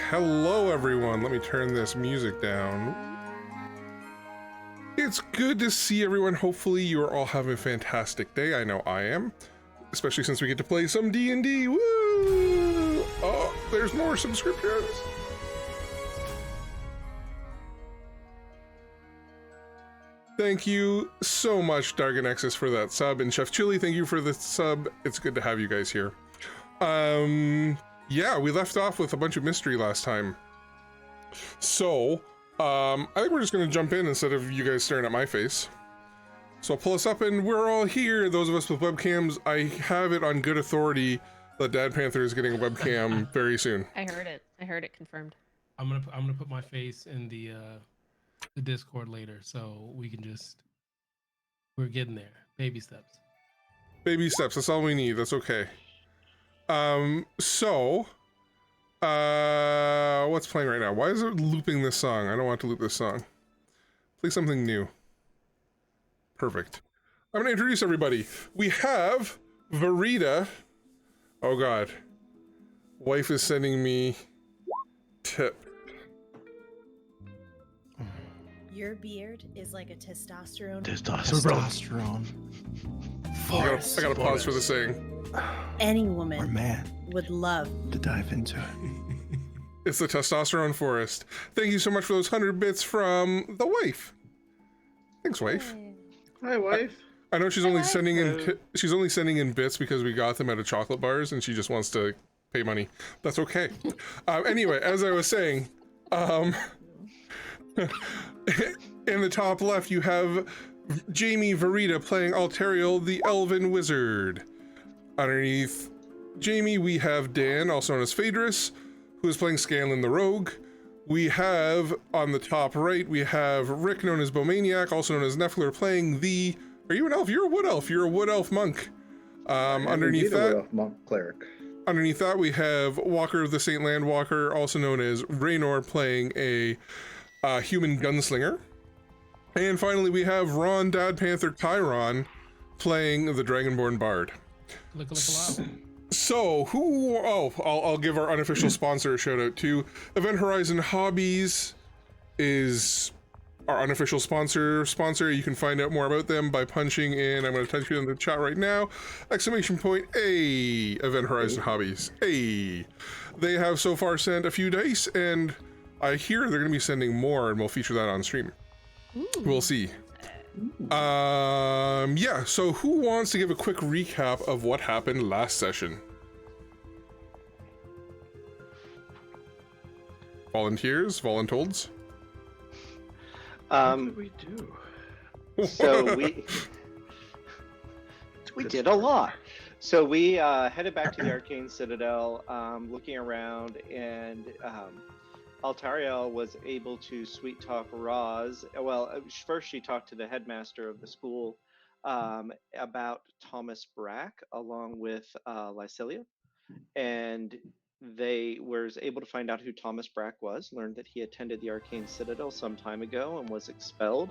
Hello everyone, let me turn this music down. It's good to see everyone. Hopefully you are all having a fantastic day. I know I am, especially since we get to play some D&D. Woo! Oh, there's more subscriptions. Thank you so much, Darganexus, for that sub, and Chef Chili, thank you for the sub. It's good to have you guys here. Yeah, we left off with a bunch of mystery last time. So, I think we're just gonna jump in instead of you guys staring at my face. So I'll pull us up and we're all here, those of us with webcams. I have it on good authority that Dad Panther is getting a webcam very soon. I heard it confirmed. I'm gonna put my face in the Discord later, so we can just, we're getting there. Baby steps. Baby steps, that's all we need, that's okay. What's playing right now? Why is it looping this song? I don't want to loop this song. Play something new. Perfect. I'm gonna introduce everybody. We have Verita. Oh god. Wife is sending me tip. Your beard is like a testosterone. Testosterone. I gotta pause for the saying. Any Or woman man would love. to dive into it. It's the testosterone forest. Thank you so much for those 100 bits from the wife. Thanks, wife. Hi, wife. I know she's only sending in she's only sending in bits because we got them at a chocolate bars and she just wants to pay money. That's okay. Anyway, as I was saying, in the top left you have Jamie Verita playing Altariel, the Elven Wizard. Underneath Jamie, we have Dan, also known as Phaedrus, who is playing Scanlan the Rogue. We have, on the top right, we have Rick, known as Bomaniac, also known as Neffler, playing the... Are you an elf? You're a wood elf. You're a wood elf monk. Underneath that... Monk cleric. Underneath that, we have Walker of the Saint Landwalker, also known as Raynor, playing a human gunslinger. And finally, we have Ron Dad Panther Chiron, playing the Dragonborn Bard. Look alive. So, I'll give our unofficial sponsor a shout out too. Event Horizon Hobbies is our unofficial sponsor. You can find out more about them by punching in, I'm going to type it in the chat right now, ! A Event Horizon Hobbies. They have so far sent a few dice, and I hear they're going to be sending more, and we'll feature that on stream. Ooh. We'll see. Yeah, so who wants to give a quick recap of what happened last session? Volunteers? Voluntolds? What did we do? So we did a lot. So we headed back to the Arcane Citadel, looking around, and Altariel was able to sweet talk Roz. Well, first she talked to the headmaster of the school about Thomas Brack along with Lycilia, and they was able to find out who Thomas Brack was, learned that he attended the Arcane Citadel some time ago and was expelled,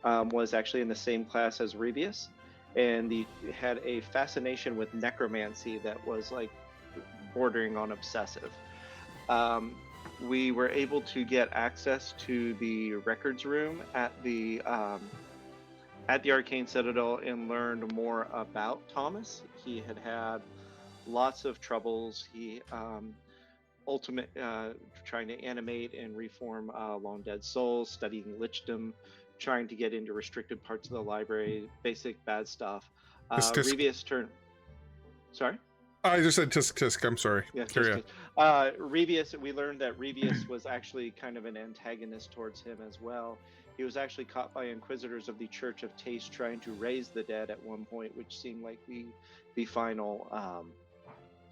was actually in the same class as Rebius, and he had a fascination with necromancy that was like bordering on obsessive. We were able to get access to the records room at the Arcane Citadel and learned more about Thomas. He had had lots of troubles. He trying to animate and reform long dead souls, studying lichdom, trying to get into restricted parts of the library, basic bad stuff. Rebius turned. Sorry. I just said tisk tisk. I'm sorry. Yeah, Carry on. Rebius. We learned that Rebius was actually kind of an antagonist towards him as well. He was actually caught by inquisitors of the Church of Taste trying to raise the dead at one point, which seemed like the final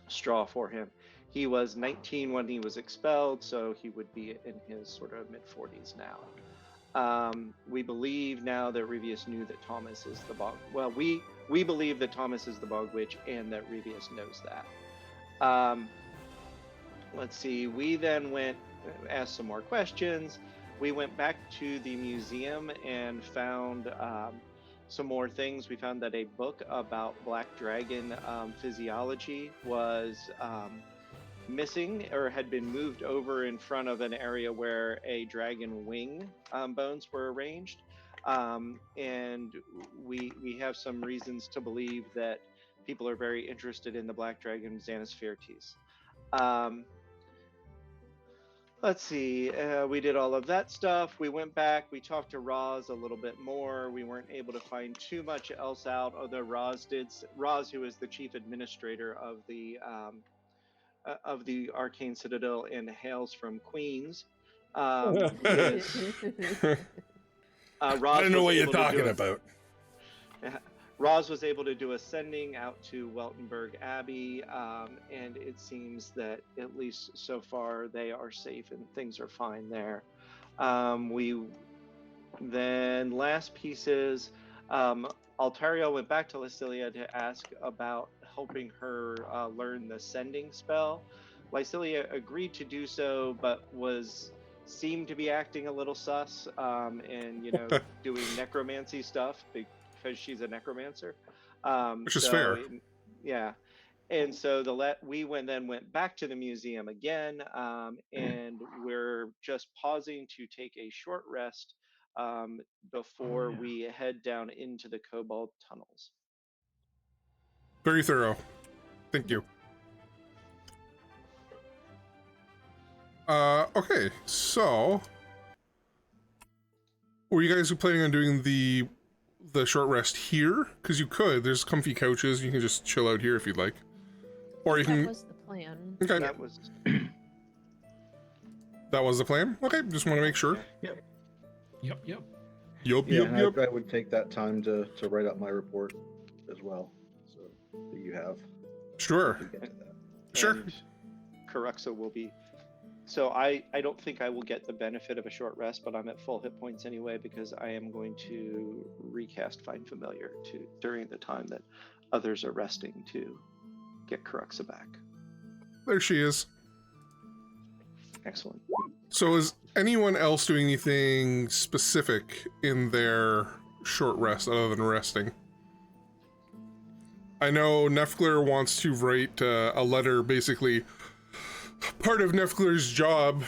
straw for him. He was 19 when he was expelled, so he would be in his sort of mid-40s now. We believe now that Rebius knew that Thomas is the Bog. Well, we believe that Thomas is the Bog Witch and that Rebius knows that. Let's see. We then went, asked some more questions. We went back to the museum and found some more things. We found that a book about Black Dragon physiology was missing or had been moved over in front of an area where a dragon wing bones were arranged. And we have some reasons to believe that people are very interested in the Black Dragon Xanasphertes. Let's see, we did all of that stuff. We went back, we talked to Roz a little bit more. We weren't able to find too much else out, although Roz, who is the chief administrator of the Arcane Citadel and hails from Queens. I don't know what you're talking about. Roz was able to do a sending out to Weltenberg Abbey, and it seems that at least so far they are safe and things are fine there. Then last pieces, Altario went back to Lycilia to ask about helping her learn the sending spell. Lycilia agreed to do so, but seemed to be acting a little sus, and doing necromancy stuff because she's a necromancer, which is fair. Yeah, and so we went back to the museum again, and we're just pausing to take a short rest before we head down into the Cobalt tunnels. Very thorough. Thank you. Okay, so were you guys planning on doing the short rest here? Because you could. There's comfy couches. You can just chill out here if you'd like, or you can. That was the plan. Okay. That was. That was the plan. Okay, just want to make sure. Yep. I would take that time to write up my report as well, so that you have. Sure. to get to that. Sure. And Caruxa will be. So I don't think I will get the benefit of a short rest, but I'm at full hit points anyway because I am going to recast Find Familiar during the time that others are resting to get Caruxa back. There she is. Excellent. So is anyone else doing anything specific in their short rest other than resting? I know Nefgler wants to write a letter, basically. Part of Nefgler's job,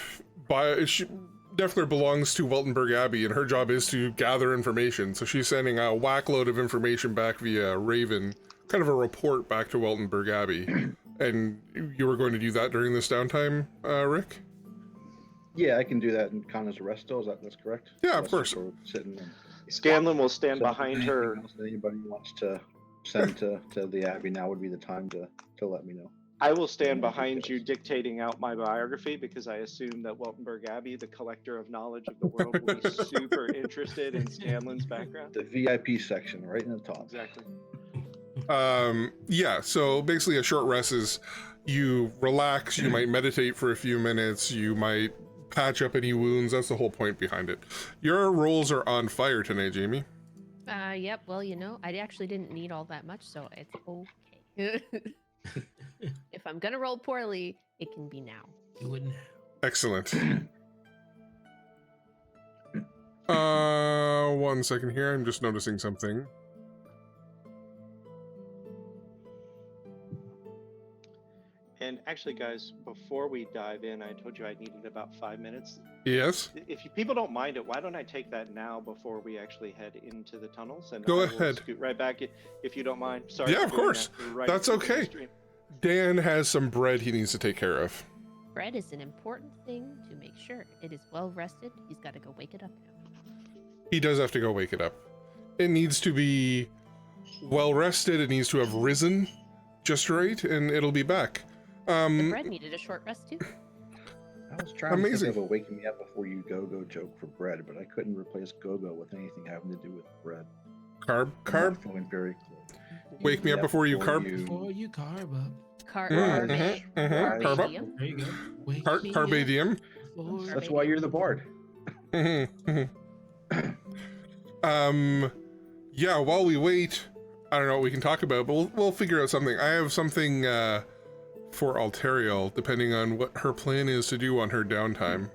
Nefgler belongs to Weltenberg Abbey, and her job is to gather information. So she's sending a whack load of information back via Raven, kind of a report back to Weltenberg Abbey. And you were going to do that during this downtime, Rick? Yeah, I can do that in Kana's rest still. That's correct. Yeah, of course. Sitting and Scanlan will stand So if behind there's her. anything else that anybody wants to send to the Abbey, now would be the time to let me know. I will stand behind you dictating out my biography because I assume that Weltenberg Abbey, the collector of knowledge of the world, will be super interested in Scanlan's background. The VIP section, right in the top. Exactly. Yeah, so basically a short rest is you relax, you might meditate for a few minutes, you might patch up any wounds. That's the whole point behind it. Your rolls are on fire tonight, Jamie. Yep. Well, I actually didn't need all that much, so it's okay. If I'm gonna roll poorly, it can be now. You wouldn't. Excellent. 1 second here. I'm just noticing something. And actually, guys, before we dive in, I told you I needed about 5 minutes. Yes? If you people don't mind it, why don't I take that now before we actually head into the tunnels? And Go I will ahead. scoot right back if you don't mind. Sorry. Yeah, for of doing course. that right That's at the beginning of okay. the stream. Dan has some bread he needs to take care of. Bread is an important thing to make sure it is well rested. He's got to go wake it up now. He does have to go wake it up. It needs to be well rested. It needs to have risen just right, and it'll be back. The bread needed a short rest too. I was trying to Amazing. think of a waking me up before you go joke for bread, but I couldn't replace go-go with anything having to do with bread. Carb? I'm Carb? not feeling very close. Wake me up Yeah, before you before carb? you- Before you carb up. Carb up? Carb There you go. Wake Car- me carbe up diem? before- That's why you're the bard. Yeah, while we wait, I don't know what we can talk about, but we'll figure out something. I have something for Alteriel, depending on what her plan is to do on her downtime.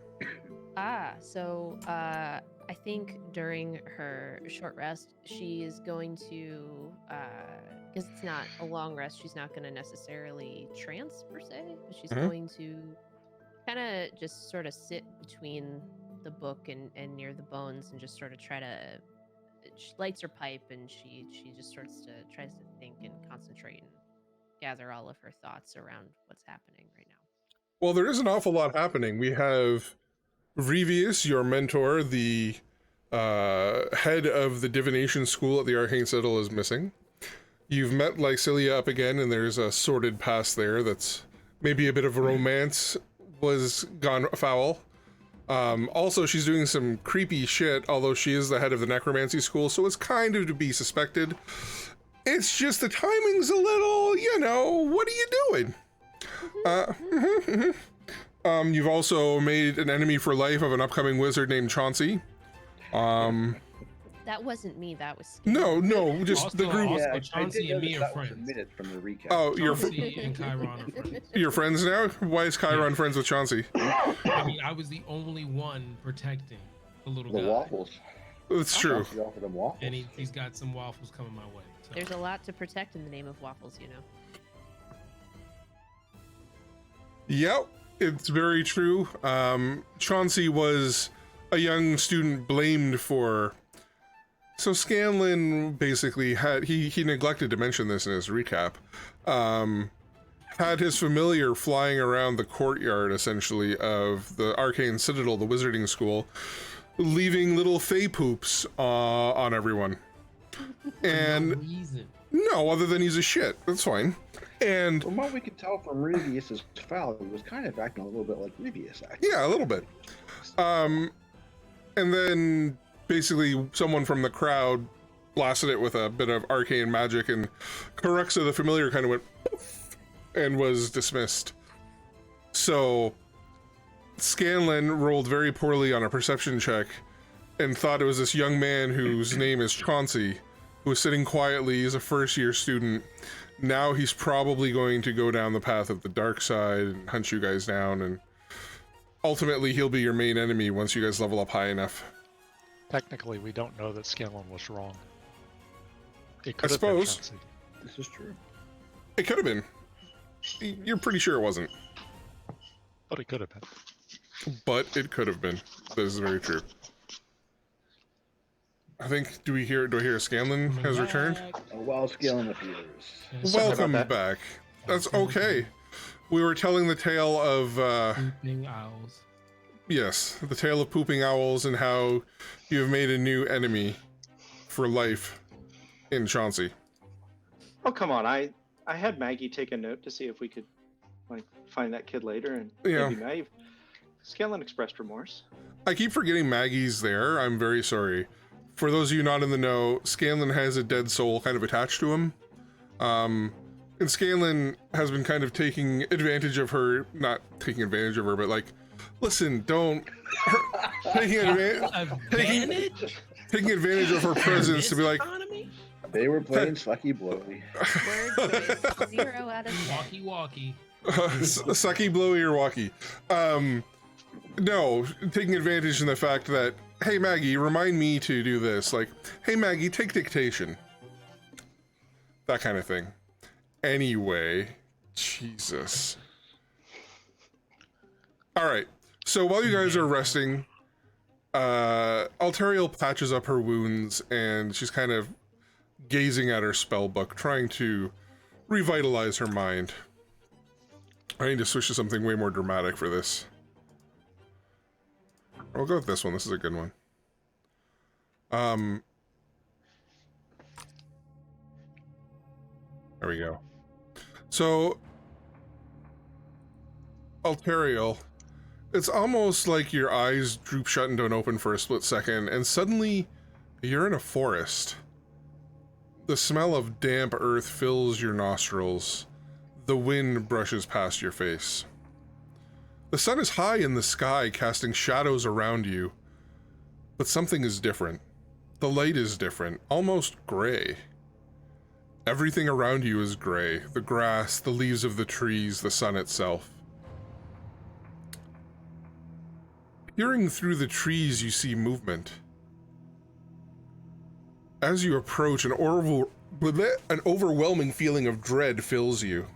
So I think during her short rest, she is going to, because it's not a long rest, she's not going to necessarily trance per se, but she's Mhm. going to kind of just sort of sit between the book and near the bones and just sort of try to. She lights her pipe and she just tries to think and concentrate and gather all of her thoughts around what's happening right now. Well, there is an awful lot happening. We have Revius, your mentor, the head of the divination school at the Arcane Citadel, is missing. You've met Lycilia up again, and there's a sordid past there that's maybe a bit of a romance was gone foul. Also, she's doing some creepy shit, although she is the head of the necromancy school, so it's kind of to be suspected. It's just the timing's a little, what are you doing? You've also made an enemy for life of an upcoming wizard named Chauncey. That wasn't me. That was No, just the Also- group. also- Yeah, I Chauncey did and notice me are that was friends. omitted from the recap. Oh, Chauncey and Chiron are friends. you're friends now? Why is Chiron friends with Chauncey? I mean, I was the only one protecting the little the guy. waffles. That's true. You offered them waffles. And he's got some waffles coming my way. So. There's a lot to protect in the name of waffles, Yep, it's very true. Chauncey was a young student blamed for. So Scanlan basically had he neglected to mention this in his recap. Had his familiar flying around the courtyard essentially of the Arcane Citadel, the wizarding school, leaving little fey poops on everyone. And no reason. no, other than he's a shit. That's fine. And From what we could tell from Revius's foul, he was kind of acting a little bit like Revius, actually. yeah, a little bit. And then basically someone from the crowd blasted it with a bit of arcane magic, and Carexa the familiar kind of went poof and was dismissed. So Scanlan rolled very poorly on a perception check and thought it was this young man whose name is Chauncey, who was sitting quietly. He's a first-year student. Now he's probably going to go down the path of the dark side and hunt you guys down, and ultimately he'll be your main enemy once you guys level up high enough. Technically, we don't know that Scanlan was wrong. It I could have been suppose. Chauncey, This is true. It could have been. You're pretty sure it wasn't, but it could have been. but it could have been. That is very true. I think, do I hear Scanlan has returned? A wild scaling appears. Welcome back. That's okay. We were telling the tale of, Pooping owls. yes, the tale of pooping owls and how you have made a new enemy. for life in Chauncey. Oh, come on. I had Maggie take a note to see if we could like find that kid later, and Yeah. maybe Maggie. Scanlan expressed remorse. I keep forgetting Maggie's there. I'm very sorry. For those of you not in the know, Scanlan has a dead soul kind of attached to him. And Scanlan has been kind of taking advantage of her, not taking advantage of her, but like, listen, don't, taking Advantage? advantage of her presence to be like, Economy? They were playing Sucky Blowy. Word choice, 0 out of 10. Walkie walkie. sucky blowy or walkie. No, taking advantage in the fact that, hey Maggie, remind me to do this. Like, hey Maggie, take dictation. That kind of thing. Anyway, Jesus. All right. So while you guys are resting, Alteriel patches up her wounds and she's kind of gazing at her spell book, trying to revitalize her mind. I need to switch to something way more dramatic for this. I'll go with this one. This is a good one. There we go. So, Alteriel, it's almost like your eyes droop shut and don't open for a split second, and suddenly you're in a forest. The smell of damp earth fills your nostrils. The wind brushes past your face. The sun is high in the sky, casting shadows around you, but something is different. The light is different, almost gray. Everything around you is gray. The grass, the leaves of the trees, the sun itself. Peering through the trees, you see movement. As you approach, an overwhelming feeling of dread fills you.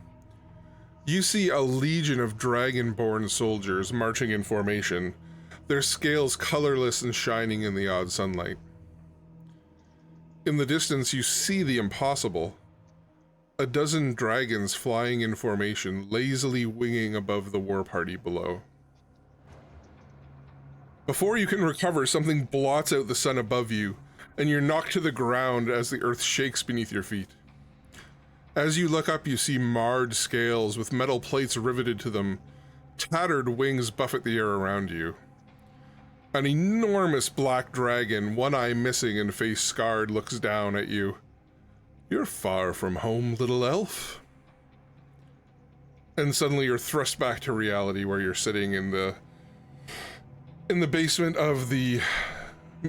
You see a legion of dragonborn soldiers marching in formation, their scales colorless and shining in the odd sunlight. In the distance, you see the impossible. A dozen dragons flying in formation, lazily winging above the war party below. Before you can recover, something blots out the sun above you, and you're knocked to the ground as the earth shakes beneath your feet. As you look up, you see marred scales with metal plates riveted to them. Tattered wings buffet the air around you. An enormous black dragon, one eye missing and face scarred, looks down at you. You're far from home, little elf. And suddenly you're thrust back to reality where you're sitting in the basement of the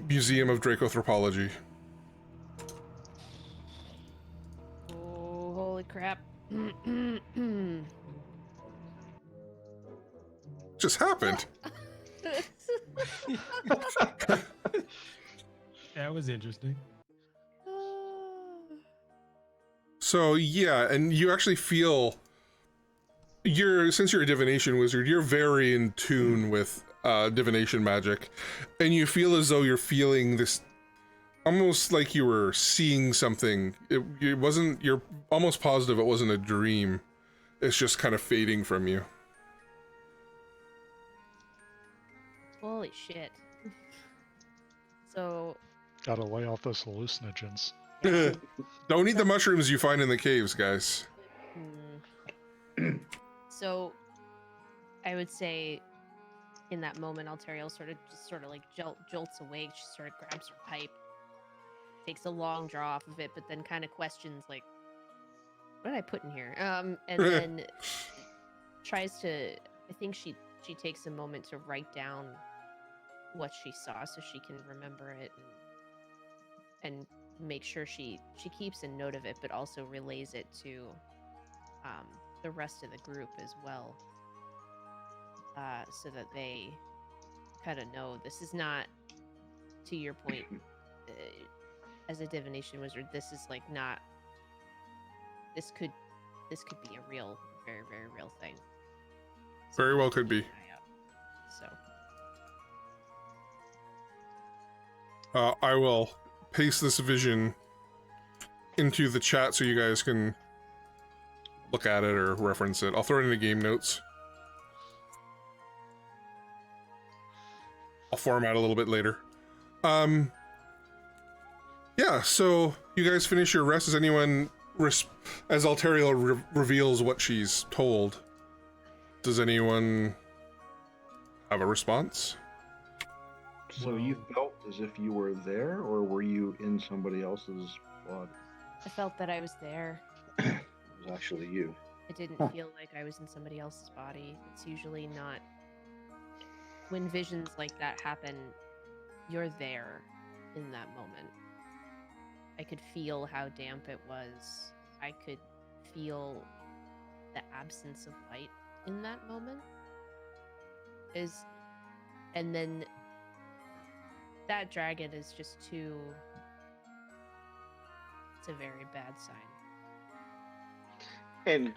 Museum of Dracothropology. Oh, holy crap. Just happened. That was interesting. So yeah, and you actually feel since you're a divination wizard, you're very in tune with divination magic, and you feel as though you're feeling this, almost like you were seeing something. It wasn't. You're almost positive it wasn't a dream. It's just kind of fading from you. Holy shit. So, Gotta lay off those hallucinogens. Don't eat the mushrooms you find in the caves, guys. so I would say in that moment, Alteriel sort of like jolts awake. She sort of grabs her pipe, takes a long draw off of it, but then kind of questions like, what did I put in here? And then tries to, I think she takes a moment to write down what she saw so she can remember it and make sure she keeps a note of it, but also relays it to the rest of the group as well, so that they kind of know this is not, to your point, as a divination wizard, this is like not, this could be a real, very, very real thing. So Very well could be. So I will paste this vision into the chat so you guys can look at it or reference it. I'll throw it into game notes. I'll format a little bit later. Yeah, so you guys finish your rest. Does anyone, as Altaria reveals what she's told, does anyone have a response? So you felt as if you were there, or were you in somebody else's body? I felt that I was there. It was actually you. It didn't Huh. feel like I was in somebody else's body. It's usually not. When visions like that happen, you're there in that moment. I could feel how damp it was. I could feel the absence of light in that moment. And then that dragon is just too. It's a very bad sign. And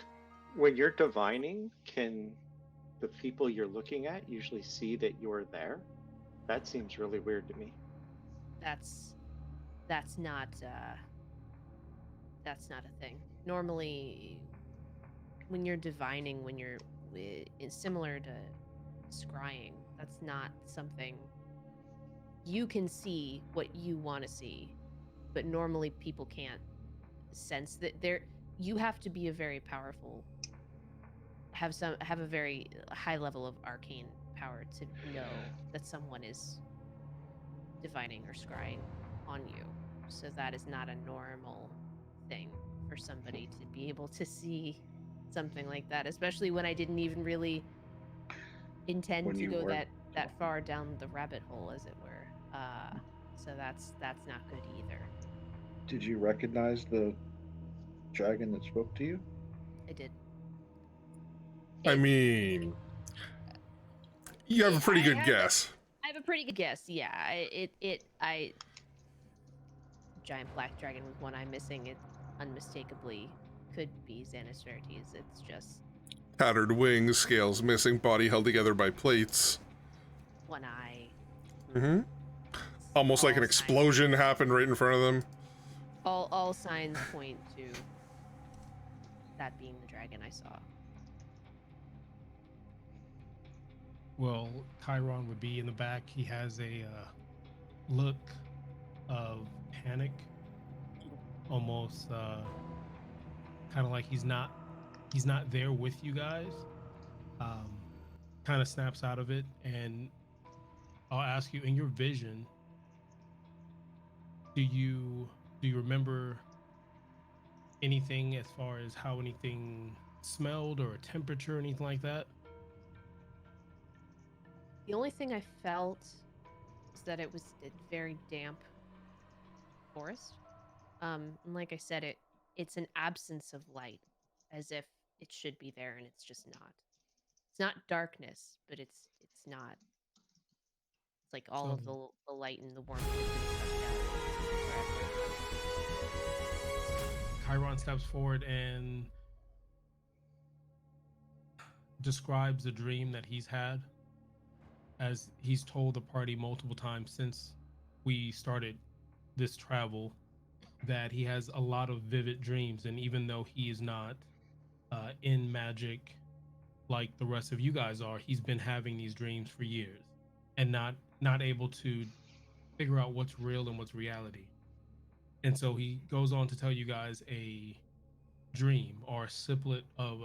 when you're divining, can the people you're looking at usually see that you're there? That seems really weird to me. That's not a thing. Normally, when you're divining, when you're it's similar to scrying, that's not something you can see what you want to see, but normally people can't sense that you have to be a very powerful have a very high level of arcane power to know that someone is divining or scrying on you. So that is not a normal thing for somebody to be able to see something like that, especially when I didn't even really intend When to you go weren't that far down the rabbit hole, as it were. So that's not good either. Did you recognize the dragon that spoke to you? I did. I mean, you have a pretty good I guess. have a pretty good guess. Yeah, giant black dragon with one eye missing. It unmistakably could be Xanis Verities. It's just Tattered wings, scales missing, body held together by plates. one eye. Mm-hmm. Almost like an All explosion happened right in front of them. All signs point to that being the dragon I saw. Well, Chiron would be in the back. He has a look of panic, almost kind of like he's not there with you guys. Kind of snaps out of it, and I'll ask you, in your vision, do you remember anything as far as how anything smelled or a temperature or anything like that? The only thing I felt is that it was a very damp forest. And like I said, it's an absence of light, as if it should be there and it's just not. It's not darkness, but it's not. It's like all of the light and the warmth has been sucked out. Chiron steps forward and describes a dream that he's had, as he's told the party multiple times since we started this travel, that he has a lot of vivid dreams. And even though he is not in magic like the rest of you guys are, he's been having these dreams for years and not able to figure out what's real and what's reality. And so he goes on to tell you guys a dream, or a siblet of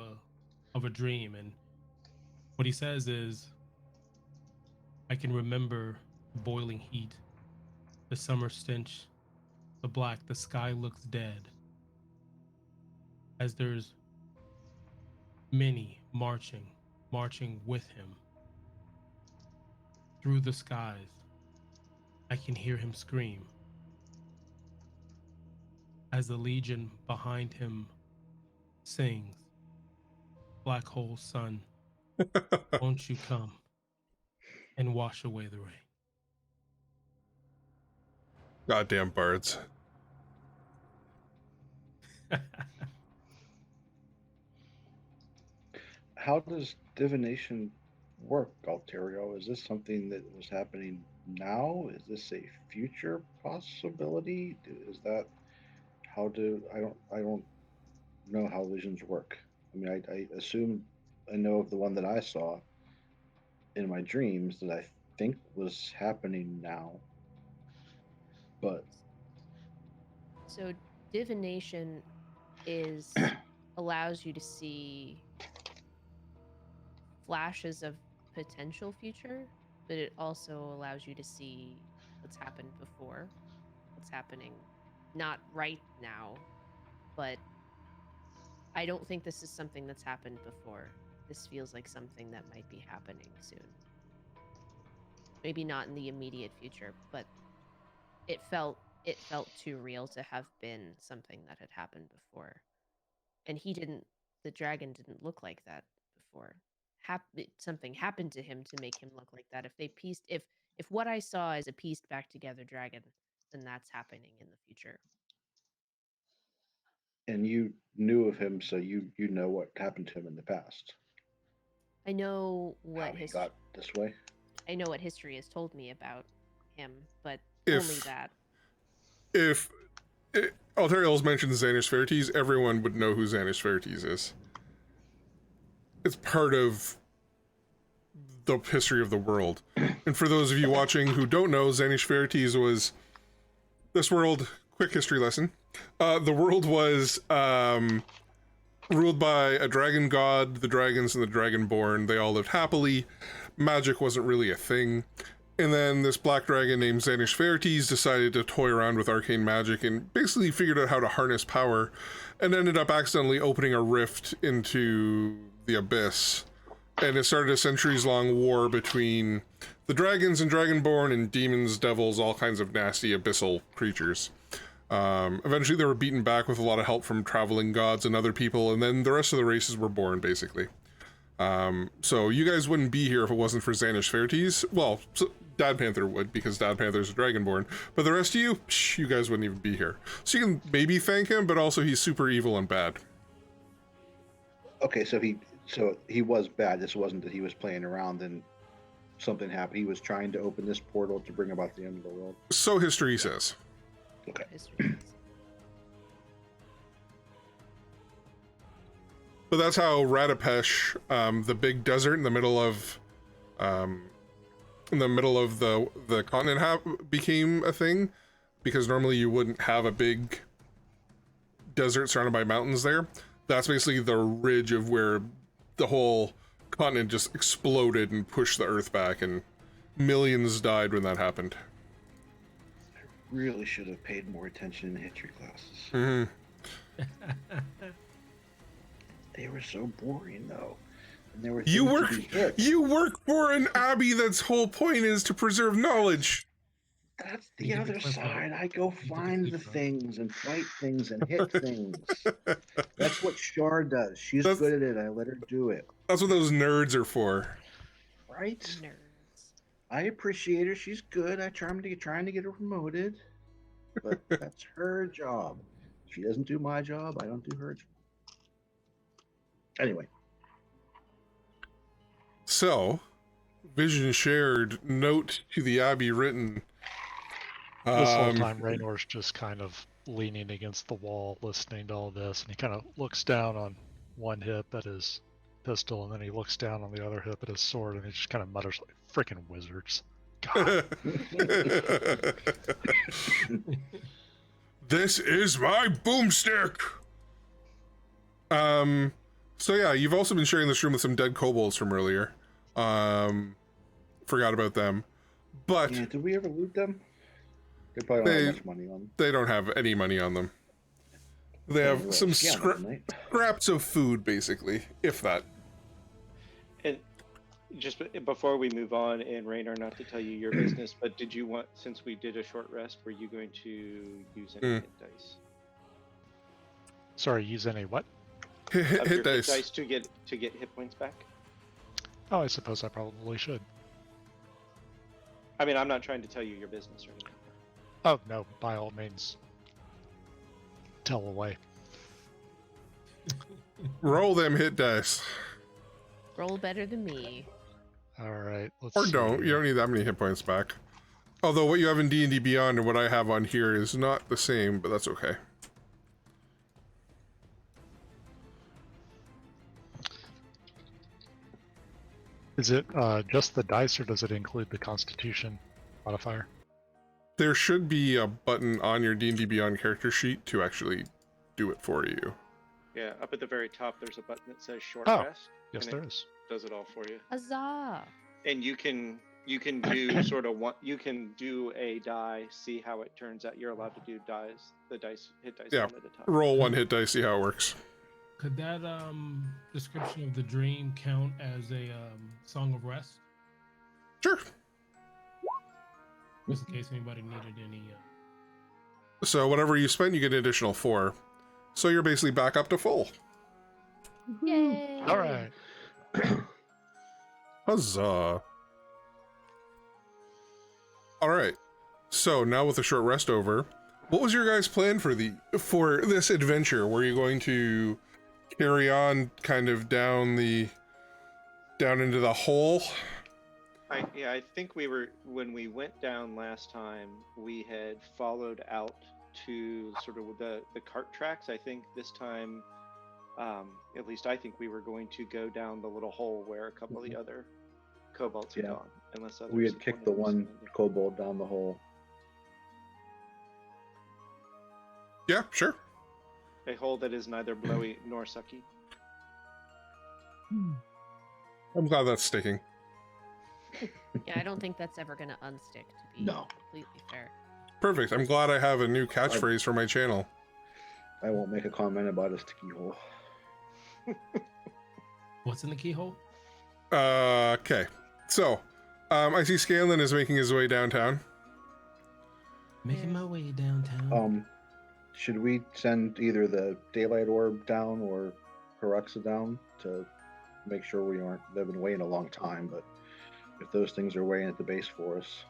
a dream. And what he says is, I can remember the boiling heat, the summer stench, the black, the sky looks dead, as there's many marching with him. Through the skies, I can hear him scream, as the legion behind him sings, Black Hole Sun, won't you come and wash away the rain? Goddamn birds. How does divination work, Alterio? Is this something that was happening now? Is this a future possibility? Is that how do I don't know how visions work. I mean, I assume I know of the one that I saw in my dreams that I think was happening now, but So divination is allows you to see flashes of potential future, but it also allows you to see what's happened before, what's happening not right now, but I don't think this is something that's happened before. This feels like something that might be happening soon. Maybe not in the immediate future, but it felt too real to have been something that had happened before. And the dragon didn't look like that before. Something happened to him to make him look like that. If what I saw is a pieced back together dragon, then that's happening in the future. And you knew of him, so you know what happened to him in the past. I know what How he got this way. I know what history has told me about him, but If- only that. If Alteriel's mentioned Xanish Verities, everyone would know who Xanish Verities is. It's part of the history of the world. And for those of you watching who don't know, Xanish Verities was this world. Quick history lesson. The world was ruled by a dragon god, the dragons and the dragonborn. They all lived happily. Magic wasn't really a thing. And then this black dragon named Xanish Verities decided to toy around with arcane magic and basically figured out how to harness power, and ended up accidentally opening a rift into the abyss. And it started a centuries-long war between the dragons and dragonborn and demons, devils, all kinds of nasty abyssal creatures. Eventually they were beaten back with a lot of help from traveling gods and other people, and then the rest of the races were born, basically. So you guys wouldn't be here if it wasn't for Xanish Verities. Well, Dad Panther would, because Dad Panther's a dragonborn, but the rest of you, you guys wouldn't even be here. So you can maybe thank him, but also he's super evil and bad. Okay, so he was bad. This wasn't that he was playing around and something happened. He was trying to open this portal to bring about the end of the world. So history says. Okay. History. But that's how Radapesh, the big desert in the middle of the continent became a thing, because normally you wouldn't have a big desert surrounded by mountains there. That's basically the ridge of where the whole continent just exploded and pushed the earth back, and millions died when that happened. Really should have paid more attention in history classes. Mm-hmm. They were so boring, though. And there were You things to work be hit. you work for an abbey that's whole point is to preserve knowledge. That's You the get the other clip, side. right? I go get the find the clip, right? things and fight things and hit things. That's what Shar does. She's That's- good at it. I let her do it. That's what those nerds are for. Right? Nerds. I appreciate her. She's good. I trying to get her promoted. But that's her job. She doesn't do my job. I don't do her job. Anyway. So, vision shared, note to the abbey written. This whole time, Raynor's just kind of leaning against the wall, listening to all this, and he kind of looks down on one hip at his pistol, and then he looks down on the other hip at his sword, and he just kind of mutters like, "Freaking wizards!" God. This is my boomstick. So yeah, you've also been sharing this room with some dead kobolds from earlier. Forgot about them, but Yeah, did we ever loot them? They probably don't have much money on them. they don't have any money on them. They Well, have some scam them, right? scraps of food, basically, if that. And just before we move on, and Raynor, not to tell you your business, but did you want, since we did a short rest, were you going to use any hit dice? Sorry, use any what? Of your Hit dice. to get hit points back? Oh, I suppose I probably should. I mean, I'm not trying to tell you your business or anything. Oh, no, by all means. Tell away. Roll them hit dice. Roll better than me. Alright, let's Or see don't. here. You don't need that many hit points back. Although what you have in D&D Beyond and what I have on here is not the same, but that's okay. Is it just the dice, or does it include the Constitution modifier? There should be a button on your D&D Beyond character sheet to actually do it for you. Yeah, up at the very top, there's a button that says short Oh, rest. Yes, and there it is. does it all for you. Huzzah! And you can do sort of one. You can do a die, see how it turns out. You're allowed to do dice. The dice hit dice Yeah. one at a time. Roll one hit dice, see how it works. Could that description of the dream count as a song of rest? Sure. Just in case anybody needed any. So whatever you spend, you get an additional 4. So you're basically back up to full. Yay! All right. Huzzah. All right. So now with the short rest over, what was your guys' plan for this adventure? Were you going to carry on kind of down into the hole? I think we were, when we went down last time, we had followed out to sort of the cart tracks. I think this time, at least I think we were going to go down the little hole where a couple of the other kobolds had Yeah. gone. Unless others We had kicked the wanted to one send it. kobold down the hole. Yeah, sure. A hole that is neither blowy nor sucky. I'm glad that's sticking. Yeah, I don't think that's ever gonna unstick. To be No. completely fair. Perfect. I'm glad I have a new catchphrase for my channel. I won't make a comment about a sticky hole. What's in the keyhole? Okay. So, I see Scanlan is making his way downtown. Making my way downtown. Should we send either the daylight orb down or Karuxa down to make sure we aren't? They've been waiting a long time, but if those things are waiting at the base for us,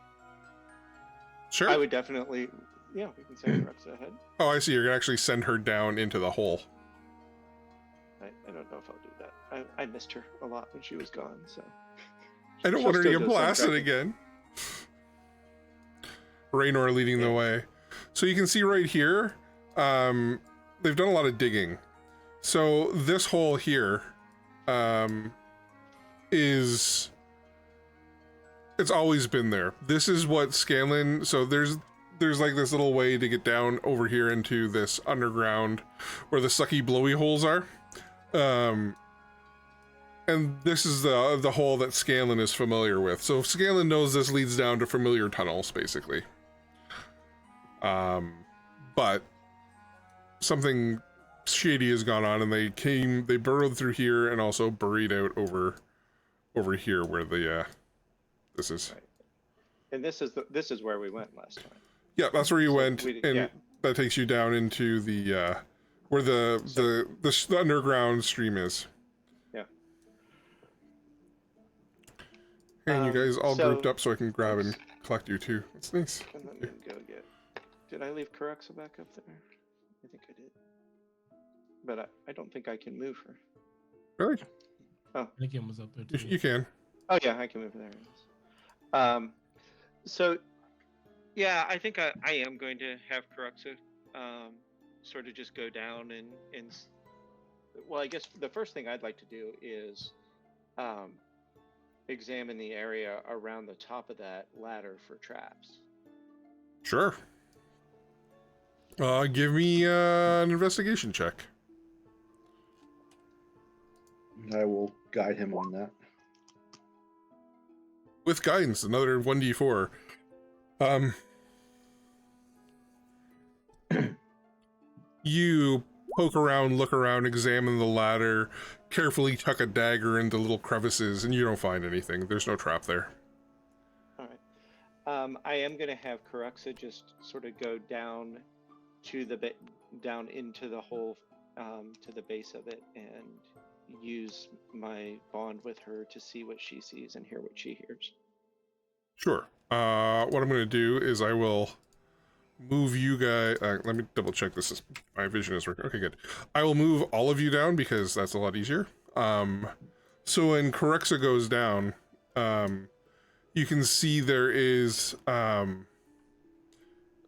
Sure. I would definitely, yeah, we can send Rex ahead. Oh, I see. You're gonna actually send her down into the hole. I don't know if I'll do that. I missed her a lot when she was gone, so. I don't She'll want her to still get do some blasted tracking. again. Raynor leading the way. So you can see right here, they've done a lot of digging. So this hole here it's always been there. This is what Scanlan, so there's like this little way to get down over here into this underground where the sucky blowy holes are. And this is the hole that Scanlan is familiar with. So Scanlan knows this leads down to familiar tunnels, basically. But something shady has gone on, and they burrowed through here and also buried out over here where the this is. Right. And this is where we went last time. Yeah, that's where you So went, we- and yeah. that takes you down into the where the underground stream is. Yeah. And you guys all so- grouped up so I can grab and collect you too. That's nice. And let me go get. Did I leave Karuxa back up there? I think I did. But I don't think I can move her. Really? Nikim was up there too. You can. Oh yeah, I can move there. It is. So yeah, I think I am going to have Karuxa sort of just go down and well, I guess the first thing I'd like to do is examine the area around the top of that ladder for traps. Sure. Give me an investigation check. I will guide him on that. With guidance, another 1d4. You poke around, look around, examine the ladder, carefully tuck a dagger into little crevices, and you don't find anything. There's no trap there. All right. I am going to have Karuxa just sort of go down to down into the hole to the base of it and use my bond with her to see what she sees and hear what she hears. Sure. What I'm going to do is I will move you guys. Let me double check this. My vision is working. Okay, good. I will move all of you down because that's a lot easier. So when Karuxa goes down, you can see there is.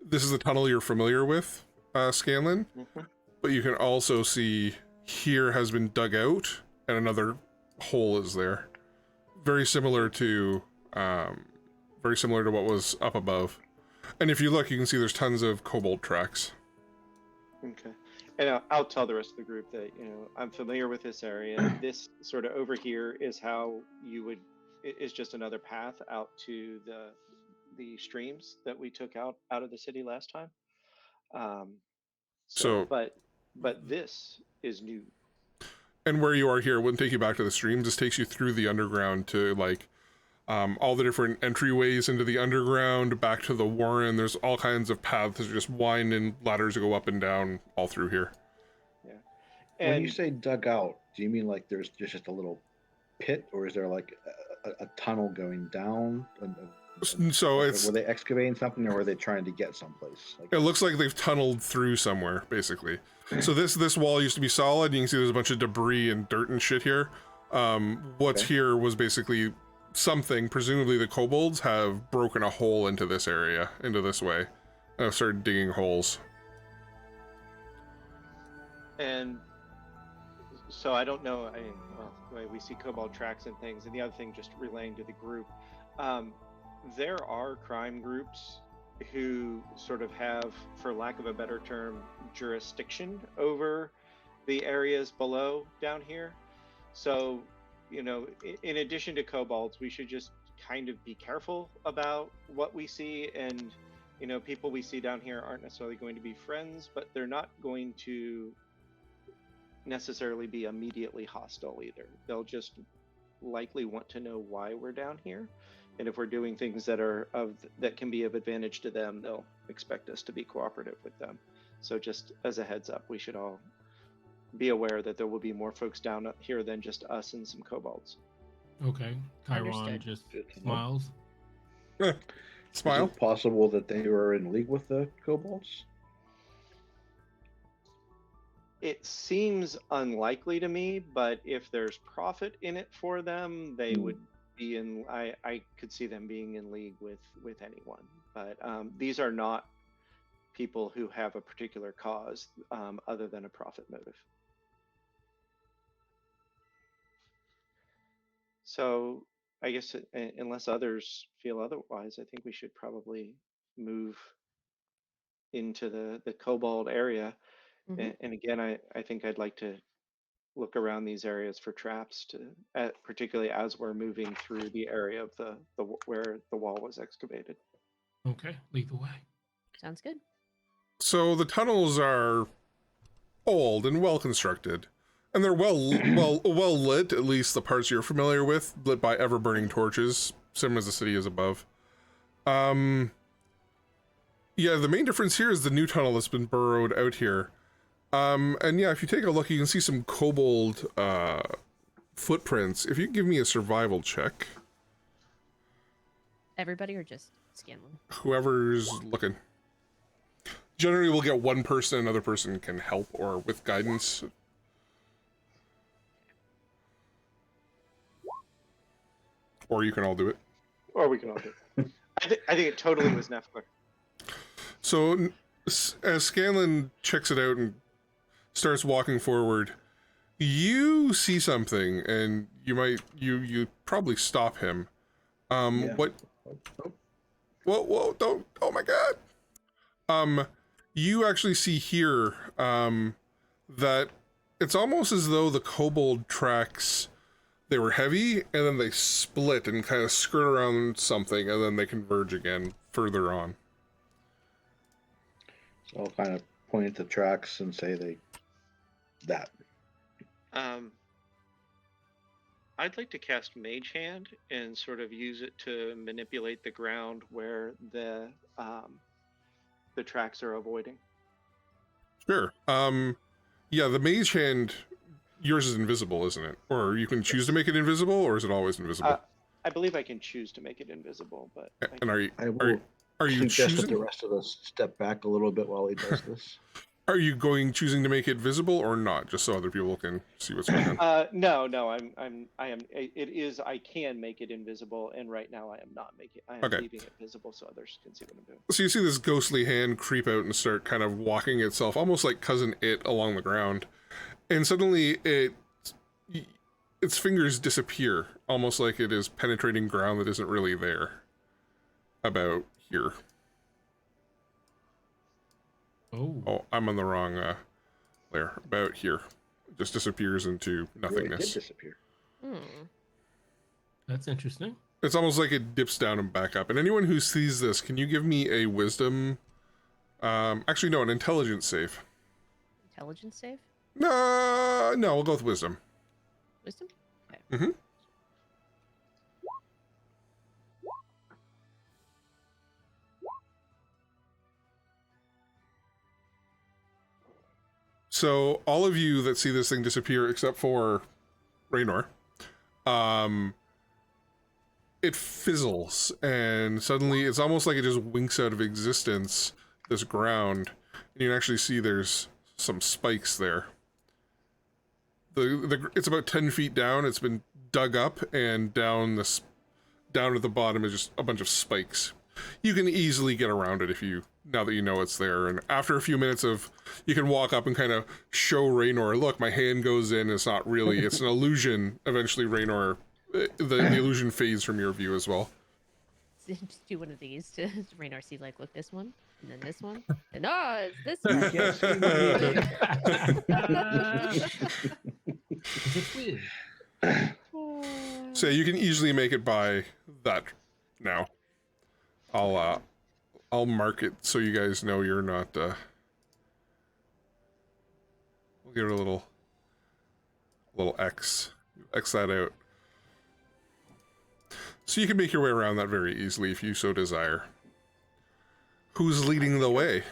This is the tunnel you're familiar with, Scanlan. Mm-hmm. But you can also see here has been dug out and another hole is there. Very similar to what was up above. And if you look, you can see there's tons of kobold tracks. Okay. And I'll tell the rest of the group that, I'm familiar with this area. This sort of over here is how you would, is just another path out to the streams that we took out of the city last time. So- but this is new. And where you are here wouldn't take you back to the streams. This takes you through the underground to like all the different entryways into the underground, back to the warren. There's all kinds of paths that just wind and ladders that go up and down all through here. Yeah. When And you say dug out, do you mean like there's just a little pit, or is there like a tunnel going down? So it's, were they excavating something, or were they trying to get someplace? Like, it looks like they've tunneled through somewhere, basically. So this wall used to be solid. You can see there's a bunch of debris and dirt and shit here. What's Okay. here was basically something, presumably the kobolds have broken a hole into this area, into this way, and have started digging holes. And so I don't know. We see kobold tracks and things. And the other thing, just relaying to the group, there are crime groups who sort of have, for lack of a better term, jurisdiction over the areas below down here. So, in addition to kobolds, we should just kind of be careful about what we see. And, people we see down here aren't necessarily going to be friends, but they're not going to necessarily be immediately hostile either. They'll just likely want to know why we're down here, and if we're doing things that can be of advantage to them, they'll expect us to be cooperative with them. So just as a heads up, we should all be aware that there will be more folks down here than just us and some kobolds. Okay. Chiron Understood. just Good to know. smiles. Smile. Is it possible that they were in league with the kobolds? It seems unlikely to me, but if there's profit in it for them, they would be in. I could see them being in league with anyone. But these are not people who have a particular cause other than a profit motive. So I guess unless others feel otherwise, I think we should probably move into the kobold area. Mhm. And again, I think I'd like to look around these areas for traps, particularly as we're moving through the area of where the wall was excavated. Okay. Lead the way. Sounds good. So the tunnels are old and well constructed, and they're well lit. At least the parts you're familiar with, lit by ever burning torches, similar as the city is above. Yeah, the main difference here is the new tunnel that's been burrowed out here. And yeah, if you take a look, you can see some kobold footprints. If you give me a survival check, Everybody or just Scanlan? whoever's looking. Generally, we'll get one person, another person can help, or with guidance. Or you can all do it. Or we can all do it. I think it totally was Nefler. So, as Scanlan checks it out and starts walking forward, you see something, and you probably stop him. Yeah. What? Whoa, don't, oh my god. You actually see here, that it's almost as though the kobold tracks, they were heavy, and then they split and kind of skirt around something, and then they converge again further on. So I'll kind of point at the tracks and say that. I'd like to cast Mage Hand and sort of use it to manipulate the ground where the tracks are avoiding. Sure. Yeah, the mage hand, yours is invisible, isn't it? Or you can choose to make it invisible, or is it always invisible? I believe I can choose to make it invisible, but And are you I will you suggest that the choosing? rest of us step back a little bit while he does this. Are you choosing to make it visible or not, just so other people can see what's going on? no, I am. It is. I can make it invisible, and right now I am not making. I am Okay. leaving it visible so others can see what I'm doing. So you see this ghostly hand creep out and start kind of walking itself, almost like Cousin It, along the ground, and suddenly its fingers disappear, almost like it is penetrating ground that isn't really there. About here. Oh, Oh, I'm on the wrong layer. About here. It just disappears into Really did nothingness. disappear. that's interesting. It's almost like it dips down and back up. And anyone who sees this, can you give me a wisdom? Actually, no, an intelligence save. Intelligence save? No, we'll go with wisdom. Wisdom? Okay. Mm-hmm. So all of you that see this thing disappear, except for Raynor, it fizzles, and suddenly it's almost like it just winks out of existence, this ground, and you can actually see there's some spikes there. It's about 10 feet down, it's been dug up, and down at the bottom is just a bunch of spikes. You can easily get around it now that you know it's there, and after a few minutes you can walk up and kind of show Raynor, look, my hand goes in, it's not really, it's an illusion. Eventually Raynor, the illusion fades from your view as well. Just do one of these to Raynor see, like, look, this one, and then this one, and it's this one. You can't see me. It's a twin. So you can easily make it by that now. I'll mark it so you guys know you're not, we'll give it a little X. X that out. So you can make your way around that very easily if you so desire. Who's leading the way?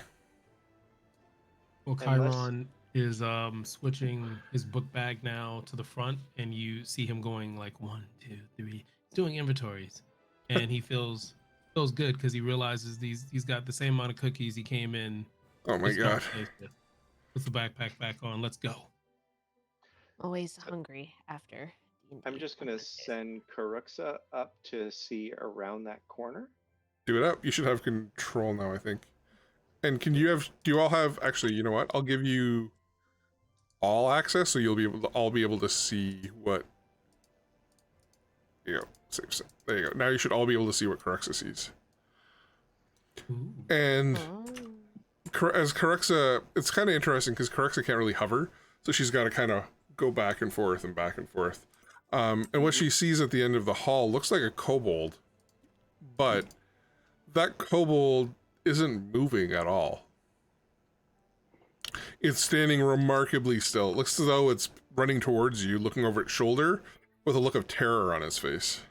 Well, Chiron is switching his book bag now to the front, and you see him going like 1, 2, 3. He's doing inventories, and he feels good because he realizes he's got the same amount of cookies he came in. Oh my this god. conversation with. Puts the backpack back on. Let's go. Always hungry after D&D. I'm just gonna send Karuxa up to see around that corner. Do it up. You should have control now, I think. And do you all have, actually, you know what? I'll give you all access so you'll be able to see what, you know, there you go. Now you should all be able to see what Karuxa sees. Ooh. And Oh. as Karuxa, it's kind of interesting because Karuxa can't really hover, so she's got to kind of go back and forth and back and forth. And what she sees at the end of the hall looks like a kobold, but that kobold isn't moving at all. It's standing remarkably still. It looks as though it's running towards you, looking over its shoulder, with a look of terror on its face.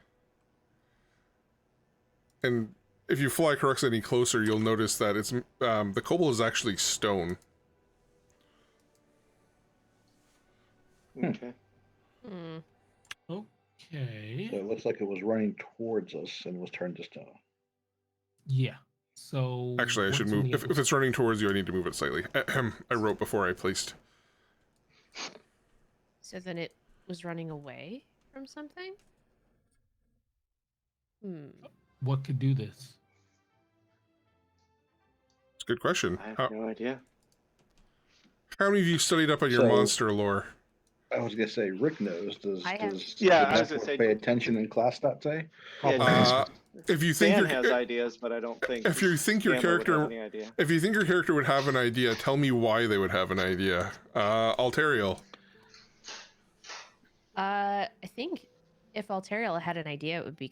And if you fly Karuxa any closer, you'll notice that it's the kobold is actually stone. Okay. Hmm. Okay. So it looks like it was running towards us and was turned to stone. Yeah. So Actually, I should what's on move. the If other it's running towards you, I need to move it slightly. I wrote before I placed. So then it was running away from something? What could do this? It's a good question. I have How no idea. many of you studied up on your So- monster lore? I was gonna say Rick knows. Does I have- Yeah, did I was Network gonna say- pay attention in class that day? Yeah, If you think Dan your has ideas, but I don't think. if you think your Dan would have character any idea. if you think your character would have an idea, tell me why they would have an idea. Alteriel. I think if Alteriel had an idea, it would be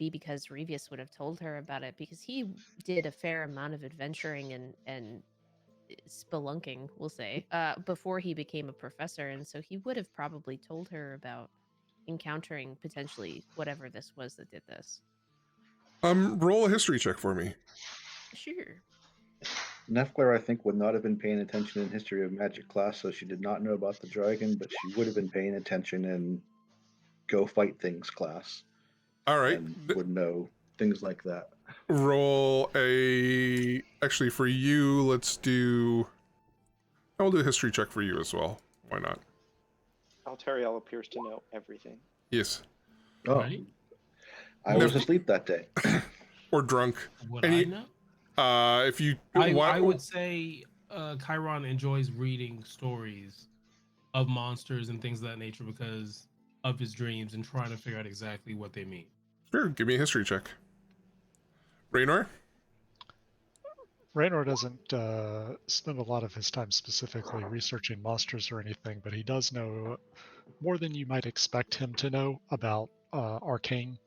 because Revius would have told her about it, because he did a fair amount of adventuring and spelunking, we'll say, before he became a professor, and so he would have probably told her about encountering potentially whatever this was that did this. Roll a history check for me. Sure. Nefgler, I think, would not have been paying attention in History of Magic class, so she did not know about the dragon, but she would have been paying attention in Go Fight Things class. All right. And would know things like that. Roll a. Actually, for you, let's do. I'll do a history check for you as well. Why not? Alteriel appears to know everything. Yes. Oh, Right? I was asleep that day. Or drunk. Would And I you- know? If you. I would say Chiron enjoys reading stories of monsters and things of that nature because of his dreams and trying to figure out exactly what they mean. Sure, give me a history check. Raynor? Raynor doesn't spend a lot of his time specifically researching monsters or anything, but he does know more than you might expect him to know about arcane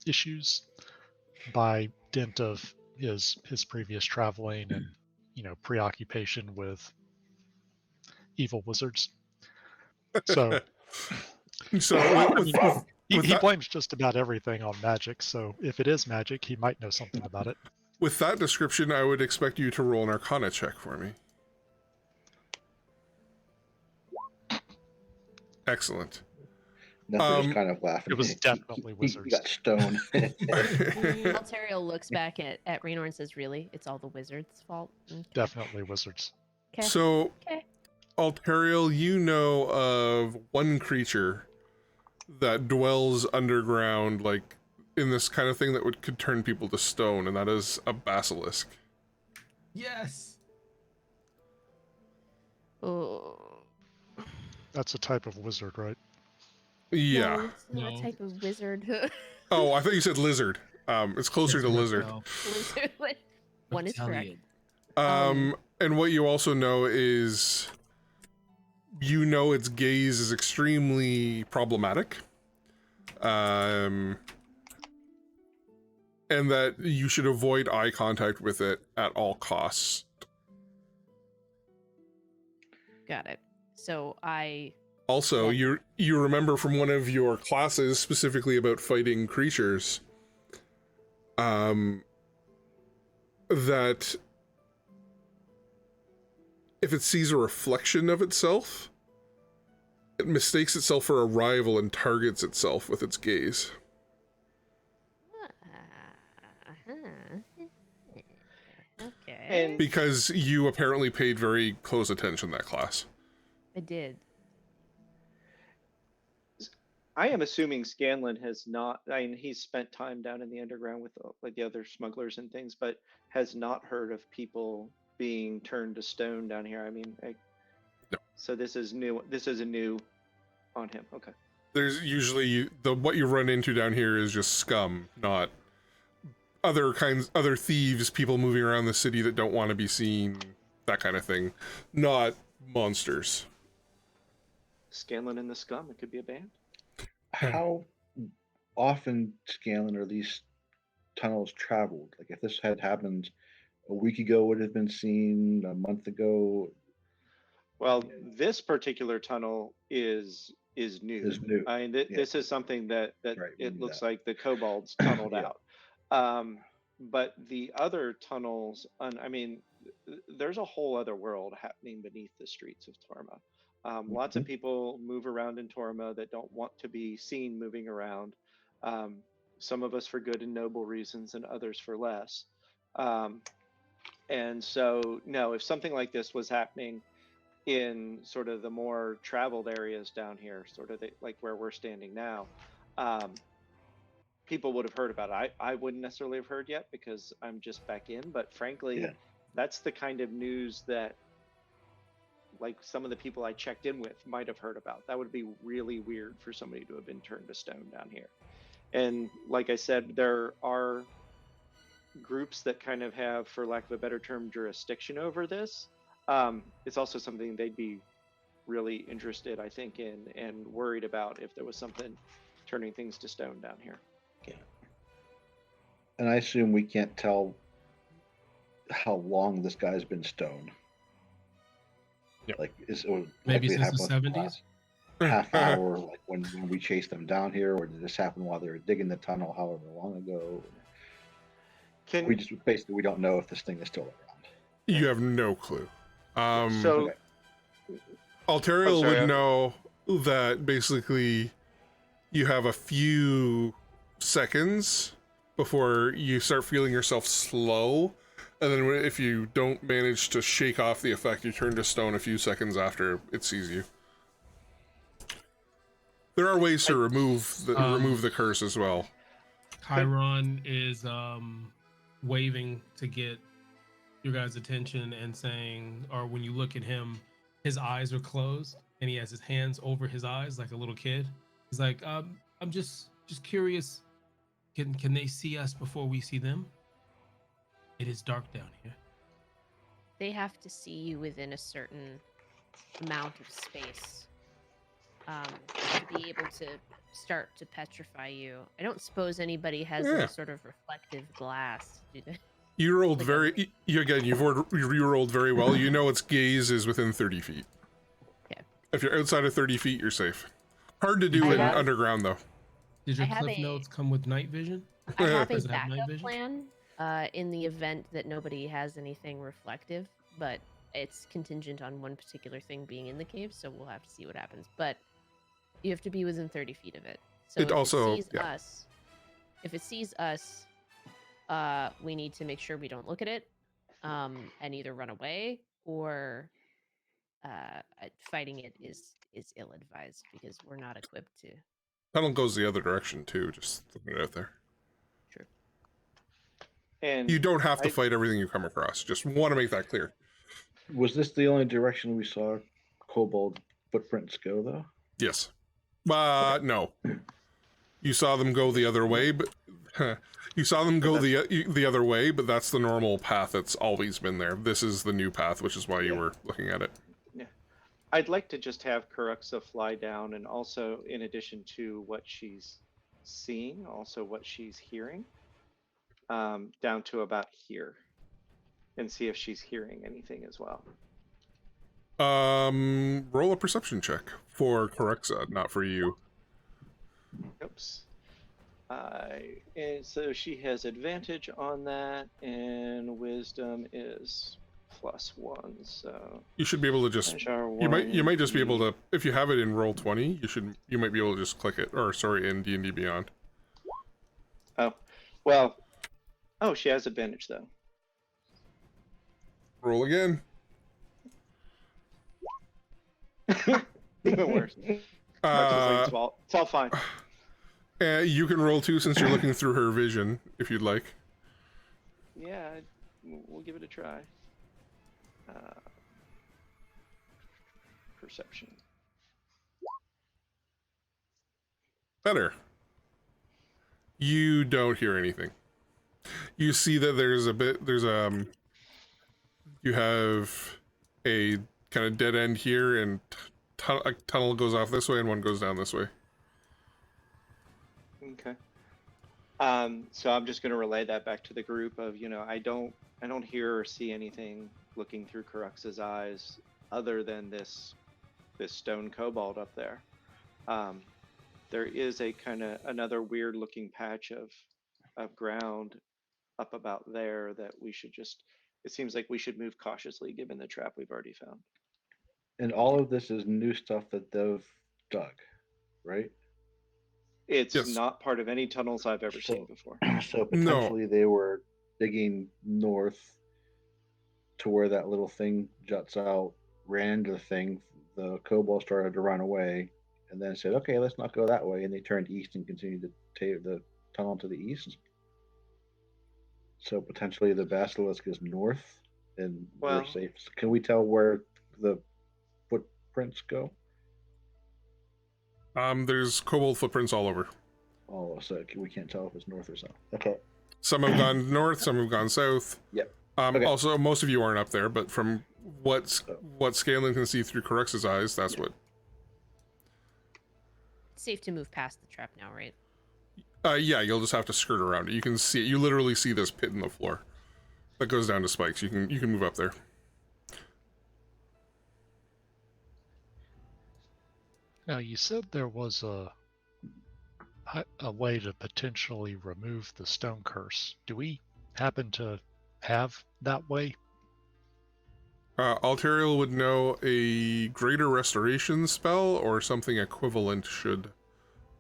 issues by dint of his previous traveling and preoccupation with evil wizards. So So he that- blames just about everything on magic. So if it is magic, he might know something about it. with that description, I would expect you to roll an Arcana check for me. Excellent. Nothing's kind of laughing. It was definitely He wizards. got stoned. Altario looks back at Raynor and says, "Really? It's all the wizard's fault." Okay. Definitely wizards. Okay. So, Okay. Altariel, you know of one creature that dwells underground, like in this kind of thing that could turn people to stone, and that is a basilisk. Yes. Oh. That's a type of wizard, right? Yeah. No, it's not No. a type of wizard. Oh, I thought you said lizard. It's closer to lizard. Well, Lizard. One is correct. reptilian. And what you also know is, its gaze is extremely problematic. And that you should avoid eye contact with it at all costs. Got it. So I. Also, Yeah. you remember from one of your classes specifically about fighting creatures, that if it sees a reflection of itself, it mistakes itself for a rival and targets itself with its gaze. Okay. And Because you apparently paid very close attention that class. I did. I am assuming Scanlan has not. I mean, he's spent time down in the underground with like the other smugglers and things, but has not heard of people being turned to stone down here. I mean, No. So this is new. This is a new on him. Okay. There's usually what you run into down here is just scum, not other thieves, people moving around the city that don't want to be seen, that kind of thing, not monsters. Scanlan and the Scum. It could be a band. How often Scanlan are these tunnels traveled? Like if this had happened a week ago, would it have been seen a month ago? Well, this particular tunnel is new. Is new. I mean, Yeah. this is something that Right, we it knew looks that. like the kobolds tunneled Yeah. out. But the other tunnels, I mean, there's a whole other world happening beneath the streets of Torma. Lots of people move around in Torma that don't want to be seen moving around. Some of us for good and noble reasons, and others for less. And so, no, if something like this was happening in sort of the more traveled areas down here, sort of like where we're standing now, people would have heard about it. I wouldn't necessarily have heard yet because I'm just back in, but frankly, Yeah. that's the kind of news that like some of the people I checked in with might have heard about. That would be really weird for somebody to have been turned to stone down here. And like I said, there are groups that kind of have, for lack of a better term, jurisdiction over this. It's also something they'd be really interested, I think, in and worried about if there was something turning things to stone down here. And I assume we can't tell how long this guy's been stoned. Yep. Like is it would Maybe likely since the happen 70s? half hour, like when we chased them down here, or did this happen while they were digging the tunnel however long ago? Can We just basically we don't know if this thing is still around. You have no clue. so Okay. Altariel sorry, would know that basically you have a few seconds before you start feeling yourself slow, and then if you don't manage to shake off the effect, you turn to stone a few seconds after it sees you. There are ways to remove the curse as well. Chiron is waving to get your guys' attention and saying, or when you look at him, his eyes are closed and he has his hands over his eyes like a little kid. He's like, I'm just curious. Can they see us before we see them? It is dark down here. They have to see you within a certain amount of space to be able to start to petrify you. I don't suppose anybody has Yeah. any sort of reflective glass. Do they? You rolled Like very. You rolled very well. You know its gaze is within 30 feet. Okay. If you're outside of 30 feet, you're safe. Hard to do I in have- underground though. Did your I have cliff a- notes come with night vision? I have a Does it have night backup vision? plan in the event that nobody has anything reflective, but it's contingent on one particular thing being in the cave, so we'll have to see what happens. But you have to be within 30 feet of it. So It if also- it sees yeah. us, if it sees us, we need to make sure we don't look at it, and either run away or fighting it is ill-advised because we're not equipped to. Tunnel goes the other direction too. Just throwing it out there. True. And You don't have to I- fight everything you come across. Just want to make that clear. Was this the only direction we saw kobold footprints go, though? Yes. No. You saw them go the other way, but you saw them go the other way, but that's the normal path that's always been there. This is the new path, which is why you were looking at it. I'd like to just have Karuxa fly down, and also, in addition to what she's seeing, also what she's hearing, down to about here, and see if she's hearing anything as well. Roll a perception check for Karuxa, not for you. Oops. And so she has advantage on that, and wisdom is +1. So You should be able to just. You might just be able to, if you have it in roll 20, you might be able to just click it, or sorry, in D&D Beyond. Oh, well. Oh, she has advantage though. Roll again. Even worse. It's all fine. You can roll 2 since you're looking through her vision, if you'd like. Yeah, we'll give it a try. Perception. Better. You don't hear anything. You see that you have a kind of dead end here, and a tunnel goes off this way and one goes down this way. Okay. So I'm just going to relay that back to the group of, I don't hear or see anything looking through Karuxa's eyes other than this stone kobold up there. There is a kind of another weird looking patch of ground up about there that it seems like we should move cautiously given the trap we've already found. And all of this is new stuff that they've dug, right? It's Yes. not part of any tunnels I've ever seen before. So potentially they were digging north to where that little thing juts out, ran to the thing, the kobold started to run away, and then said, okay, let's not go that way, and they turned east and continued to take the tunnel to the east. So potentially the basilisk is north, and Well- we're safe. Can we tell where the footprints go? There's kobold footprints all over. Oh, so we can't tell if it's north or south. Okay. Some have gone north, some have gone south. Yep. Okay. Also, most of you aren't up there, but from what Scanlan can see through Karuxa's eyes, that's what. It's safe to move past the trap now, right? Yeah, you'll just have to skirt around it. You can see it. You literally see this pit in the floor that goes down to spikes. You can move up there. Now, you said there was a way to potentially remove the stone curse. Do we happen to have that way? Alteriel would know a greater restoration spell or something equivalent should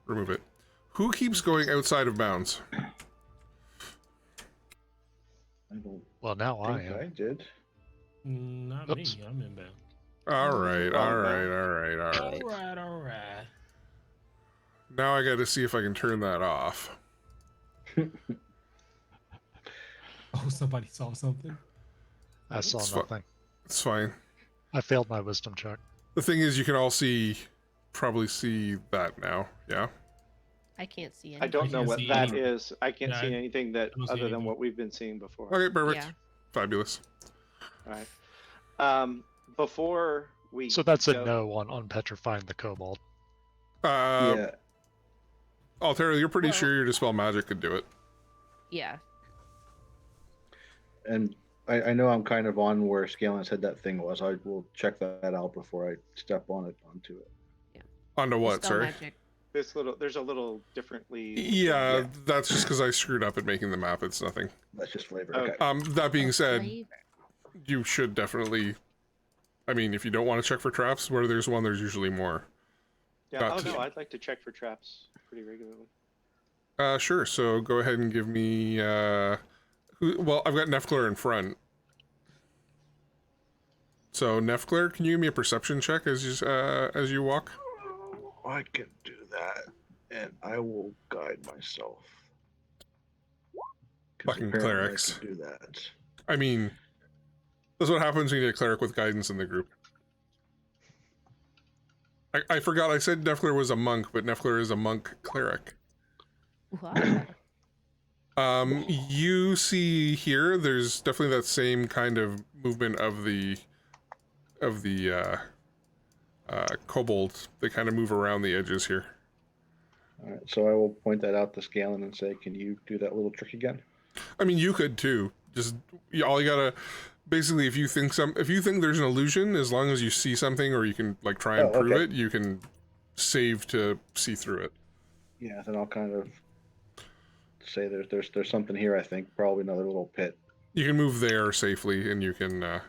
remove it. Who keeps going outside of bounds? I don't Well, now I think am. I did. Not Oops. me. I'm inbound. All right. All right. Now I got to see if I can turn that off. Oh, somebody saw something. I saw It's fu- nothing. It's fine. I failed my wisdom check. The thing is, you can all probably see that now. Yeah. I can't see I anything. don't know can't what see that any- is. I can't Yeah, see I anything that don't see other than anything. what we've been seeing before. Okay, perfect. Yeah. Fabulous. All right. Before we So that's a go- no on petrifying the kobold. Yeah. Alterio, you're pretty Well- sure your Dispel Magic could do it. Yeah. And I know I'm kind of on where Scalen said that thing was. I will check that out before I step onto it. Onto what, Dispel sorry? magic. there's a little differently. Yeah, that's just because I screwed up at making the map. It's nothing. That's just flavor. Okay. Okay. That being said, Flavor. you should definitely. I mean, if you don't want to check for traps, where there's one, there's usually more. Yeah. Got Oh to- no, I'd like to check for traps pretty regularly. Sure. So go ahead and give me. Well, I've got Nefcler in front. So Nefcler, can you give me a perception check as you walk? I can do that, and I will guide myself. 'Cause Fucking apparently I clerics. can do that. I mean, that's what happens when you get a cleric with guidance in the group. I forgot I said Nefcler was a monk, but Nefcler is a monk cleric. Wow. You see here, there's definitely that same kind of movement of the kobold. They kind of move around the edges here. All right, so I will point that out to Scalen and say, "Can you do that little trick again?" I mean, you could too. Just all you gotta basically, if you think there's an illusion, as long as you see something or you can like try and Oh, prove okay. it, you can save to see through it. Yeah, then I'll kind of say there's something here. I think probably another little pit. You can move there safely, and you can. I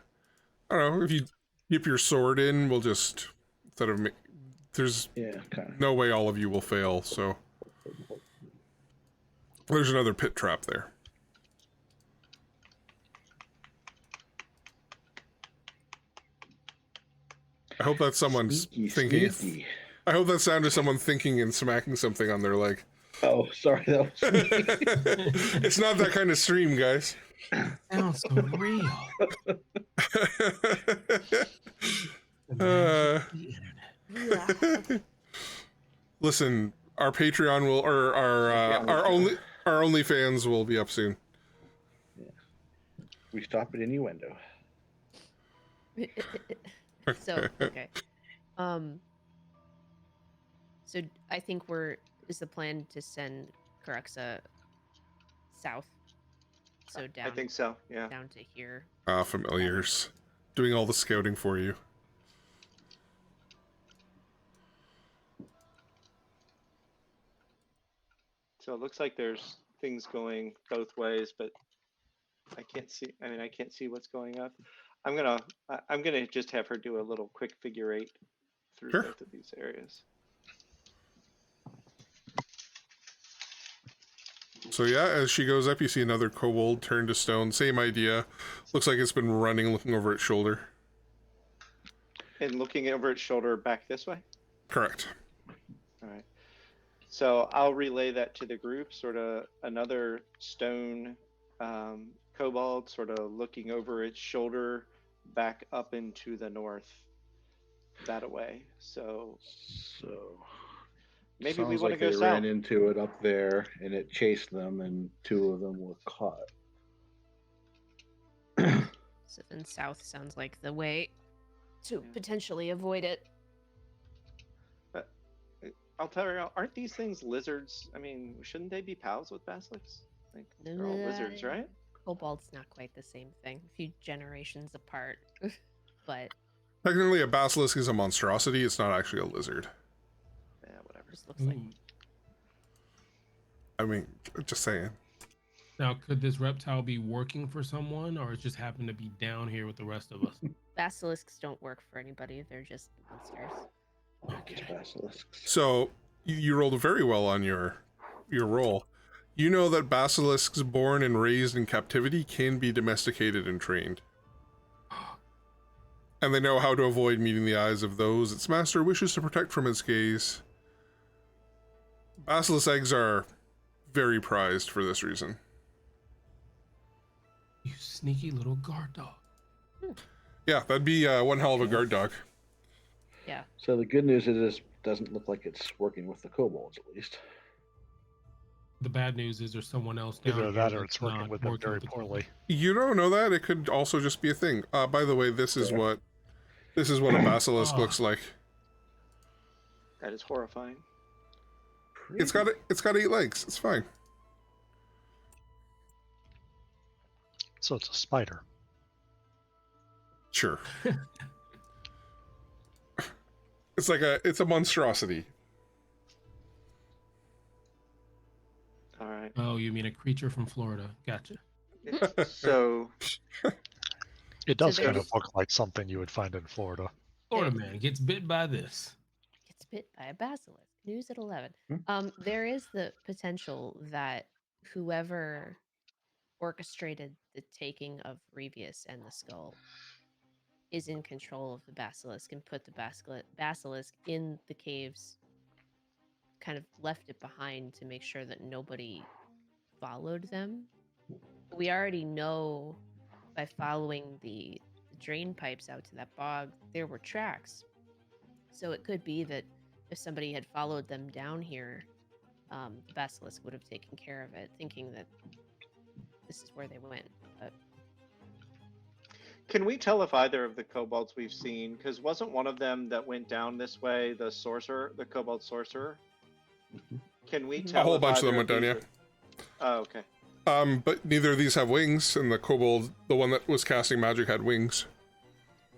don't know if you dip your sword in. We'll just instead of there's Yeah, kind of. no way all of you will fail. So there's another pit trap there. I hope that's someone Sneaky, thinking. sneaky. I hope that sounded someone thinking and smacking something on their leg. Oh, sorry, that was me. It's not that kind of stream, guys. Sounds so real. The Uh, magic of the internet. Listen, our Patreon will, or our OnlyFans will be up soon. We stop at innuendo. So okay. So I think is the plan to send Karuxa south. So down I think so. Yeah. down to here. Familiars, doing all the scouting for you. So it looks like there's things going both ways, but I can't see. I mean, I can't see what's going up. I'm gonna just have her do a little quick figure eight through Sure. both of these areas. So yeah, as she goes up, you see another kobold turn to stone. Same idea. Looks like it's been running, looking over its shoulder. And looking over its shoulder back this way. Correct. All right. So I'll relay that to the group. Sort of another stone kobold, sort of looking over its shoulder, back up into the north, that away. So So maybe we sounds want like to go they south. ran into it up there, and it chased them, and 2 of them were caught. So then south sounds like the way to potentially avoid it. I'll tell you, aren't these things lizards? I mean, shouldn't they be pals with basilisks? Like they're all lizards, right? Kobold's not quite the same thing. A few generations apart, but Technically, a basilisk is a monstrosity. It's not actually a lizard. Yeah, whatever. just looks like Ooh. I mean, just saying. Now, could this reptile be working for someone, or it just happened to be down here with the rest of us? basilisks don't work for anybody. They're just monsters. It's basilisks. So you rolled very well on your roll. You know that basilisks born and raised in captivity can be domesticated and trained. And they know how to avoid meeting the eyes of those its master wishes to protect from its gaze. Basilisk eggs are very prized for this reason. You sneaky little guard dog. Yeah, that'd be one hell of a guard dog. Yeah. So the good news is this doesn't look like it's working with the kobolds, at least. The bad news is there's someone else down Either here that or that's it's working not with them very the poorly. You don't know that. It could also just be a thing. By the way, this is Fair. what a basilisk Oh. looks like. That is horrifying. It's got 8 legs. It's fine. So it's a spider. Sure. It's a monstrosity. All right. Oh, you mean a creature from Florida? Gotcha. So It does So kind of there's- look like something you would find in Florida. Florida man gets bit by this. Gets bit by a basilisk. News at 11. Hmm. There is the potential that whoever orchestrated the taking of Revius and the skull is in control of the basilisk and put the basilisk in the caves, kind of left it behind to make sure that nobody followed them. We already know by following the drain pipes out to that bog, there were tracks. So it could be that if somebody had followed them down here, the basilisk would have taken care of it, thinking that this is where they went. But can we tell if either of the kobolds we've seen, because wasn't one of them that went down this way the sorcerer, the kobold sorcerer? Can we tell? A whole if bunch of them either went down, these are- Oh, okay. But neither of these have wings, and the kobold, the one that was casting magic, had wings.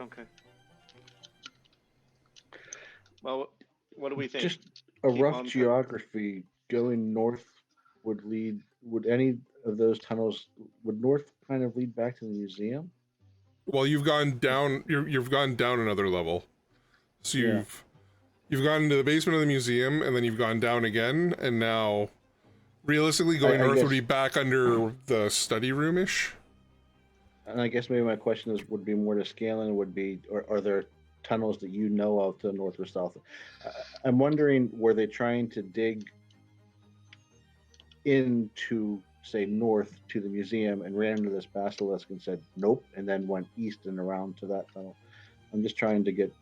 Okay. Well, what do we think? Just a Keep rough on geography going north would any of those tunnels, would north kind of lead back to the museum? Well, you've gone down. You've gone down another level. So Yeah. you've gone into the basement of the museum, and then you've gone down again, and now, realistically, going I north guess- would be back under the study room-ish. And I guess maybe my question would be more to Scanlan, would be, are there tunnels that you know of to the north or south? I'm wondering, were they trying to dig into, say, north to the museum and ran into this basilisk and said nope, and then went east and around to that tunnel? I'm just trying to get.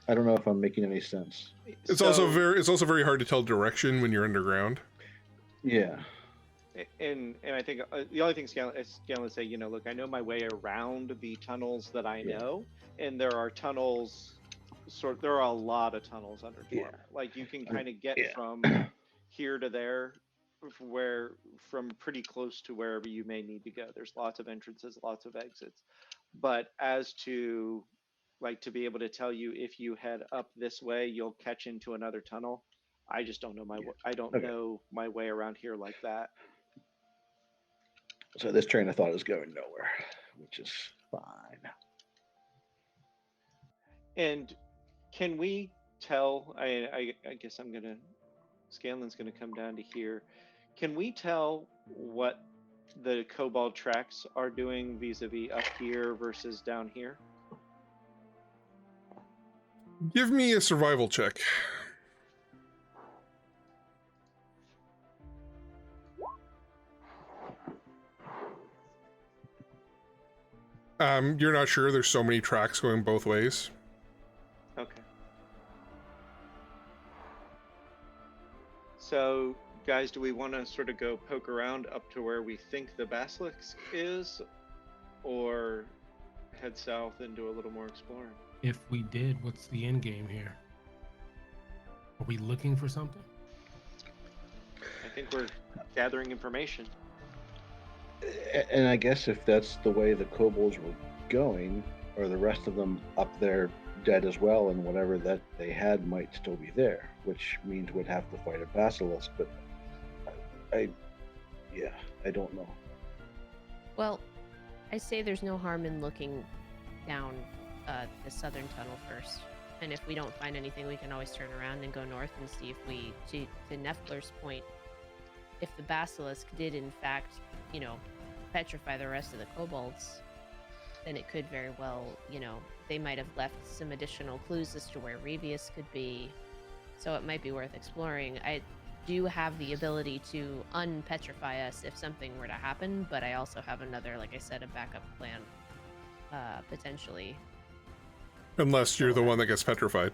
I don't know if I'm making any sense. It's also very hard to tell direction when you're underground. Yeah. And I think the only thing Scanlan say, look, I know my way around the tunnels that I Yeah. know, and there are tunnels. There are a lot of tunnels under Dwarf. Yeah. Like you can kind of get Yeah. from here to there, from pretty close to wherever you may need to go. There's lots of entrances, lots of exits. But as to to be able to tell you if you head up this way, you'll catch into another tunnel. I just don't know I don't Okay. know my way around here like that. So this train of thought is going nowhere, which is fine. And can we tell? I guess Scanlan's gonna come down to here. Can we tell what the kobold tracks are doing vis-a-vis up here versus down here? Give me a survival check. You're not sure. There's so many tracks going both ways. Okay. So, guys, do we want to sort of go poke around up to where we think the basilisk is, or head south and do a little more exploring? If we did, what's the end game here? Are we looking for something? I think we're gathering information. And I guess if that's the way the kobolds were going, or the rest of them up there dead as well, and whatever that they had might still be there, which means we'd have to fight a basilisk. But I don't know. well, I say there's no harm in looking down the southern tunnel first. And if we don't find anything, we can always turn around and go north and see if we, to Nefler's point, if the basilisk did in fact, petrify the rest of the kobolds, then it could very well, they might have left some additional clues as to where Revius could be. So it might be worth exploring. I do have the ability to unpetrify us if something were to happen, but I also have another, like I said, a backup plan, potentially. Unless you're the one that gets petrified.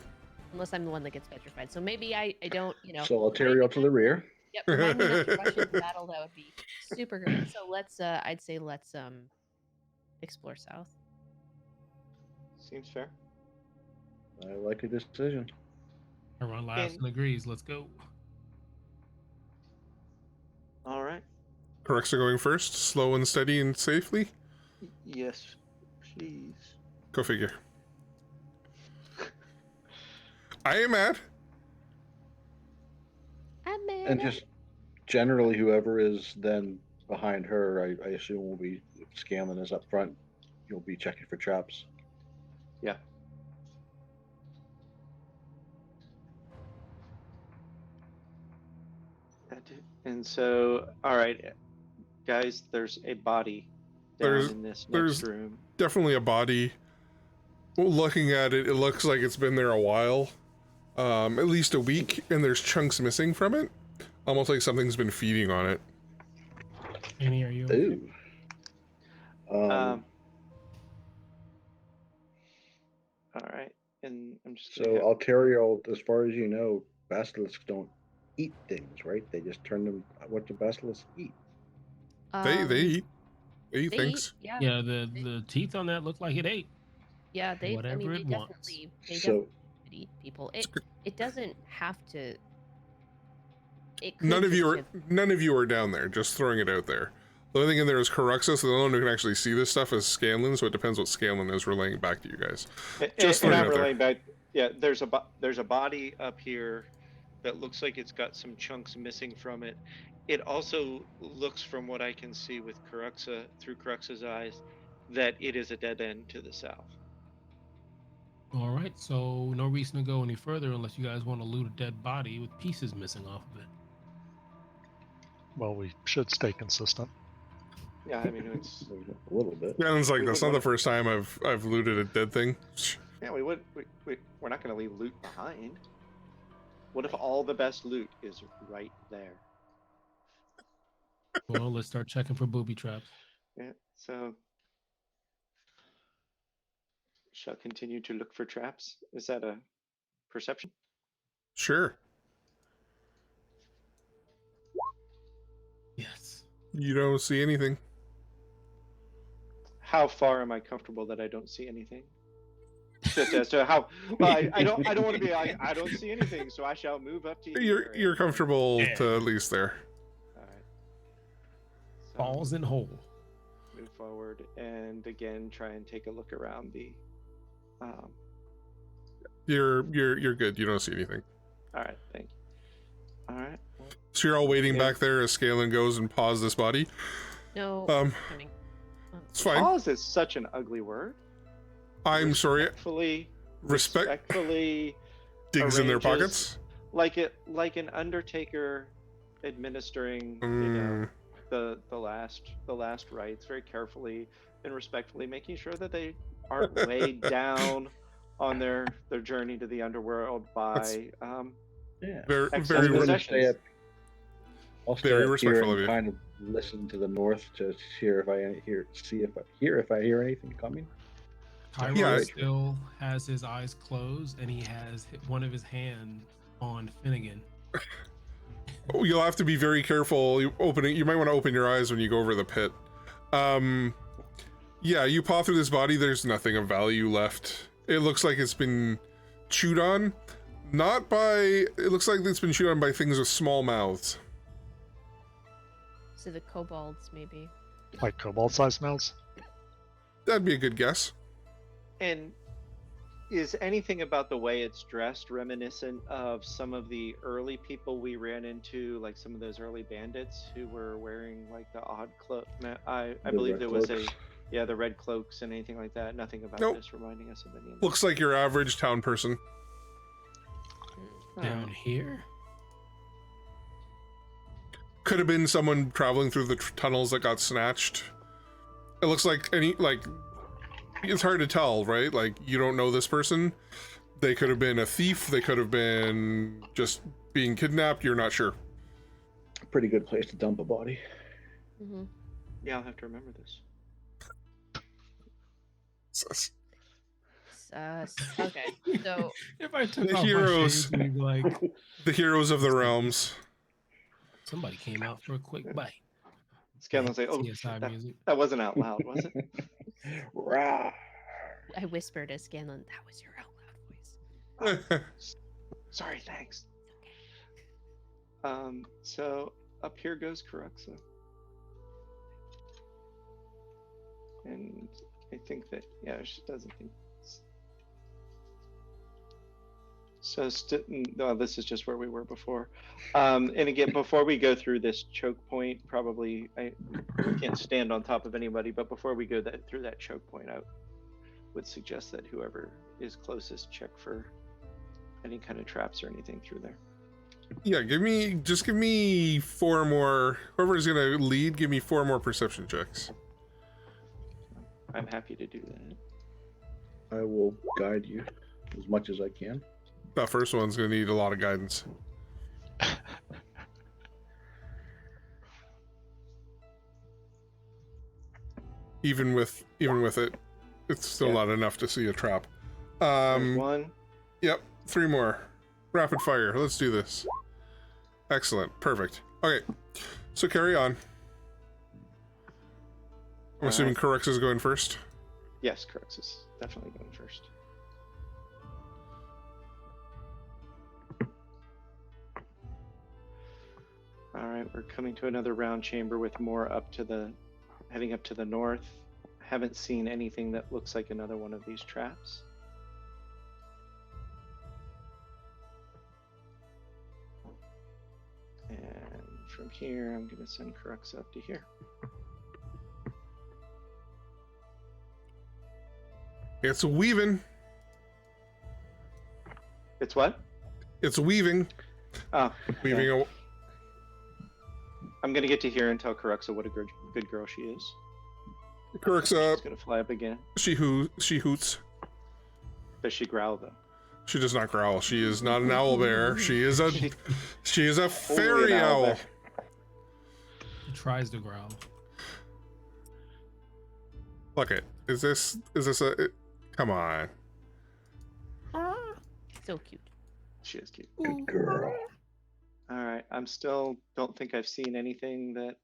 Unless I'm the one that gets petrified. So maybe I don't, So Altario to the rear. Yep. Remind me not to rush into battle. That would be super great. So let's. I'd say let's explore south. Seems fair. I like a decision. Everyone laughs and agrees. Let's go. All right. Corexa going first, slow and steady and safely. Yes, please. Go figure. I am mad. I'm mad. And just generally, whoever is then behind her, I assume will be, if Scanlan is up front, you'll be checking for traps. Yeah. And so, all right, guys, there's a body down in this next room. Definitely a body. Looking at it, it looks like it's been there a while. At least a week, and there's chunks missing from it. Almost like something's been feeding on it. Annie, are you? Ooh. All right, and I'm just So gonna have- Altario, as far as you know, basilisks don't eat things, right? They just turn them. What do basilisks eat? They eat. They eat They things. eat, yeah. Yeah, the teeth on that look like it ate. Yeah, they. I whatever mean, they it wants. definitely. They So definitely could eat people. It doesn't have to. It could None of just you are have- none of you are down there. Just throwing it out there. The only thing in there is Corexa, so the only one who can actually see this stuff is Scanlan. So it depends what Scanlan is relaying back to you guys. Just and throwing it I'm out there. relaying back. Yeah, there's a body up here that looks like it's got some chunks missing from it. It also looks, from what I can see with Corexa, through Corexa's eyes, that it is a dead end to the south. All right, so no reason to go any further unless you guys want to loot a dead body with pieces missing off of it. Well, we should stay consistent. Yeah, I mean it's a little bit. Scanlan's like, We that's would not the wanna- first time I've looted a dead thing. yeah we're not going to leave loot behind. What if all the best loot is right there? Well, let's start checking for booby traps. Yeah, so shall continue to look for traps. Is that a perception? Sure. Yes. You don't see anything. How far am I comfortable that I don't see anything? Just as to how well, I don't want to be like, I don't see anything, so I shall move up to you. You're comfortable Yeah. to at least there. All right. So Balls in hole. move forward and again try and take a look around the. You're good. You don't see anything. All right, thank you. All right. Well, So you're all waiting Yeah. back there as Scanlan goes and paws this body. No. Um, It's fine. pause is such an ugly word. I'm sorry. Respectfully Digs in their arranges- pockets. like an undertaker administering Mm, the last rites very carefully and respectfully, making sure that they aren't weighed down on their journey to the underworld by Yeah. very Excellent very I'm gonna possessions. stay up. I'll stay Very up here respectful of and you. kind of listen to the north to hear if I hear anything coming. Cairo Yeah, still has his eyes closed and he has one of his hands on Finnegan. You'll have to be very careful. You might want to open your eyes when you go over the pit. Yeah, you paw through this body. There's nothing of value left. It looks like it's been chewed on. Not by. It looks like it's been chewed on by things with small mouths. So the kobolds, maybe. Like kobold-sized mouths? That'd be a good guess. And is anything about the way it's dressed reminiscent of some of the early people we ran into, like some of those early bandits who were wearing like the odd cloak? I The believe red there was cloaks. the red cloaks and anything like that. Nothing about Nope. this reminding us of any of them. Looks like your average town person. Down here? Could have been someone traveling through the tunnels that got snatched. It looks like it's hard to tell, right? Like, you don't know this person. They could have been a thief. They could have been just being kidnapped. You're not sure. Pretty good place to dump a body. Mm-hmm. Yeah, I'll have to remember this. Sus. Okay, so If I took The off heroes. my shades, we'd be like, The heroes of the realms. Somebody came out for a quick bite. Scanlan's like, oh, CSI that, music. that wasn't out loud, was it? Rah. I whispered to Scanlan, "That was your out loud voice." Sorry, thanks. So up here goes Karuxa. And I think that, yeah, she doesn't think. So, no, this is just where we were before. And again, before we go through this choke point, probably I can't stand on top of anybody, but before we go through that choke point, I would suggest that whoever is closest check for any kind of traps or anything through there. Yeah, give me 4 more. Whoever's gonna lead, give me 4 more perception checks. I'm happy to do that. I will guide you as much as I can. That first one's gonna need a lot of guidance. Even with it, it's still Yeah. not enough to see a trap. There's one. Yep, 3 more. Rapid fire. Let's do this. Excellent. Perfect. Okay, so carry on. I'm assuming Karuxa is going first. Yes, Crux is definitely going first. All right, we're coming to another round chamber with more heading up to the north. Haven't seen anything that looks like another one of these traps. And from here, I'm going to send Crux up to here. It's weaving. It's what? It's weaving. Oh, Weaving. yeah. I'm going to get to here and tell Karuxa what a good girl she is. Karuxa, She's going to fly up again. she hoots. Does she growl though? She does not growl. She is not an owl bear. She is a fairy Only an owl. bear. He tries to growl. Look it. Is this come on. So cute. She is cute. Good girl. All right. I'm still don't think I've seen anything that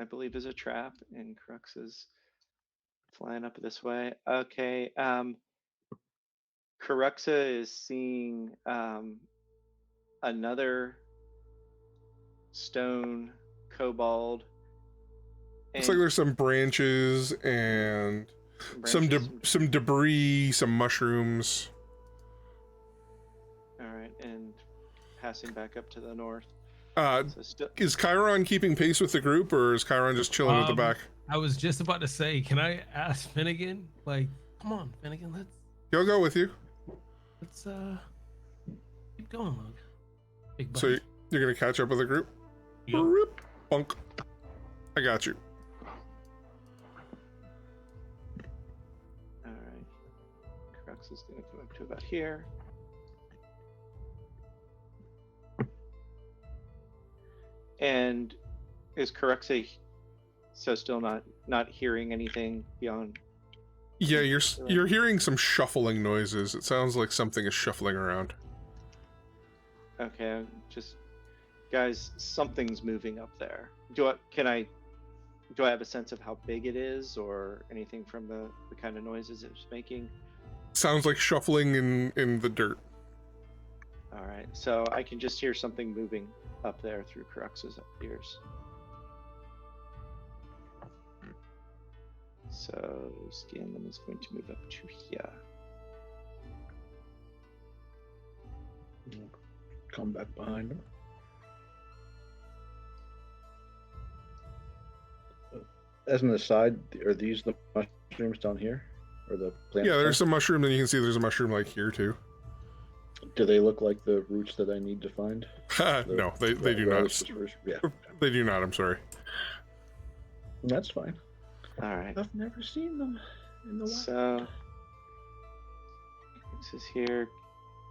I believe is a trap, and Crux is flying up this way. Okay. Karuxa is seeing another stone kobold. Looks like there's some branches and some debris, some mushrooms. All right, and passing back up to the north. So is Chiron keeping pace with the group, or is Chiron just chilling at the back? I was just about to say, can I ask Finnegan? Like, come on, Finnegan, He'll go with you. let's keep going, look. Big So buddy. you're gonna catch up with the group? Yup. Rip, bunk. I got you. All right, Crux is going to come up to about here. And is Karuxa so still not hearing anything beyond? Yeah, you're hearing some shuffling noises. It sounds like something is shuffling around. Okay, just guys, something's moving up there. Do I have a sense of how big it is, or anything from the kind of noises it's making? Sounds like shuffling in the dirt. All right, so I can just hear something moving up there through Karuxa's ears. So Scanlan is going to move up to here. Come back behind him. As an aside, are these the mushrooms down here? Or the plant? Yeah, there's some mushroom, and you can see there's a mushroom like here too. Do they look like the roots that I need to find? No, they do not. Yeah, They do not. I'm sorry. that's fine. All right. I've never seen them in the wild. So this is here.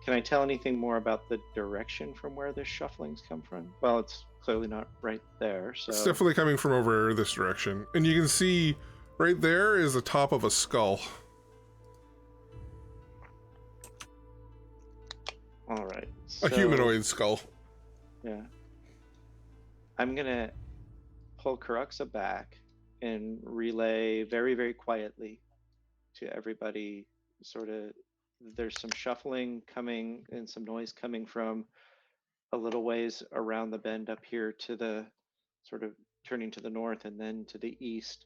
Can I tell anything more about the direction from where this shuffling's come from? Well, it's clearly not right there. So It's definitely coming from over this direction, and you can see right there is the top of a skull. all right. A So, humanoid skull. Yeah. I'm gonna pull Karuxa back and relay very, very quietly to everybody. Sort of, there's some shuffling coming and some noise coming from a little ways around the bend up here to the sort of turning to the north and then to the east.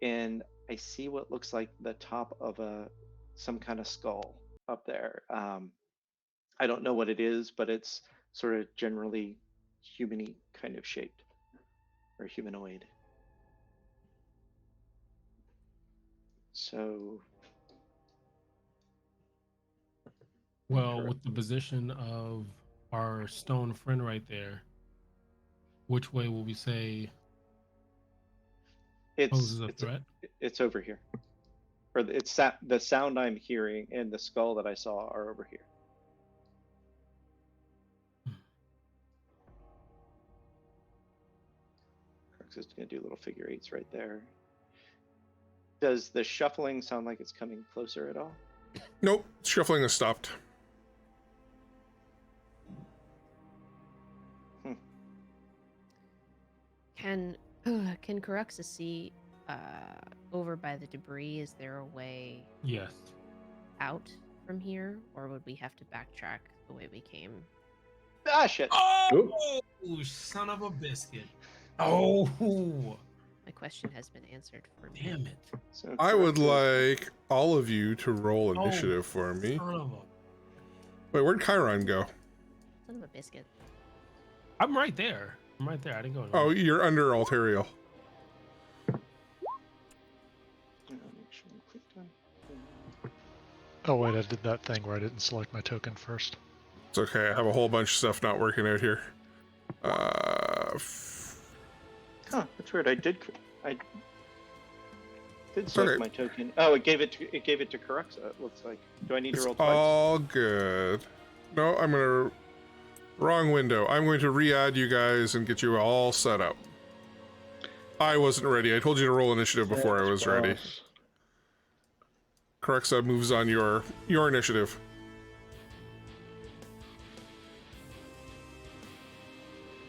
And I see what looks like the top of some kind of skull up there. I don't know what it is, but it's sort of generally human-y kind of shaped or humanoid. So, Well, with the position of our stone friend right there, which way will we say poses a threat? it's over here, or it's the sound I'm hearing and the skull that I saw are over here. Is going to do little figure eights right there. Does the shuffling sound like it's coming closer at all? Nope, shuffling has stopped. Can Karuxa see over by the debris? Is there a way Yes. out from here, or would we have to backtrack the way we came? Ah, shit. Oh, son of a biscuit. Oh, My question has been answered for me. damn it. So I would Karuxa- like all of you to roll Oh, initiative for me. Son of a... Wait, where'd Chiron go? Son of a biscuit. I'm right there. I'm right there. I didn't go anywhere. Oh, you're under Altario. Make sure I'm clicked on. Oh wait, I did that thing where I didn't select my token first. It's okay, I have a whole bunch of stuff not working out here. Huh, that's weird. I did select Okay. my token. Oh, it gave it to Karuxa. It looks like. Do I need It's to roll twice? all good. No, I'm gonna... Wrong window. I'm going to re-add you guys and get you all set up. I wasn't ready. I told you to roll initiative before I was ready. Karuxa moves on your initiative.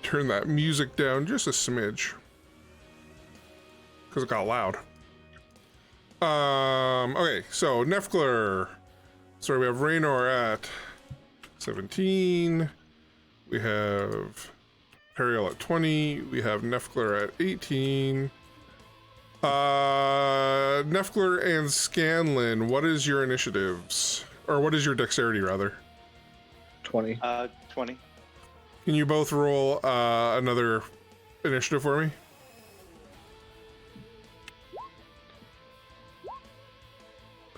Turn that music down just a smidge. Because it got loud. Okay, so Nefgler. Sorry, we have Raynor at 17. We have Periel at 20. We have Nefgler at 18. Nefgler and Scanlan, what is your initiatives? Or what is your dexterity, rather? 20. 20. Can you both roll another initiative for me?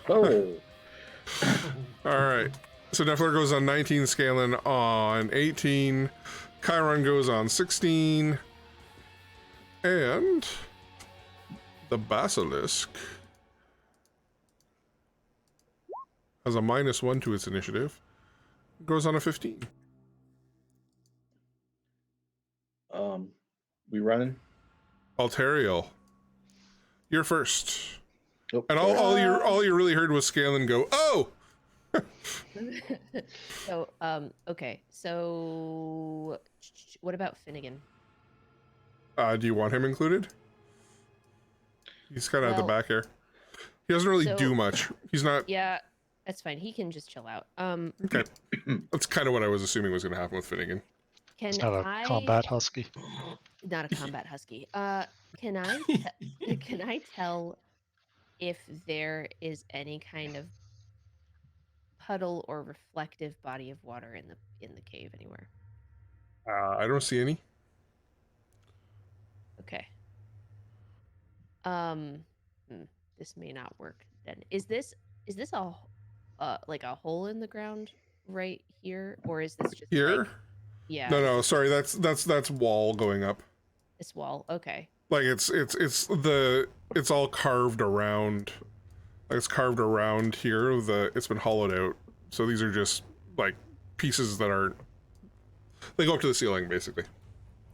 Oh, All right. So Nefgler goes on 19, Scanlan on 18, Chiron goes on 16, and the Basilisk has a -1 to its initiative, goes on a 15. we running? Altariel, you're first. Oh, And sorry. all you really heard was Scanlan go, "Oh!" So, okay. So, what about Finnegan? Do you want him included? He's kind of at the Well, back here. He doesn't really so- do much. He's not. Yeah, that's fine. He can just chill out. Okay. That's kind of what I was assuming was going to happen with Finnegan. Can It's not a I? combat husky. Not a combat husky. Can I? Can I tell if there is any kind of puddle or reflective body of water in the cave anywhere? I don't see any. Okay. This may not work then. Is this a like a hole in the ground right here, or is this just Here? Like, yeah. No, sorry. That's wall going up. This wall. Okay. Like it's all carved around. Like it's carved around here. It's been hollowed out. So these are just like pieces that aren't. They go up to the ceiling basically.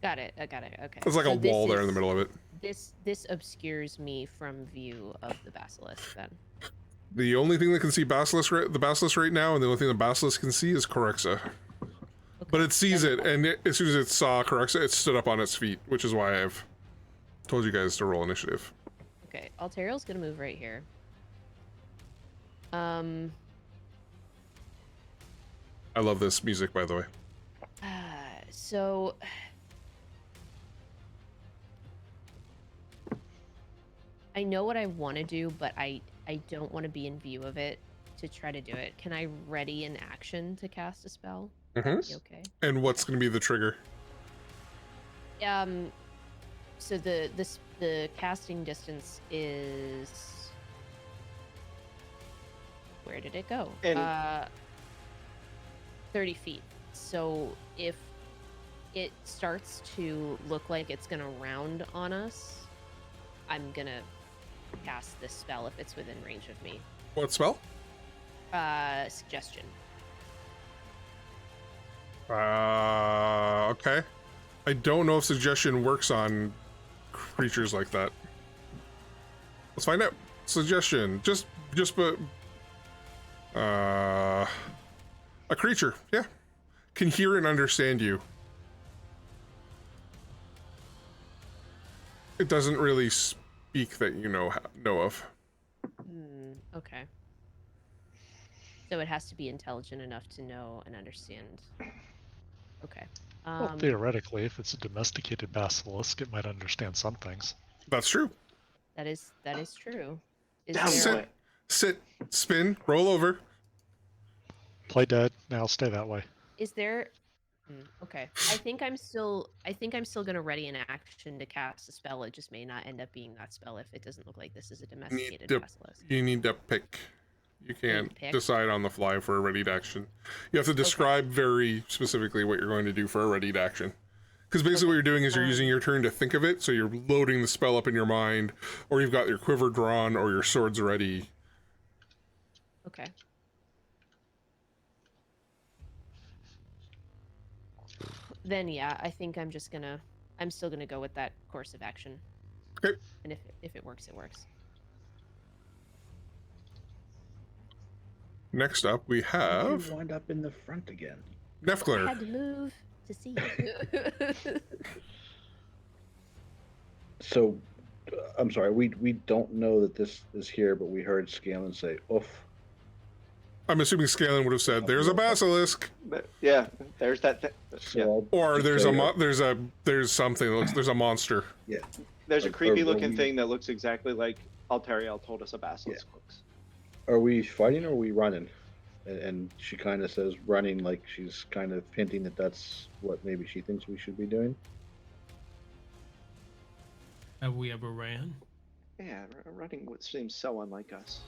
Got it. I got it. Okay. There's like So a this wall there in the is- middle of it. This obscures me from view of the basilisk then. The only thing that can see the basilisk right now, and the only thing the basilisk can see is Karuxa. But it sees it, and as soon as it saw Caraxa, it stood up on its feet, which is why I've told you guys to roll initiative. Okay, Alteriel's gonna move right here. I love this music, by the way. So I know what I want to do, but I don't want to be in view of it to try to do it. Can I ready an action to cast a spell? Mm-hmm. Okay. And what's going to be the trigger? So the casting distance is, where did it go? And 30 feet. So if it starts to look like it's gonna round on us, I'm gonna cast this spell if it's within range of me. What spell? Suggestion. Okay. I don't know if suggestion works on creatures like that. Let's find out. Suggestion. Just a creature, yeah. Can hear and understand you. It doesn't really speak that you know of. Okay. So it has to be intelligent enough to know and understand. Okay. Well, theoretically, if it's a domesticated basilisk, it might understand some things. That's true. That is true. Is Down there, boy. Sit, spin, roll over. Play dead. Now stay that way. is there okay. I think I'm still gonna ready an action to cast a spell. It just may not end up being that spell if it doesn't look like this is a domesticated basilisk. You need to pick. You can't pick? decide on the fly for a readied action. You have to describe very specifically what you're going to do for a readied action. Because basically what you're doing is you're using your turn to think of it, so you're loading the spell up in your mind, or you've got your quiver drawn, or your sword's ready. Okay. Then yeah, I think I'm still gonna go with that course of action. Okay. And if it works, it works. Next up, we have You wind up in the front again. I Nefgler. had to move to see you. So, I'm sorry, we don't know that this is here, but we heard Scanlan say, oof. I'm assuming Scanlan would have said, "There's a basilisk," But yeah, there's that. So Yeah. I'll or just "There's say, there's something that looks, there's a monster." There's a Or- creepy or looking we- thing that looks exactly like Alteriel told us a basilisk looks. Are we fighting or are we running? And she kind of says running like she's kind of hinting that that's what maybe she thinks we should be doing. Have we ever ran? Yeah, running would seem so unlike us.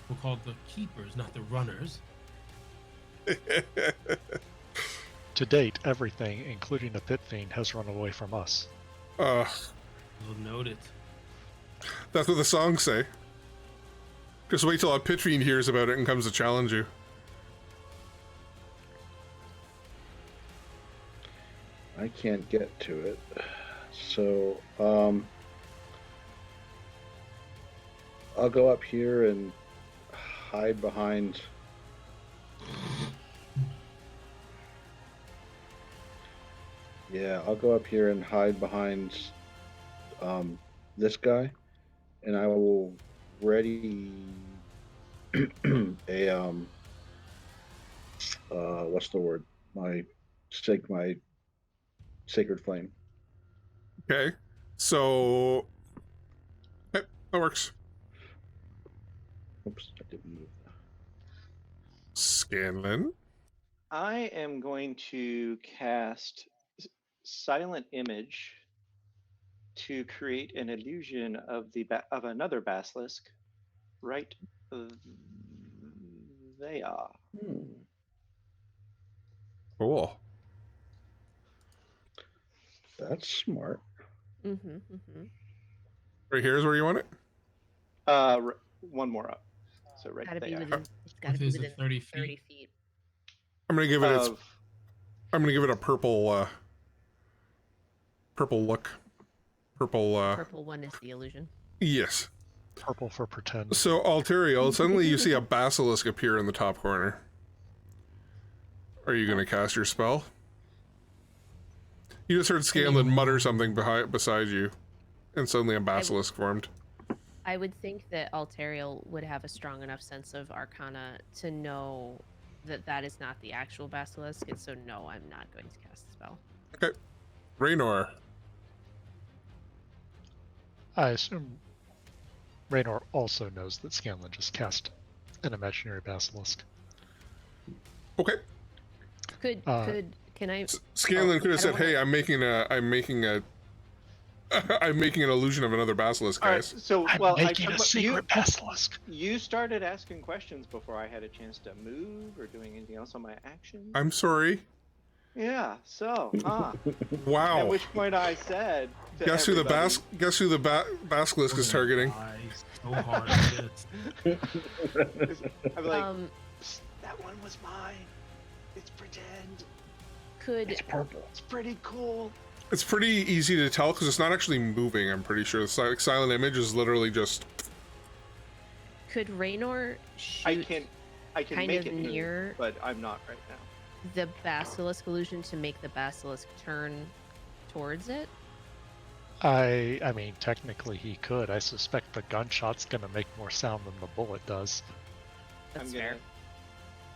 We're called the keepers, not the runners. To date, everything, including the pit fiend, has run away from us. Uh, We'll note it. that's what the songs say. Just wait till a pit fiend hears about it and comes to challenge you. I can't get to it. So, I'll go up here and hide behind. Yeah, I'll go up here and hide behind this guy, and I will ready a what's the word? My sacred flame. Okay, so okay, that works. Oops, I didn't move. Scanlan. I am going to cast Silent Image to create an illusion of of another basilisk. Right, they are. Cool. That's smart. Right here is where you want it. One more up. So right Gotta be there. within. It's gotta be Is it within 30 30 feet? feet. I'm gonna give it its. Of- I'm gonna give it a purple. Purple look. Purple. Purple one is the illusion. Yes. Purple for pretend. So Alteriel, suddenly you see a basilisk appear in the top corner. Are you gonna cast your spell? You just heard Scanlan mutter something beside you, and suddenly a basilisk formed. I would think that Alteriel would have a strong enough sense of Arcana to know that that is not the actual basilisk, and so no, I'm not going to cast the spell. Okay. Raynor. I assume Raynor also knows that Scanlan just cast an imaginary basilisk. Okay. Can I? Scanlan could have I said, don't "Hey, I'm making an illusion of another basilisk, All right, guys." so I'm well, making a secret basilisk. you started asking questions before I had a chance to move or doing anything else on my action. I'm sorry. Yeah. So, Wow. At which point I said, to Guess who the everybody- Guess who the basilisk is targeting? So hard at this. I'm like, Psst, that one was mine. It's pretend. could It's purple. It's pretty cool. It's pretty easy to tell because it's not actually moving. I'm pretty sure. It's like silent image is literally just. Raynor shoot I can kind make of it move, near but I'm not right now. the basilisk illusion to make the basilisk turn towards it? I mean, technically he could. I suspect the gunshot's gonna make more sound than the bullet does. That's I'm gonna, fair.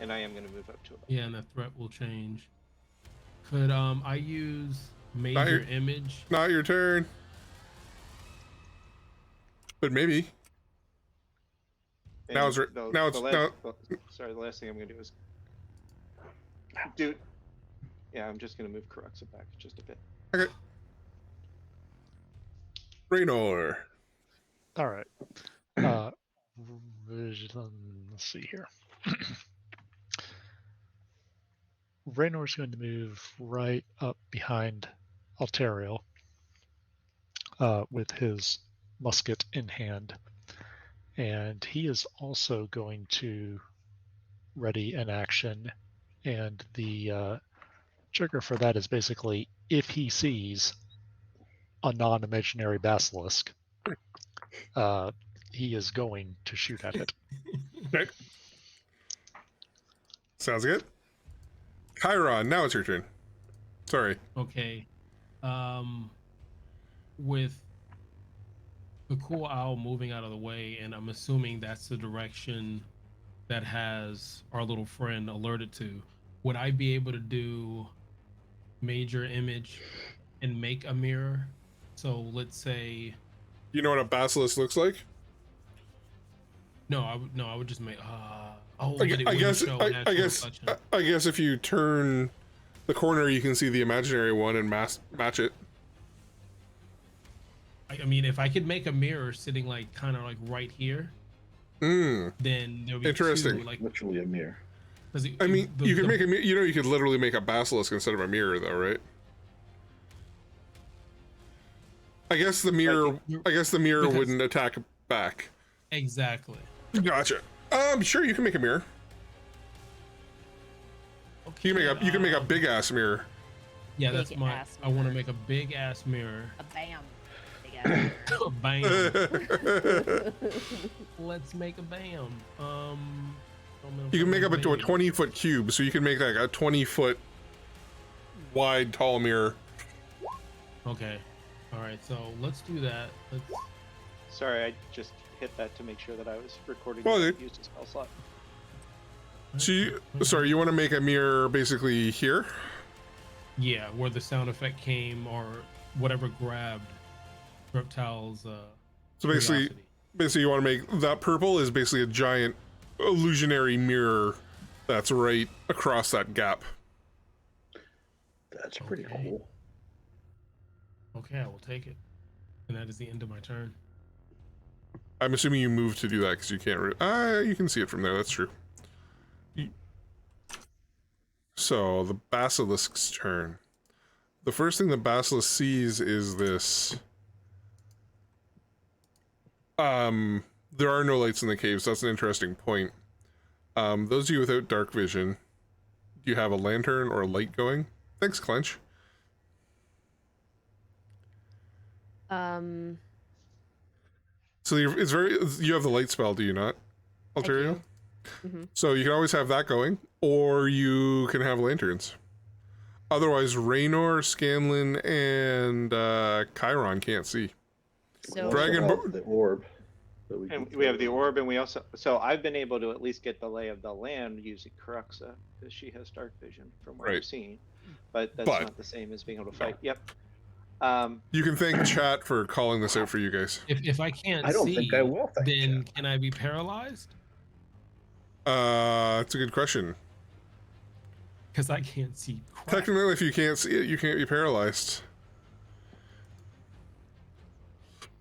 and I am gonna move up to it. Yeah, and the threat will change. Could I use Not major your- image? Not your turn. But maybe. Now it's the last thing I'm gonna do is, dude. Yeah, I'm just gonna move Karuxa back just a bit. Okay. Raynor. All right. Let's see here. Raynor's going to move right up behind Alteriel with his musket in hand. And he is also going to ready an action. And the trigger for that is basically if he sees a non-imaginary basilisk, he is going to shoot at it. Okay. Sounds good. Chiron, now it's your turn. Sorry. Okay. With the cool owl moving out of the way, and I'm assuming that's the direction that has our little friend alerted to, would I be able to do major image and make a mirror? So let's say You know what a basilisk looks like? I would just make I but it wouldn't show natural reflection. guess if you turn the corner, you can see the imaginary one and match it. I mean, if I could make a mirror sitting like kind of like right here, then there'll be Interesting. two, like, Literally a mirror. 'cause I mean, you could make a you could literally make a basilisk instead of a mirror, though, right? I guess the mirror Because- wouldn't attack back. exactly. Gotcha. Sure, you can make a mirror. Okay, You can make a big ass mirror. Yeah, that's Big my. ass I want to mirror. make a big ass mirror. A bam. Big ass. Bam. Let's make a bam. You can make up into a bam. 20-foot cube, so you can make like a 20-foot wide tall mirror. Okay. All right. So let's do that. Let's. Sorry, I just hit that to make sure that I was recording. Well, and it- used a spell slot. So you want to make a mirror basically here? Yeah, where the sound effect came or whatever grabbed Reptile's. So basically you want to make that purple is basically a giant illusionary mirror that's right across that gap. That's pretty Okay. cool. Okay, I will take it. And that is the end of my turn. I'm assuming you moved to do that because you can't. You can see it from there. That's true. So the basilisk's turn. The first thing the basilisk sees is this. There are no lights in the caves. That's an interesting point. Those of you without dark vision, do you have a lantern or a light going? Thanks, Clench. So you have the light spell, do you not, Alteriel? Mhm. So you can always have that going, or you can have lanterns. Otherwise, Raynor, Scanlan, and Chiron can't see. We So also Dragon have Bo- the orb. That we And can we have the throw. orb, and we also. So I've been able to at least get the lay of the land using Karuxa because she has dark vision from what Right. I've seen, but that's But- not the same as being able to fight. Yep. You can thank chat for calling this out for you guys. If I can't I don't see, think I will thank then chat. can I be paralyzed? That's a good question. Because I can't see. crap. Technically, if you can't see it, you can't be paralyzed.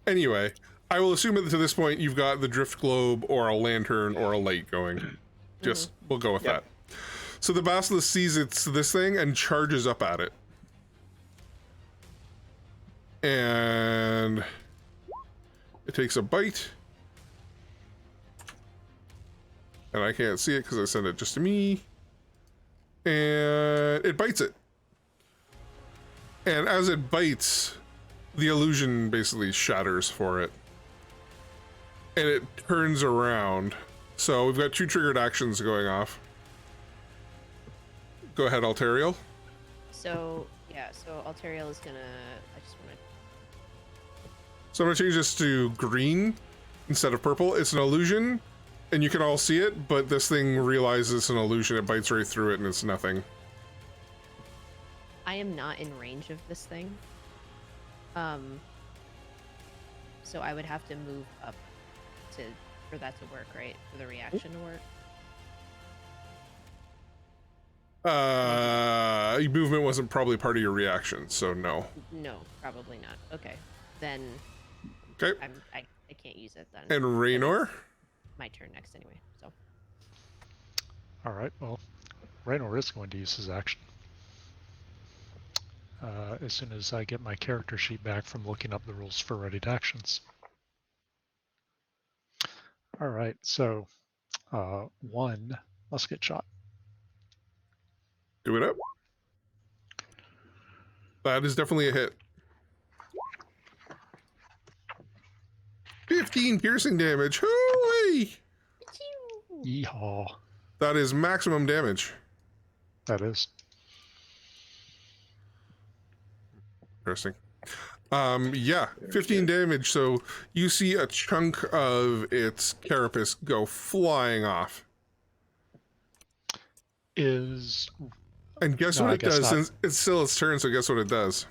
Anyway, I will assume that to this point you've got the drift globe or a lantern or a light going. Just, we'll go with Yep. that. So the basilisk sees it's this thing and charges up at it. And it takes a bite. And I can't see it because I sent it just to me. And it bites it. And as it bites, the illusion basically shatters for it. And it turns around. So we've got 2 triggered actions going off. Go ahead, Alteriel. So yeah, so Alteriel is gonna. I just want to. So I'm gonna change this to green instead of purple. It's an illusion, and you can all see it, but this thing realizes it's an illusion. It bites right through it, and it's nothing. I am not in range of this thing. So I would have to move up for that to work, right? For the reaction to work. Your movement wasn't probably part of your reaction, so no. No, probably not. Okay, then Okay. I can't use it then. And Raynor? My turn next anyway. So All right. Well, Raynor is going to use his action. As soon as I get my character sheet back from looking up the rules for readied actions. All right. So, 1 musket shot. Do it up. That is definitely a hit. 15 piercing damage. Hooey! Yeehaw. That is maximum damage. That is. Interesting. Yeah, 15 damage. So you see a chunk of its carapace go flying off. Is And guess No, what I it guess does? not. Since it's still its turn, so guess what it does?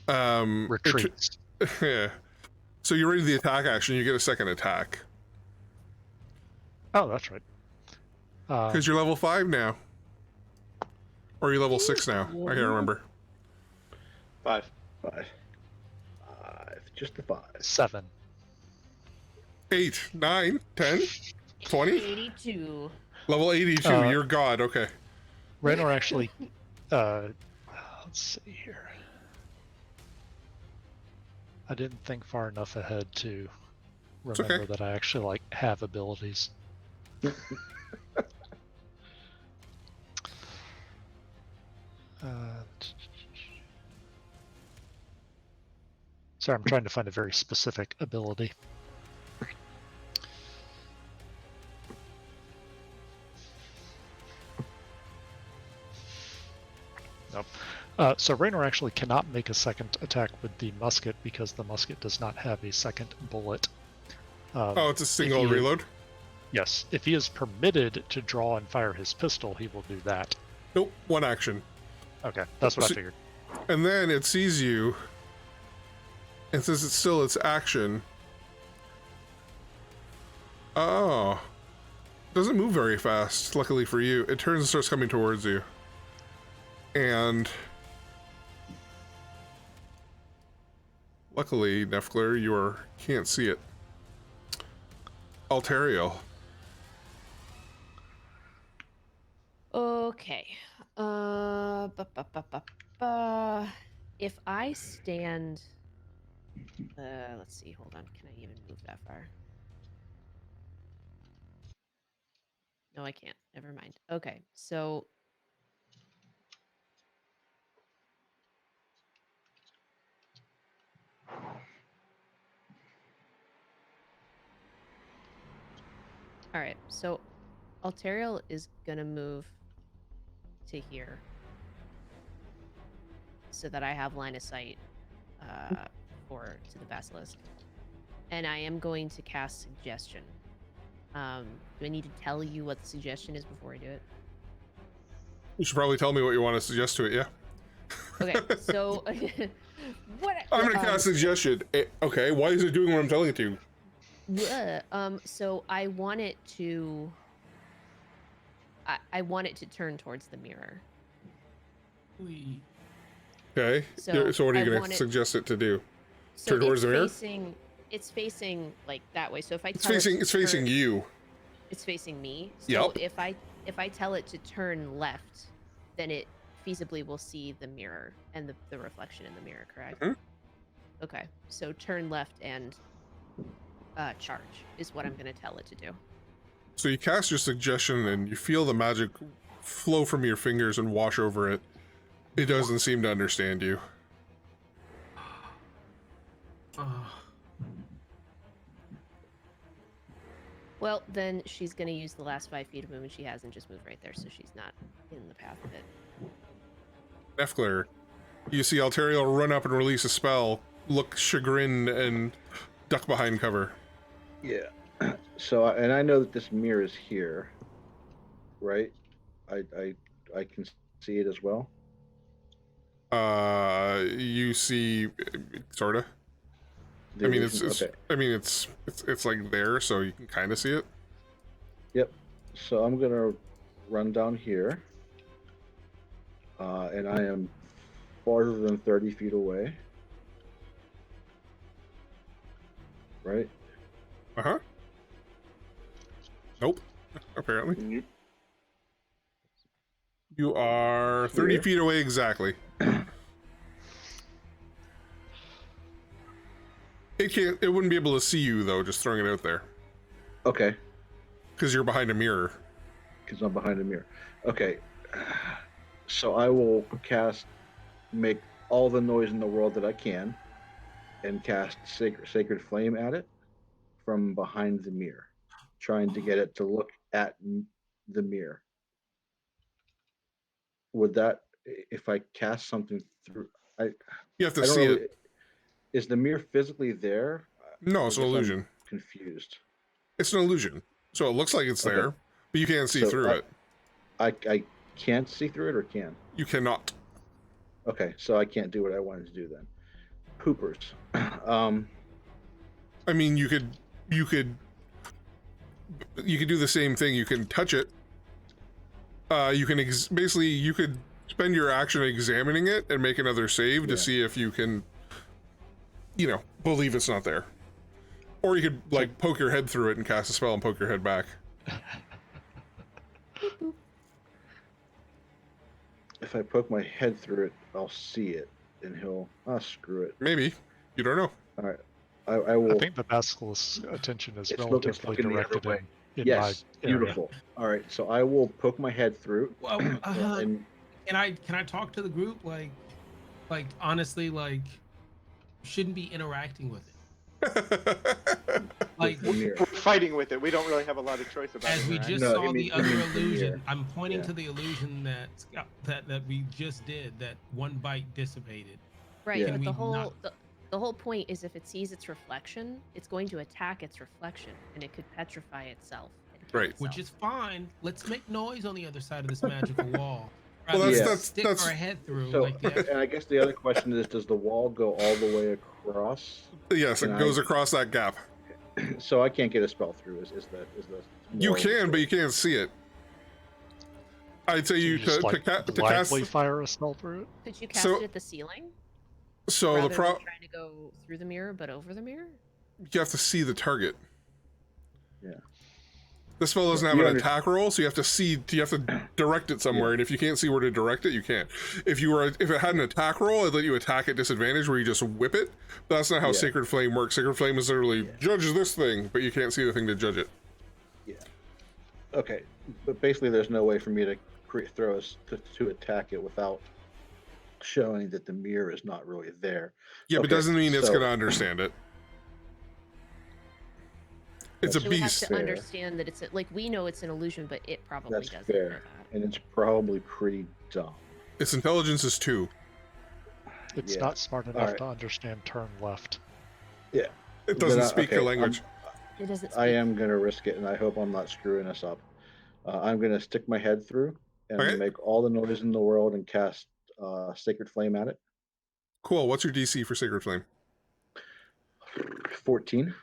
retreats. Yeah. So you're ready to the attack action, you get a second attack. Oh, that's right. Because you're level 5 now. Or you're level 6 now. I can't remember. 5. 5. Just a 5. 7. 8, 9, 10, 20? 82. Level 82, you're god, okay. Raynor actually, let's see here. I didn't think far enough ahead to okay. remember that I actually like have abilities. Sorry, I'm trying to find a very specific ability. Nope. So Raynor actually cannot make a second attack with the musket because the musket does not have a second bullet. Oh, it's a single if he- reload? Yes, if he is permitted to draw and fire his pistol, he will do that. Nope, 1 action. Okay, that's what I So- figured. And then it sees you, and since it's still its action, oh, doesn't move very fast. Luckily for you, it turns and starts coming towards you, and luckily, Nefgler, you can't see it. Alteriel. Okay. If I stand, let's see. Hold on. Can I even move that far? No, I can't. Never mind. Okay, so all right. So Alteriel is gonna move to here, so that I have line of sight to the basilisk. And I am going to cast suggestion. Do I need to tell you what the suggestion is before I do it? You should probably tell me what you want to suggest to it. Yeah. Okay, so what? I'm gonna cast suggestion. Okay, why is it doing what I'm telling it to? So I want it to. I want it to turn towards the mirror. Okay. So So what are you I gonna want it- suggest it to do? So Turn towards the mirror? It's facing like that way. So if I It's tell it to facing turn- you. It's facing me. So Yup. if I tell it to turn left, then it feasibly will see the mirror and the reflection in the mirror, correct? Mhm. Okay. So turn left and charge is what I'm going to tell it to do. So you cast your suggestion and you feel the magic flow from your fingers and wash over it. It doesn't seem to understand you. Well, then she's going to use the last 5 feet of movement she has and just move right there, so she's not in the path of it. Nefgler, you see Alteriel run up and release a spell, look chagrined, and duck behind cover. Yeah. So, and I know that this mirror is here, right? I can see it as well. You see, sorta. The I mean, illusion- it's okay. I mean, it's like there, so you can kind of see it. Yep. So I'm gonna run down here, and I am farther than 30 feet away. Right. Uh huh. Nope. Apparently, you are 30 Here? feet away exactly. It wouldn't be able to see you though. Just throwing it out there, Okay. because you're behind a mirror. Because I'm behind a mirror. Okay. So I will make all the noise in the world that I can, and cast sacred flame at it from behind the mirror, trying to get it to look at the mirror. Would that, if I cast something through, You have to I don't see know, it. is the mirror physically there? No, it's I an guess I'm illusion. Confused. It's an illusion. So it looks like it's Okay. there, but you can't see So through it. I can't see through it, or can? You cannot. Okay, so I can't do what I wanted to do then. Poopers. I mean, you could do the same thing. You can touch it. You can basically you could spend your action examining it and make another save to Yeah. see if you can, believe it's not there. Or you could like poke your head through it and cast a spell and poke your head back. If I poke my head through it, I'll see it, and he'll. Screw it. Maybe. You don't know. All right, I will. I think the basilisk's attention is It's relatively looking the other directed way. in Yes, my area. beautiful. All right, so I will poke my head through, Well, and can I talk to the group like honestly, like shouldn't be interacting with it. Like the mirror. We're fighting with it. We don't really have a lot of choice about as it. we right? just No, saw he means- the other he means the illusion, mirror. I'm pointing Yeah. to the illusion that we just did. That one bite dissipated. Right, Yeah. but Can the we whole not- the whole point is if it sees its reflection, it's going to attack its reflection, and it could petrify itself. and kill Right. Which itself. is fine. Let's make noise on the other side of this magical wall. Well, rather that's- than that's- stick that's- our head through So, like the and I guess the other question is, does the wall go all the way across? Yes, it Can goes I- across that gap. So I can't get a spell through. Is the You moral of the can, but you story. can't see it. I'd say So you just, like, to cast. blindly fire a spell through it. Could you cast so- it at the ceiling So rather the than trying to go through the mirror but over the mirror? you have to see the target. Yeah. The spell doesn't have You an under- attack roll, so you have to direct it somewhere. And if you can't see where to direct it, you can't. If it had an attack roll, I'd let you attack at disadvantage, where you just whip it. But that's not how Yeah. Sacred Flame works. Sacred Flame is literally judge this thing, but you can't see the thing to judge it. Okay, but basically, there's no way for me to throw us to attack it without showing that the mirror is not really there. Yeah, but Okay, doesn't mean it's so- gonna understand it. It's a It would have beast. to Fair. understand that it's like we know it's an illusion, but it probably That's doesn't fair. know that. And it's probably pretty dumb. Its intelligence is 2. It's Yeah. not smart enough Alright. to understand turn left. Yeah. It doesn't Then speak your okay, language. It doesn't. I Speak. am gonna risk it, and I hope I'm not screwing us up. I'm gonna stick my head through and Okay. make all the noise in the world and cast Sacred Flame at it. Cool. What's your DC for Sacred Flame? 14.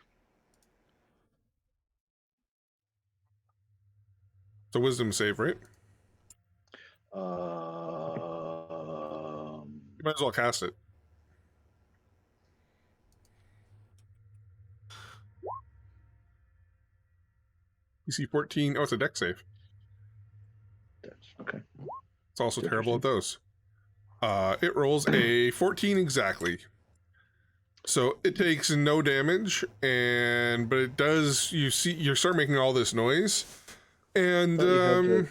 It's a wisdom save, right? Um, You might as well cast it. DC 14. Oh, it's a deck save. that's okay. It's also terrible at those. It rolls a 14 exactly. So it takes no damage, but it does. You start making all this noise, and Thought you had to-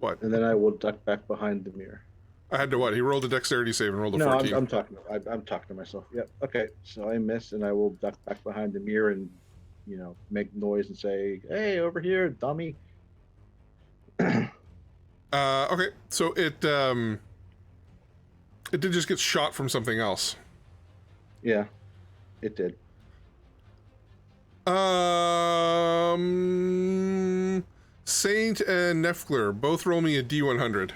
what? And then I will duck back behind the mirror. I had to what? He rolled a dexterity save and rolled a No, 14. I'm talking. I'm talking to myself. Yep. Okay. So I miss, and I will duck back behind the mirror and, make noise and say, "Hey, over here, dummy." Okay, so it did just get shot from something else. Yeah, it did. Saint and Nefgler, both roll me a D100.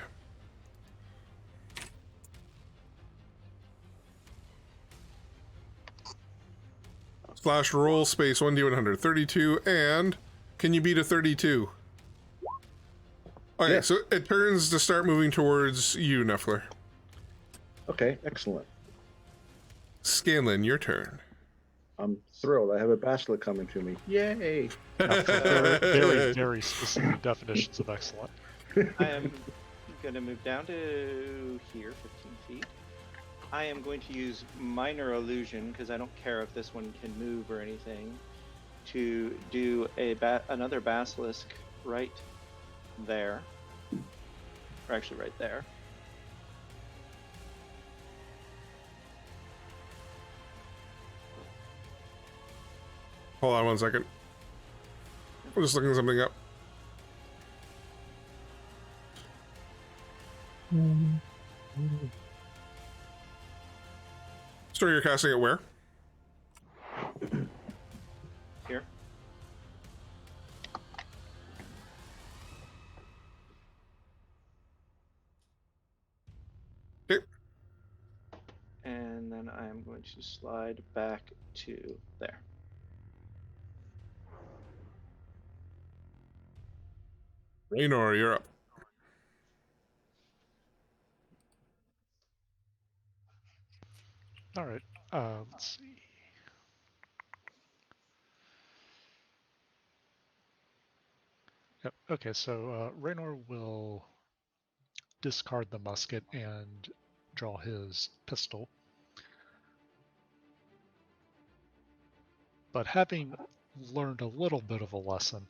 Slash roll space 1D100. 32, and can you beat a 32? Okay, Yeah. so it turns to start moving towards you, Nefgler. Okay, excellent. Scanlan, your turn. I'm thrilled. I have a basilisk coming to me. Yay! Very, very, very specific definitions of excellent. I am going to move down to here, 15 feet. I am going to use Minor Illusion, because I don't care if this one can move or anything, to do another basilisk right there. Or actually right there. Hold on one second. I'm just looking something up. Story, you're casting it where? Here. Okay. And then I am going to slide back to there. Raynor, you're up. All right. Let's see. Yep. Okay, so Raynor will discard the musket and draw his pistol. But having learned a little bit of a lesson,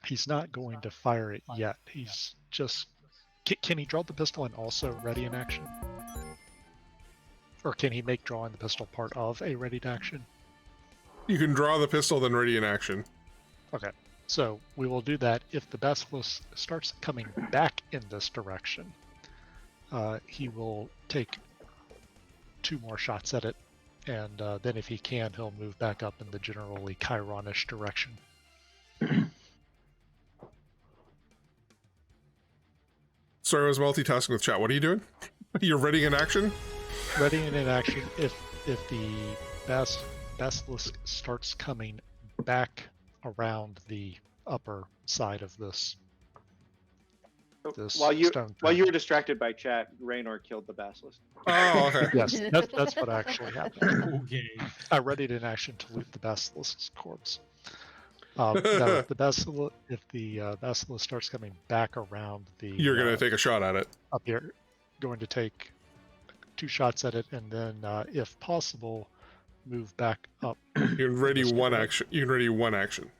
he's not going to fire it yet. He's just... Can he draw the pistol and also ready in action? Or can he make drawing the pistol part of a ready to action? You can draw the pistol, then ready in action. Okay, so we will do that. If the basilisk starts coming back in this direction, he will take 2 more shots at it, and then if he can, he'll move back up in the generally Chironish direction. Sorry, I was multitasking with chat. What are you doing? You're ready in action? Ready and in action. If the basilisk starts coming back around the upper side of this While you stone while thing. you were distracted by chat, Raynor killed the basilisk. Oh, okay. Yes, that's what actually happened. Okay. I readied in action to loot the basilisk's corpse. No, if the basilisk starts coming back around the, You're gonna take a shot at it. up here, going to take 2 shots at it, and then, if possible, move back up. You can ready Just one do it. action. You can ready one action.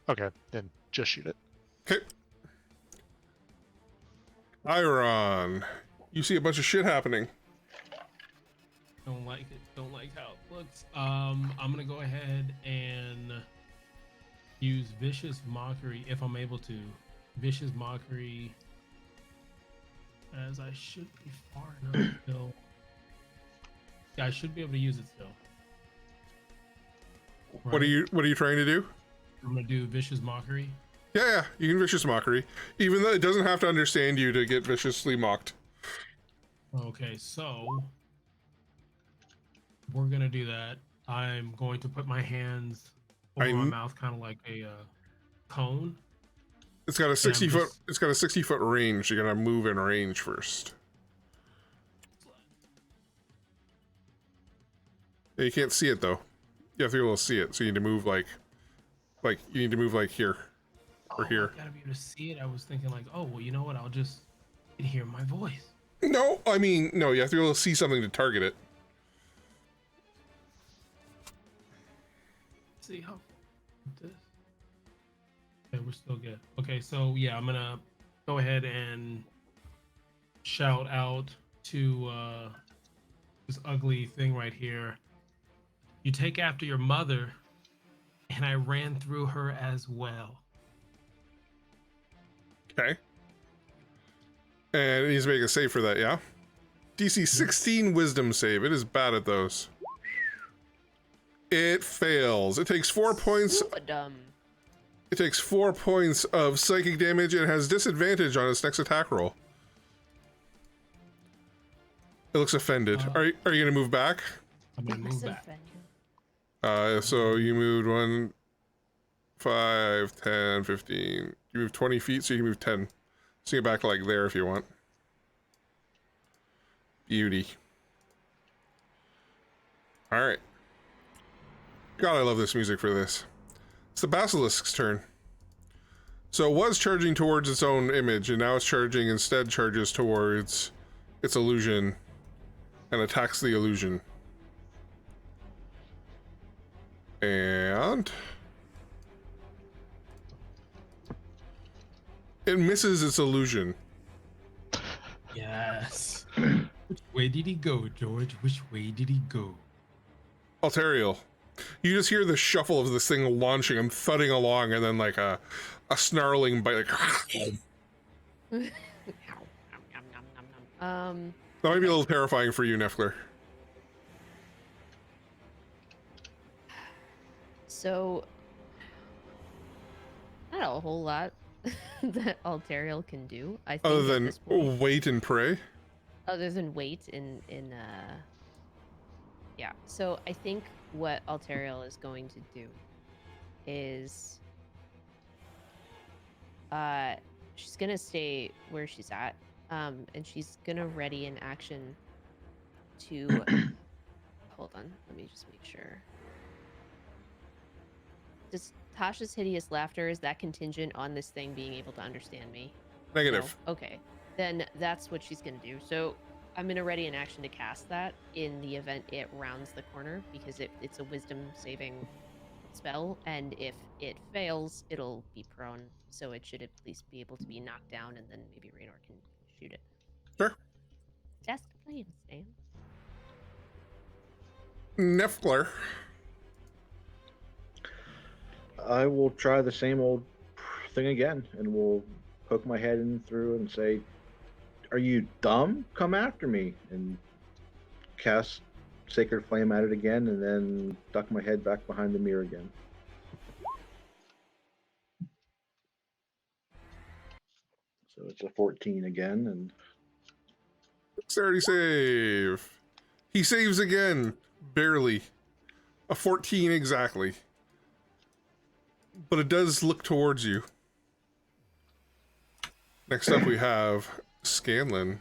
Okay, then just shoot it. Okay. Iron, you see a bunch of shit happening. Don't like it. Don't like how it looks. I'm gonna go ahead and use Vicious Mockery if I'm able to Vicious Mockery, as I should be far enough still. Yeah, I should be able to use it still. What are you trying to do? I'm gonna do Vicious Mockery. Yeah, you can vicious mockery, even though it doesn't have to understand you to get viciously mocked. Okay, so we're gonna do that. I'm going to put my hands over my mouth, kind of like a cone. It's got a 60 foot. just- It's got a 60-foot range. You're gonna move in range first. Yeah, you can't see it though. You have to be able to see it, so you need to move like you need to move like here or here. I gotta be able to see it. I was thinking like, oh, well, you know what? I'll just hear my voice. No, I mean no. You have to be able to see something to target it. See how this. Okay, we're still good. Okay, so yeah, I'm gonna go ahead and shout out to this ugly thing right here. You take after your mother, and I ran through her as well. Okay. And it needs to make a save for that, yeah? DC 16 wisdom save. It is bad at those. It fails. It takes 4 points. Super dumb. It takes 4 points of psychic damage and has disadvantage on its next attack roll. It looks offended. Are you gonna move back? I'm gonna move back. So you moved 1, 5, 10, 15. You moved 20 feet, so you can move 10. So you get back like there if you want. Beauty. Alright. God, I love this music for this. It's the Basilisk's turn. So it was charging towards its own image, and now it's charges towards its illusion and attacks the illusion. And it misses its illusion. Yes. Which way did he go, George? Which way did he go? Alterial, you just hear the shuffle of this thing launching and thudding along, and then like a snarling bite. Like, that might be a little terrifying for you, Nefler. So, not a whole lot that Alterial can do. I think Other at than this point, wait and pray. other than wait yeah. So I think what Alterial is going to do is she's gonna stay where she's at, and she's gonna ready an action to hold on, let me just make sure. Does Tasha's hideous laughter, is that contingent on this thing being able to understand me? Negative. No? Okay, then that's what she's gonna do. So I'm gonna ready an action to cast that in the event it rounds the corner, because it's a wisdom saving spell, and if it fails, it'll be prone, so it should at least be able to be knocked down, and then maybe Raynor can shoot it. Sure. Just playing, Stan. Nefler. I will try the same old thing again, and will poke my head in through and say, "Are you dumb? Come after me!" and cast Sacred Flame at it again, and then duck my head back behind the mirror again. So it's a 14 again, and Dexterity save. He saves again. Barely. A 14 exactly. But it does look towards you. Next up we have Scanlan.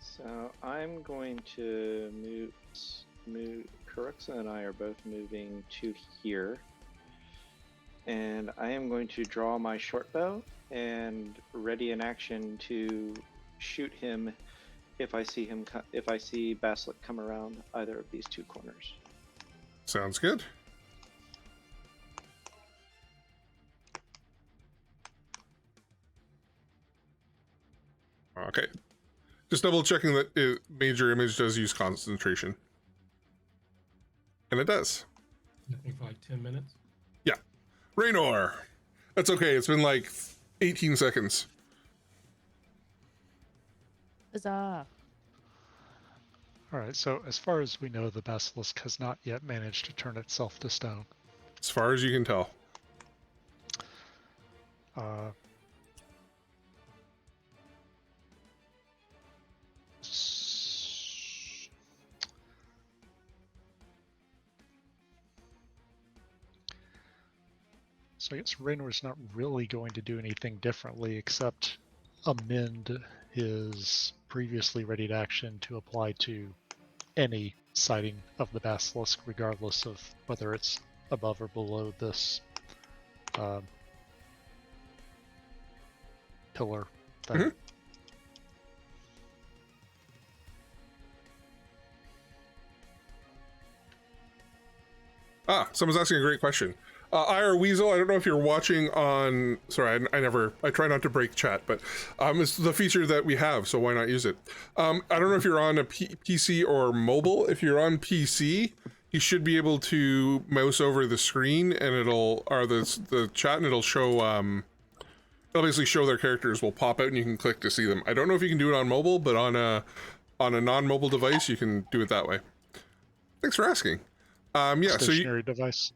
So I'm going to move. Karuxa and I are both moving to here, and I am going to draw my short bow and ready an action to shoot him if I see him. If I see Basilisk come around either of these two corners. Sounds good. Okay. Just double checking that major image does use concentration. And it does. I think for like 10 minutes. Yeah. Raynor! That's okay. It's been like 18 seconds. Huzzah. All right, so as far as we know, the basilisk has not yet managed to turn itself to stone. As far as you can tell. Uh, s- So I guess Raynor's not really going to do anything differently except amend his previously readied action to apply to any sighting of the basilisk, regardless of whether it's above or below this pillar thing. Mhm. Someone's asking a great question. IR Weasel, I don't know if you're watching on. Sorry, I try not to break chat, but it's the feature that we have, so why not use it? I don't know if you're on a PC or mobile. If you're on PC, you should be able to mouse over the screen and the chat, and it'll show. It'll basically show their characters will pop out, and you can click to see them. I don't know if you can do it on mobile, but on a non-mobile device, you can do it that way. Thanks for asking. Yeah, Stationary device.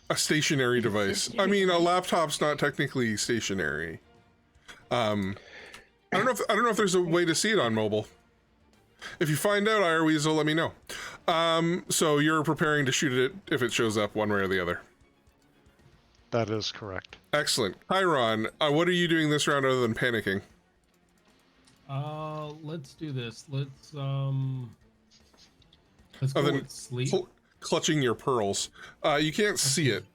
A stationary device. I mean, a laptop's not technically stationary. I don't know if there's a way to see it on mobile. If you find out, IR Weasel, let me know. So you're preparing to shoot it if it shows up one way or the other. That is correct. Excellent. Chiron, what are you doing this round other than panicking? Let's do this. Let's go Other than with sleep. clutching your pearls. You can't see it.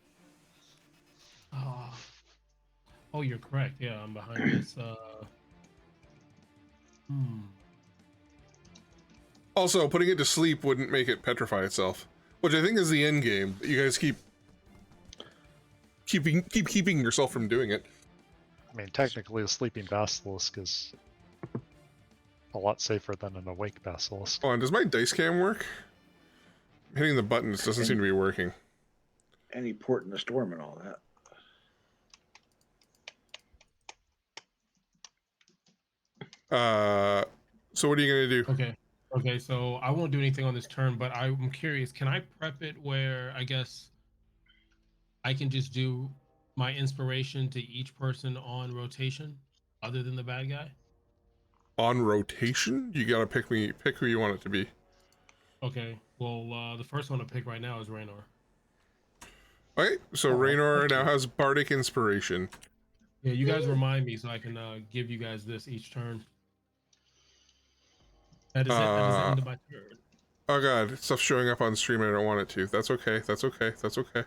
Oh, you're correct. Yeah, I'm behind this. Also, putting it to sleep wouldn't make it petrify itself, which I think is the end game. You guys keep keeping yourself from doing it. I mean, technically, a sleeping basilisk is a lot safer than an awake basilisk. Hold on, does my dice cam work? I'm hitting the button, it doesn't seem to be working. Any port in the storm and all that. So what are you gonna do? Okay, so I won't do anything on this turn, but I'm curious, can I prep it where I guess I can just do my inspiration to each person on rotation other than the bad guy? On rotation? You gotta pick who you want it to be. Okay, well, the first one to pick right now is Raynor. Okay, so Raynor now has Bardic Inspiration. Yeah, you guys remind me so I can give you guys this each turn. That is it. That is the end of my turn. Oh god, stuff's showing up on stream and I don't want it to. That's okay, that's okay, that's okay.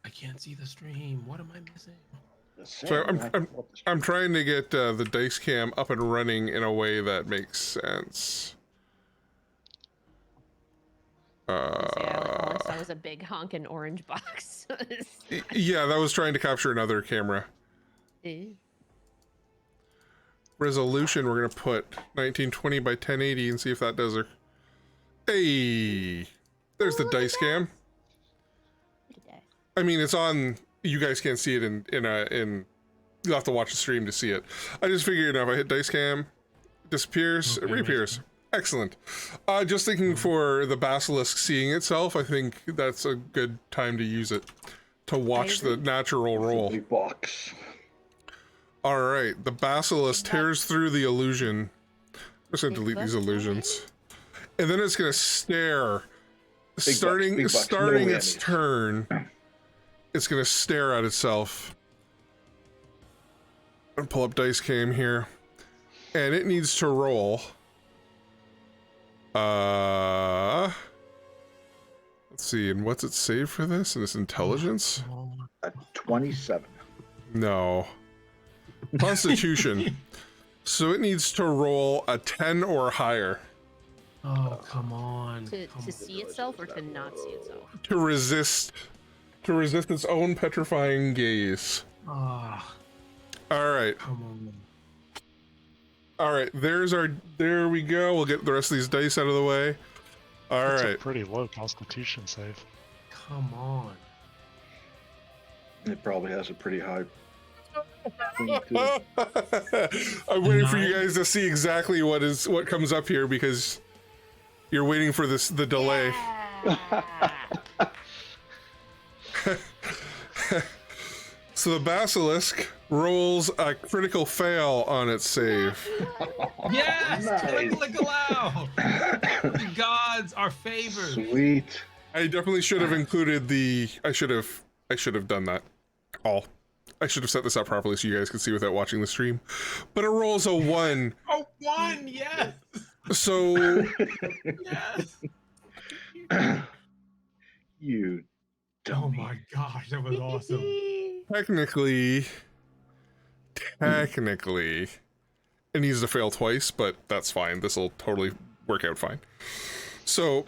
I can't see the stream. What am I missing? So I'm trying to get the dice cam up and running in a way that makes sense. All I saw was a big honking orange box. Yeah, that was trying to capture another camera. Resolution, we're gonna put 1920 by 1080 and see if that does her. Hey, there's the dice cam. I mean, it's on. You guys can't see it in. You'll have to watch the stream to see it. I just figured if I hit dice cam, it disappears, it reappears. Excellent. Just thinking for the basilisk seeing itself, I think that's a good time to use it to watch the natural roll. Box. All right, the basilisk tears through the illusion. I'm just gonna delete these illusions, and then it's gonna stare. Starting its turn, it's gonna stare at itself. I'm gonna pull up dice cam here, and it needs to roll. Let's see, and what's it save for this? And its intelligence? A 27. No. Constitution. So it needs to roll a 10 or higher. Oh, come on. To see itself or to not see itself? To resist its own petrifying gaze. Ah, All right. come on. All right, there we go. We'll get the rest of these dice out of the way. All That's right. a pretty low Constitution save. Come on. It probably has a pretty high I'm waiting for you guys to see exactly what comes up here because you're waiting for the delay. So the basilisk rolls a critical fail on its save. Yes, Nice. click allow. The gods are favored. Sweet. I definitely should have included I should have done that. I should have set this up properly so you guys could see without watching the stream. But it rolls a 1. Oh, 1, yes, So yes. You Oh dummy. my gosh, that was awesome. technically, it needs to fail twice, but that's fine. This will totally work out fine. So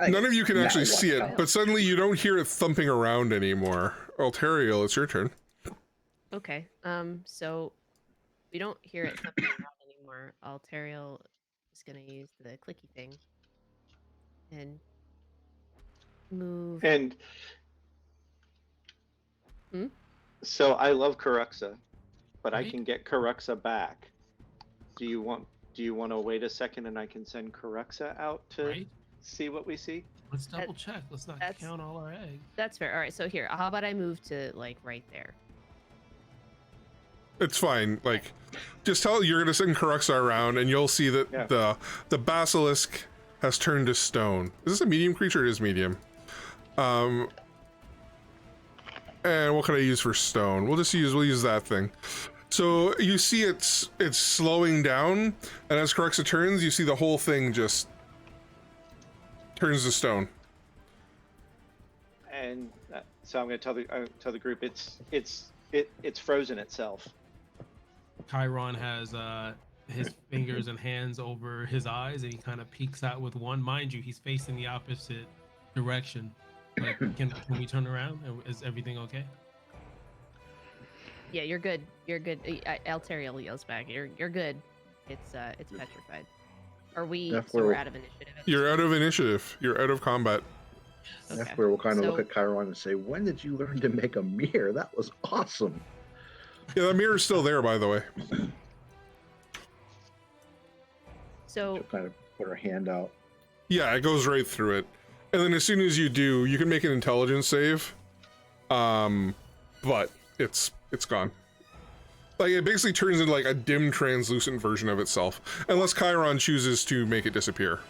none of you can actually see it, but suddenly you don't hear it thumping around anymore. Alteriel, it's your turn. Okay. So we don't hear it thumping around anymore. Alteriel is gonna use the clicky thing and move. And so I love Karuxa, but I Right. can get Karuxa back. Do you want to wait a second and I can send Karuxa out to Right? see what we see? Let's double check. Let's not that's- count all our eggs. That's fair. All right. So here, how about I move to like right there? It's fine. Like, just tell you're gonna send Karuxa around, and you'll see that Yeah. the basilisk has turned to stone. Is this a medium creature? It is medium. And what can I use for stone? We'll use that thing. So you see it's slowing down, and as Karuxa turns, you see the whole thing just turns to stone. And so I'm going to tell the group it's frozen itself. Chiron has his fingers and hands over his eyes, and he kind of peeks out with one. Mind you, he's facing the opposite direction. Like, can we turn around? Is everything okay? Yeah, you're good. You're good. Alteriel yells back. You're good. It's petrified. Are we? That's So we're where- out of initiative. You're out of initiative. You're out of combat. That's Okay. where we'll kind of So- look at Chiron and say, when did you learn to make a mirror? That was awesome. Yeah, the mirror's still there, by the way. So She'll kind of put her hand out. Yeah, it goes right through it. And then as soon as you do, you can make an intelligence save. But it's gone. Like, it basically turns into like a dim, translucent version of itself. Unless Chiron chooses to make it disappear.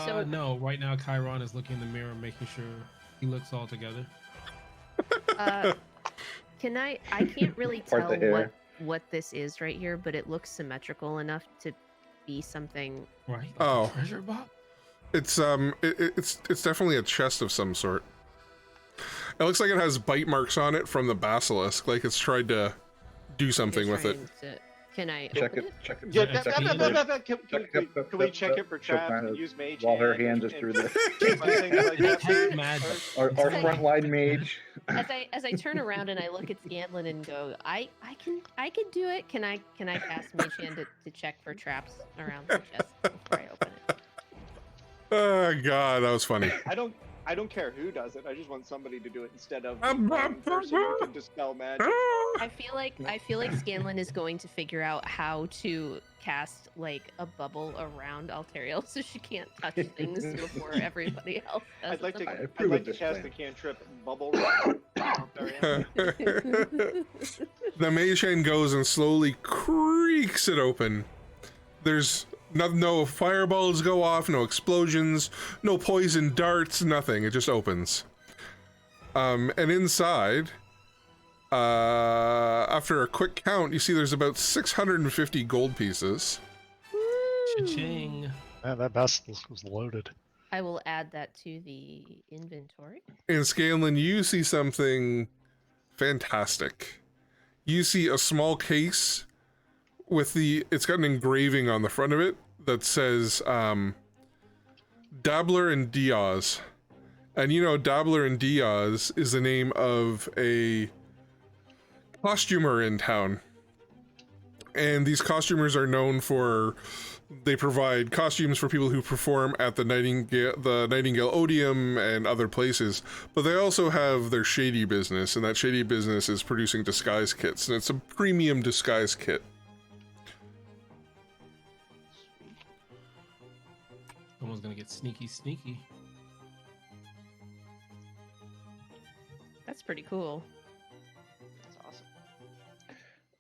So- No, right now Chiron is looking in the mirror, making sure he looks all together. can I can't really Part tell the hair. what this is right here, but it looks symmetrical enough to be something. Right? Like Oh. a treasure box? It's definitely a chest of some sort. It looks like it has bite marks on it from the basilisk, like it's tried to do something with it. Can I Check open it. it? Check it. Yeah, Yeah, check check it it. first. can we check it for She'll traps kind and of- use mage while her hand hand is and- through the and things like that? Detect magic. our It's like- frontline mage. As I turn around and I look at Scanlan and go, I can do it. Can I cast Mage Hand to check for traps around the chest before I open it? Oh god, that was funny. I don't care who does it. I just want somebody to do it instead of Um, one person who can dispel magic. I feel like Scanlan is going to figure out how to cast like a bubble around Alteriel so she can't touch things before everybody else does. I'd like to I I'd approve like of to this cast plan. the cantrip bubble wrap. The mage hand goes and slowly creaks it open. There's no fireballs go off, no explosions, no poison darts, nothing. It just opens. And inside, after a quick count, you see there's about 650 gold pieces. Cha-ching. Man, that basilisk was loaded. I will add that to the inventory. And Scanlan, you see something fantastic. You see a small case with it's got an engraving on the front of it that says Dabbler and Diaz. And you know, Dabbler and Diaz is the name of a costumer in town. And these costumers are known for They provide costumes for people who perform at the Nightingale Odium and other places, but they also have their shady business, and that shady business is producing disguise kits, and it's a premium disguise kit. Someone's gonna get sneaky. That's pretty cool. That's awesome.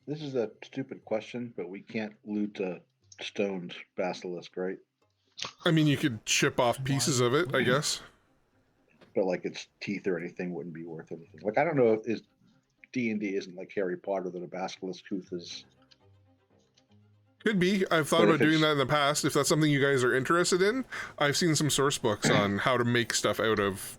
This is a stupid question, but we can't loot a stoned basilisk, right? I mean, you could chip off pieces of it, I guess. But like its teeth or anything wouldn't be worth anything. Like I don't know if D&D isn't like Harry Potter that a basilisk tooth is. Could be. I've thought But about if doing it's- that in the past. If that's something you guys are interested in, I've seen some source books on how to make stuff out of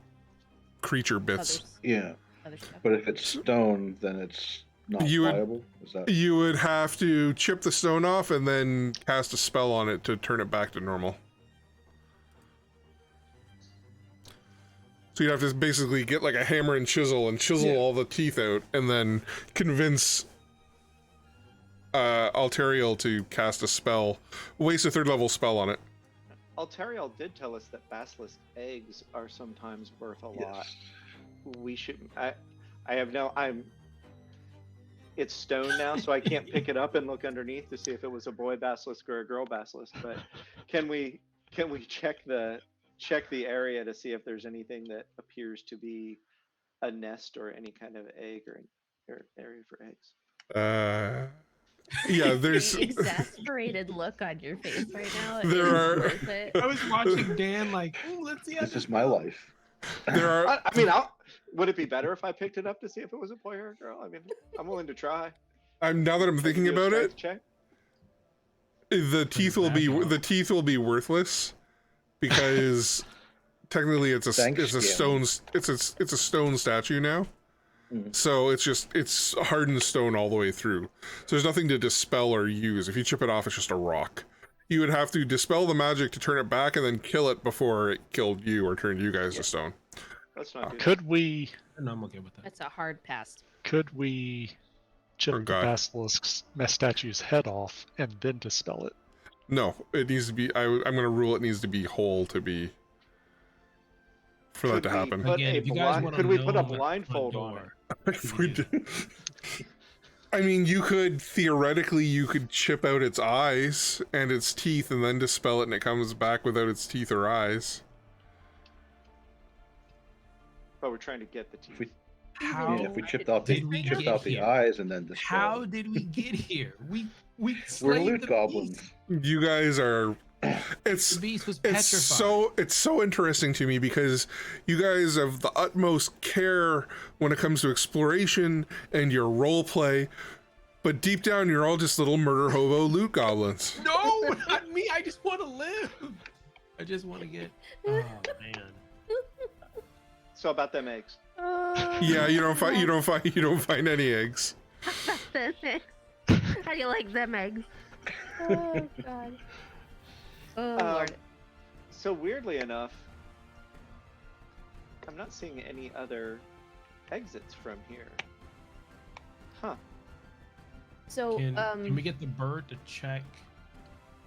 creature bits. Yeah, Other stuff. but if it's stone, then it's not You would- viable. Is that? You would have to chip the stone off and then cast a spell on it to turn it back to normal. So you'd have to basically get like a hammer and chisel Yeah. all the teeth out and then convince Alteriel to cast a spell, waste a 3rd level spell on it. Alteriel did tell us that basilisk eggs are sometimes worth a lot. Yes. We should. I have no. It's stone now, so I can't pick it up and look underneath to see if it was a boy basilisk or a girl basilisk. But can we check the area to see if there's anything that appears to be a nest or any kind of egg or area for eggs? Yeah, there's The exasperated look on your face right now. There is are- worth it. I was watching Dan like, let's see how This is my life. there are I mean, would it be better if I picked it up to see if it was a boy or a girl? I mean, I'm willing to try. now that I'm thinking Do a about it, strength check? the back teeth will be worthless because technically it's a Thanks, Gavin. stone statue now. Mhm. So it's hardened stone all the way through. So there's nothing to dispel or use. If you chip it off, it's just a rock. You would have to dispel the magic to turn it back and then kill it before it killed you or turned you guys to stone. Let's not do that. Could we No, I'm okay with that. That's a hard pass. chip Or the God. basilisk's statue's head off and then dispel it? No, it needs to be. I'm going to rule it needs to be whole to be for that Could to we happen. put Again, a if you guys blind- wanna could we know put a the front blindfold on door, it? If we did- I mean, you could chip out its eyes and its teeth and then dispel it, and it comes back without its teeth or eyes. But we're trying to get the teeth. we- How Yeah, if we chipped out the did we chipped get out the here? eyes and then the How did we get here? We We're slayed loot the goblins. beast. You guys are. It's The beast was it's petrified. it's so interesting to me because you guys have the utmost care when it comes to exploration and your role play, but deep down you're all just little murder hobo loot goblins. No, not me. I just want to live. I just want to get. Oh man. So about them eggs. Yeah, you don't find any eggs. How do you like them eggs? Oh god. Oh lord. So weirdly enough, I'm not seeing any other exits from here. Huh. So Can we get the bird to check,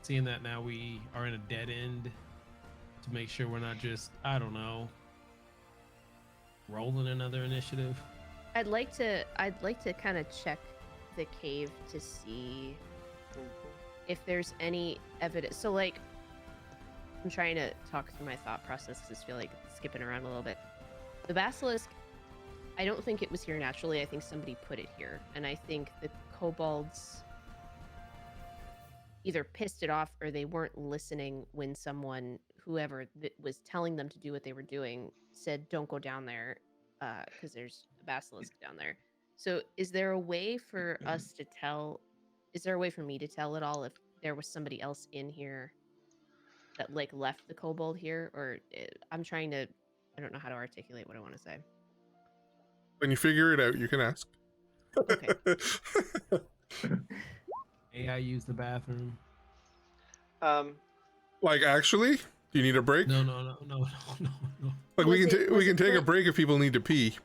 seeing that now we are in a dead end, to make sure we're not just, I don't know, rolling another initiative? I'd like to kind of check the cave to see if there's any evidence. So like, I'm trying to talk through my thought process because I feel like it's skipping around a little bit. The basilisk, I don't think it was here naturally. I think somebody put it here, and I think the kobolds either pissed it off or they weren't listening when whoever that was telling them to do what they were doing, said, "Don't go down there, because there's a basilisk down there." So, is there a way for us to tell? Is there a way for me to tell at all if there was somebody else in here that like left the kobold here, or I'm trying to, I don't know how to articulate what I want to say. When you figure it out, you can ask. Okay. May I use the bathroom? Like, actually, do you need a break? No. Like, we can take a break if people need to pee.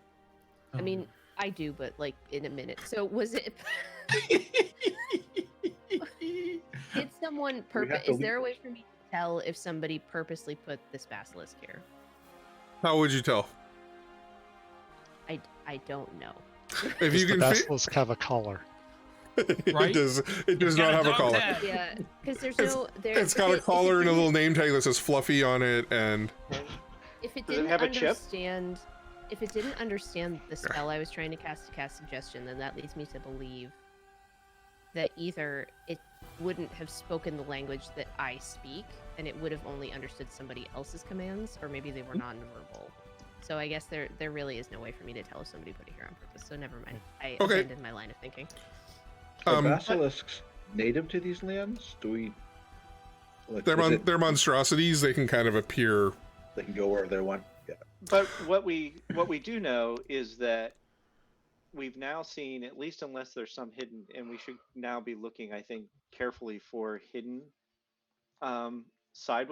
I mean, I do, but like in a minute. So was it? Did someone We have purpose? to Is there a leave way for me to tell if somebody purposely put this basilisk here? How would you tell? I don't know. If Does you the can basilisk have a collar? Right? it does not got a have a dog collar. tag. Yeah, because there's It's- no. There, It's got a if it collar and a didn't- little name tag that says Fluffy on it, and If it Does it didn't have a chip? understand, if it didn't understand the spell I was trying to cast suggestion, then that leads me to believe that either it wouldn't have spoken the language that I speak, and it would have only understood somebody else's commands, or maybe they were nonverbal. So I guess there really is no way for me to tell if somebody put it here on purpose. So never mind. I Okay. abandoned my line of thinking. Are Um, basilisks native to these lands? Do we? Like, they're monstrosities. They can kind of appear. they can go wherever they want. Yeah. But what we do know is that we've now seen, at least unless there's some hidden, and we should now be looking, I think, carefully for hidden side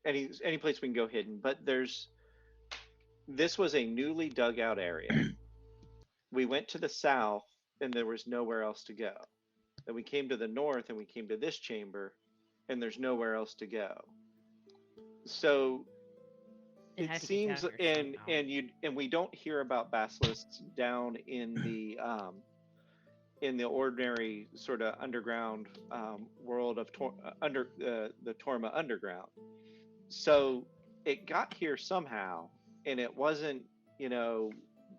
any place we can go hidden. But this was a newly dug out area. We went to the south and there was nowhere else to go. Then we came to the north and we came to this chamber and there's nowhere else to go. So It it had to be seems, down here somehow. and we don't hear about basilisks down in the ordinary sort of underground world of the Torma underground. So it got here somehow, and it wasn't,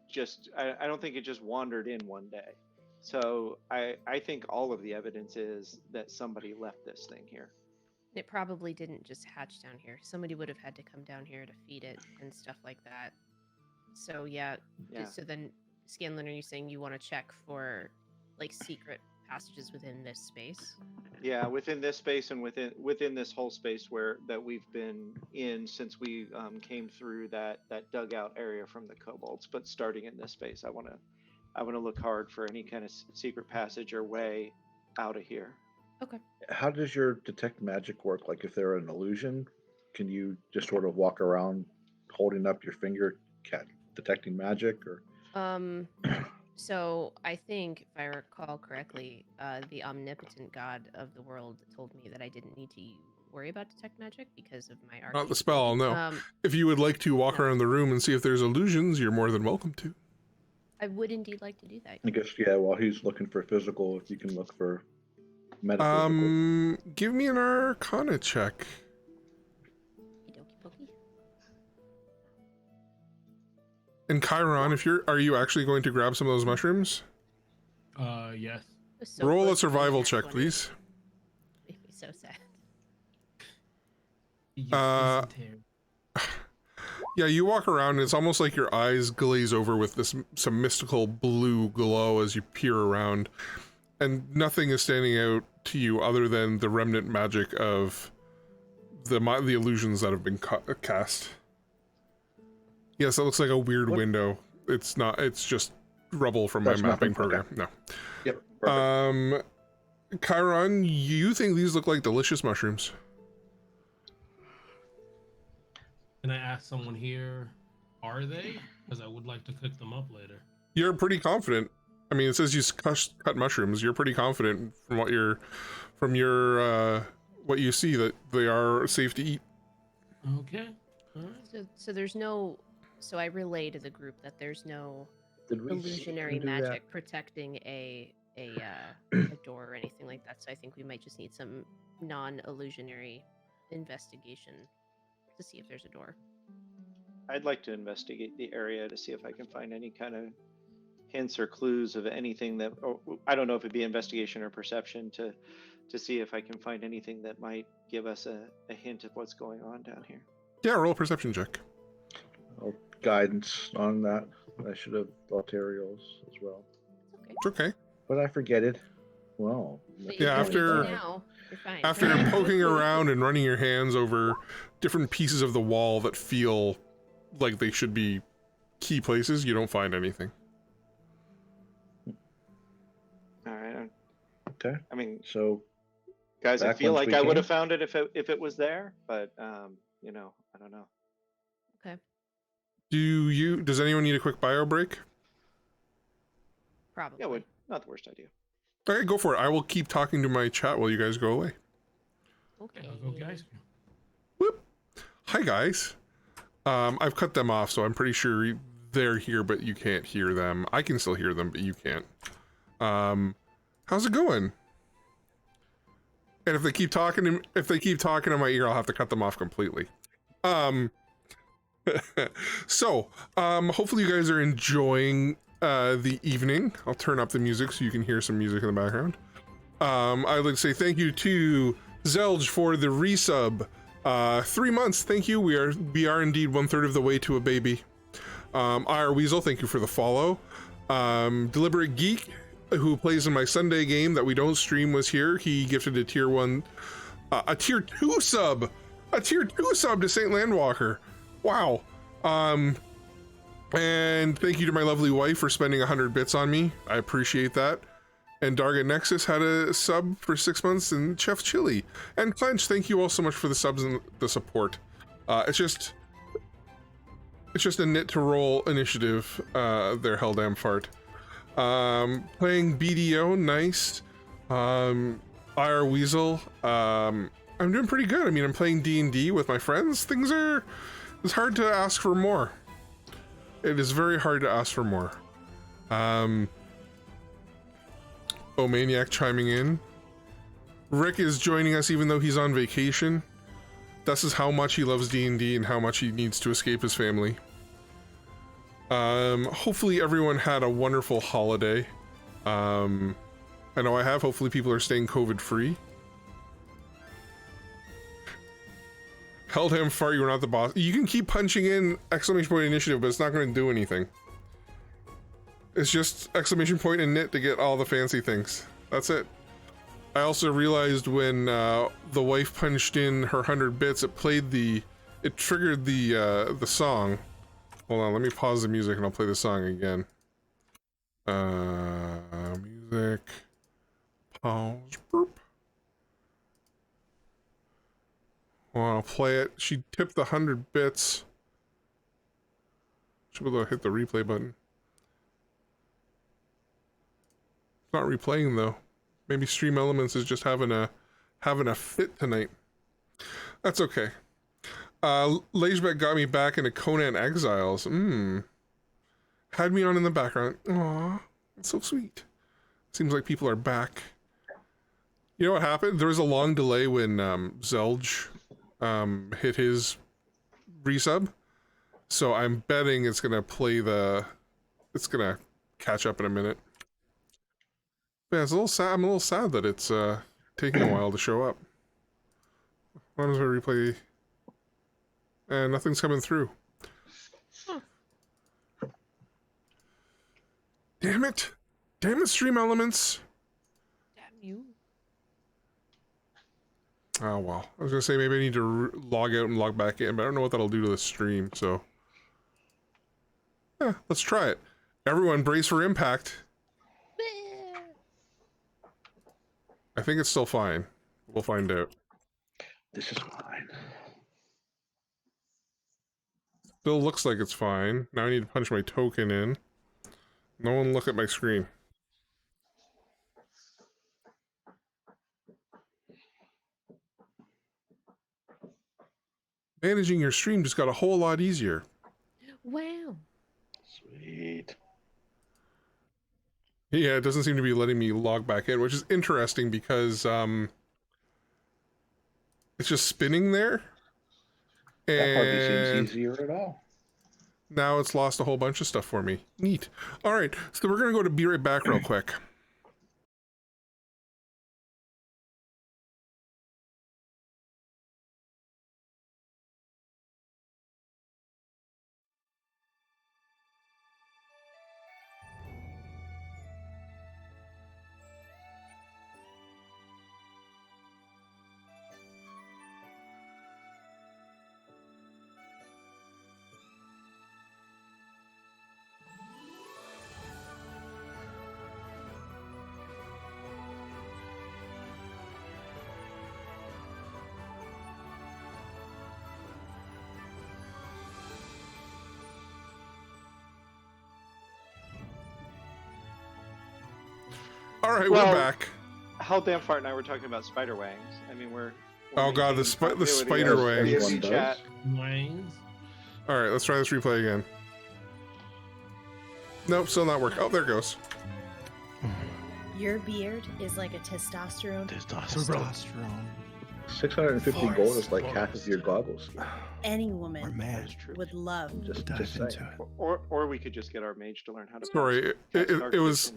just I don't think it just wandered in one day. So I think all of the evidence is that somebody left this thing here. It probably didn't just hatch down here. Somebody would have had to come down here to feed it and stuff like that. So yeah. Yeah. So then, Scanlan, are you saying you want to check for like secret passages within this space? Yeah, within this space and within this whole space that we've been in since we came through that dugout area from the kobolds. But starting in this space, I want to look hard for any kind of secret passage or way out of here. Okay. How does your detect magic work? Like if they're an illusion, can you just sort of walk around holding up your finger, detecting magic, or? So I think, if I recall correctly, the omnipotent god of the world told me that I didn't need to worry about detect magic because of my Not the spell, no. Um, If you would like to walk yeah. around the room and see if there's illusions, you're more than welcome to. I would indeed like to do that. I guess while he's looking for physical, if you can look for metaphysical. Give me an Arcana check. Okey dokey pokey. And Chiron, are you actually going to grab some of those mushrooms? Yes. I was so Roll a close to survival being check, nat 20. please. Made me so sad. You Uh, dysentery. Yeah, you walk around and it's almost like your eyes glaze over with some mystical blue glow as you peer around. And nothing is standing out to you other than the remnant magic of the illusions that have been cast. Yes, it looks like a weird What? window. It's not, it's just rubble from That's my mapping nothing, okay. program. Yep. No. Perfect. Chiron, you think these look like delicious mushrooms? Can I ask someone here, are they? Because I would like to cook them up later. You're pretty confident. I mean, it says you cut mushrooms. You're pretty confident from what you see that they are safe to eat. Okay. All right. So there's no. So I relay to the group that there's no Did we illusionary do that? magic protecting a door or anything like that. So I think we might just need some non-illusionary investigation to see if there's a door. I'd like to investigate the area to see if I can find any kind of hints or clues of anything that, or I don't know if it'd be investigation or perception to see if I can find anything that might give us a hint of what's going on down here. Yeah, roll a perception check. Guidance on that. I should have Alterios as well, Okay. It's okay. but I forget it. Well, But Yeah, you can after- reach now, you're fine. After poking around and running your hands over different pieces of the wall that feel like they should be key places, you don't find anything. All right. Okay. I mean, So guys, I Back feel once like we I would came? have found it if it was there, but I don't know. Okay. Does anyone need a quick bio break? Probably. Yeah, not the worst idea. Okay, go for it. I will keep talking to my chat while you guys go away. Okay. I'll go, guys. Whoop. Hi, guys. I've cut them off, so I'm pretty sure they're here, but you can't hear them. I can still hear them, but you can't. How's it going? And if they keep talking in my ear, I'll have to cut them off completely. So, hopefully you guys are enjoying the evening. I'll turn up the music so you can hear some music in the background. I'd like to say thank you to Zelge for the resub. 3 months, thank you. We are indeed 1/3 of the way to a baby. IR Weasel, thank you for the follow. Deliberate Geek, who plays in my Sunday game that we don't stream, was here. He gifted a tier 2 sub to Saint Landwalker. Wow. And thank you to my lovely wife for spending 100 bits on me. I appreciate that. And Darga Nexus had a sub for 6 months, and Chef Chili. And Clench, thank you all so much for the subs and the support. It's just a knit to roll initiative, there, Helldamn Fart. Playing BDO, nice. IR Weasel, I'm doing pretty good. I mean, I'm playing D&D with my friends. It's hard to ask for more. It is very hard to ask for more. Maniac chiming in. Rick is joining us even though he's on vacation. This is how much he loves D&D and how much he needs to escape his family. Hopefully everyone had a wonderful holiday. I know I have. Hopefully people are staying COVID free. Helldamn Fart, you were not the boss. You can keep punching in exclamation point initiative, but it's not going to do anything. It's just exclamation point and knit to get all the fancy things. That's it. I also realized when the wife punched in her 100 bits, it triggered the song. Hold on, let me pause the music and I'll play the song again. Music. Pause. Boop. Well, I'll play it. She tipped the 100 bits. Should be able to hit the replay button. It's not replaying though. Maybe Stream Elements is just having a fit tonight. That's okay. Lagebeck got me back into Conan Exiles. Had me on in the background. Aw, that's so sweet. Seems like people are back. You know what happened? There was a long delay when Zelge hit his resub. So I'm betting it's gonna catch up in a minute. Yeah, it's a little sad. I'm a little sad that it's taking a while to show up. What is my replay? And nothing's coming through. Damn it! Damn it, Stream Elements! Damn you. Oh well. I was gonna say maybe I need to log out and log back in, but I don't know what that'll do to the stream, so. Yeah, let's try it. Everyone brace for impact. I think it's still fine. We'll find out. This is fine. Still looks like it's fine. Now I need to punch my token in. No one look at my screen. Managing your stream just got a whole lot easier. Wow. Sweet. Yeah, it doesn't seem to be letting me log back in, which is interesting because it's just spinning there. That hardly And seems easier at all. now it's lost a whole bunch of stuff for me. Neat. All right, so we're gonna go to Be Right Back real quick. All right, Well, we're back. How damn fart and I were talking about spider wangs. I mean, we're Oh god, the maintaining spider continuity wang. as Everyone we chat. Wangs. All right, let's try this replay again. Nope, still not working. Oh, there it goes. Your beard is like a testosterone. Testosterone. 650 gold is like half of your goggles. Any We're woman mad. would love. Just Dive saying. into it. Or we could just get our mage to learn how to. Sorry, it was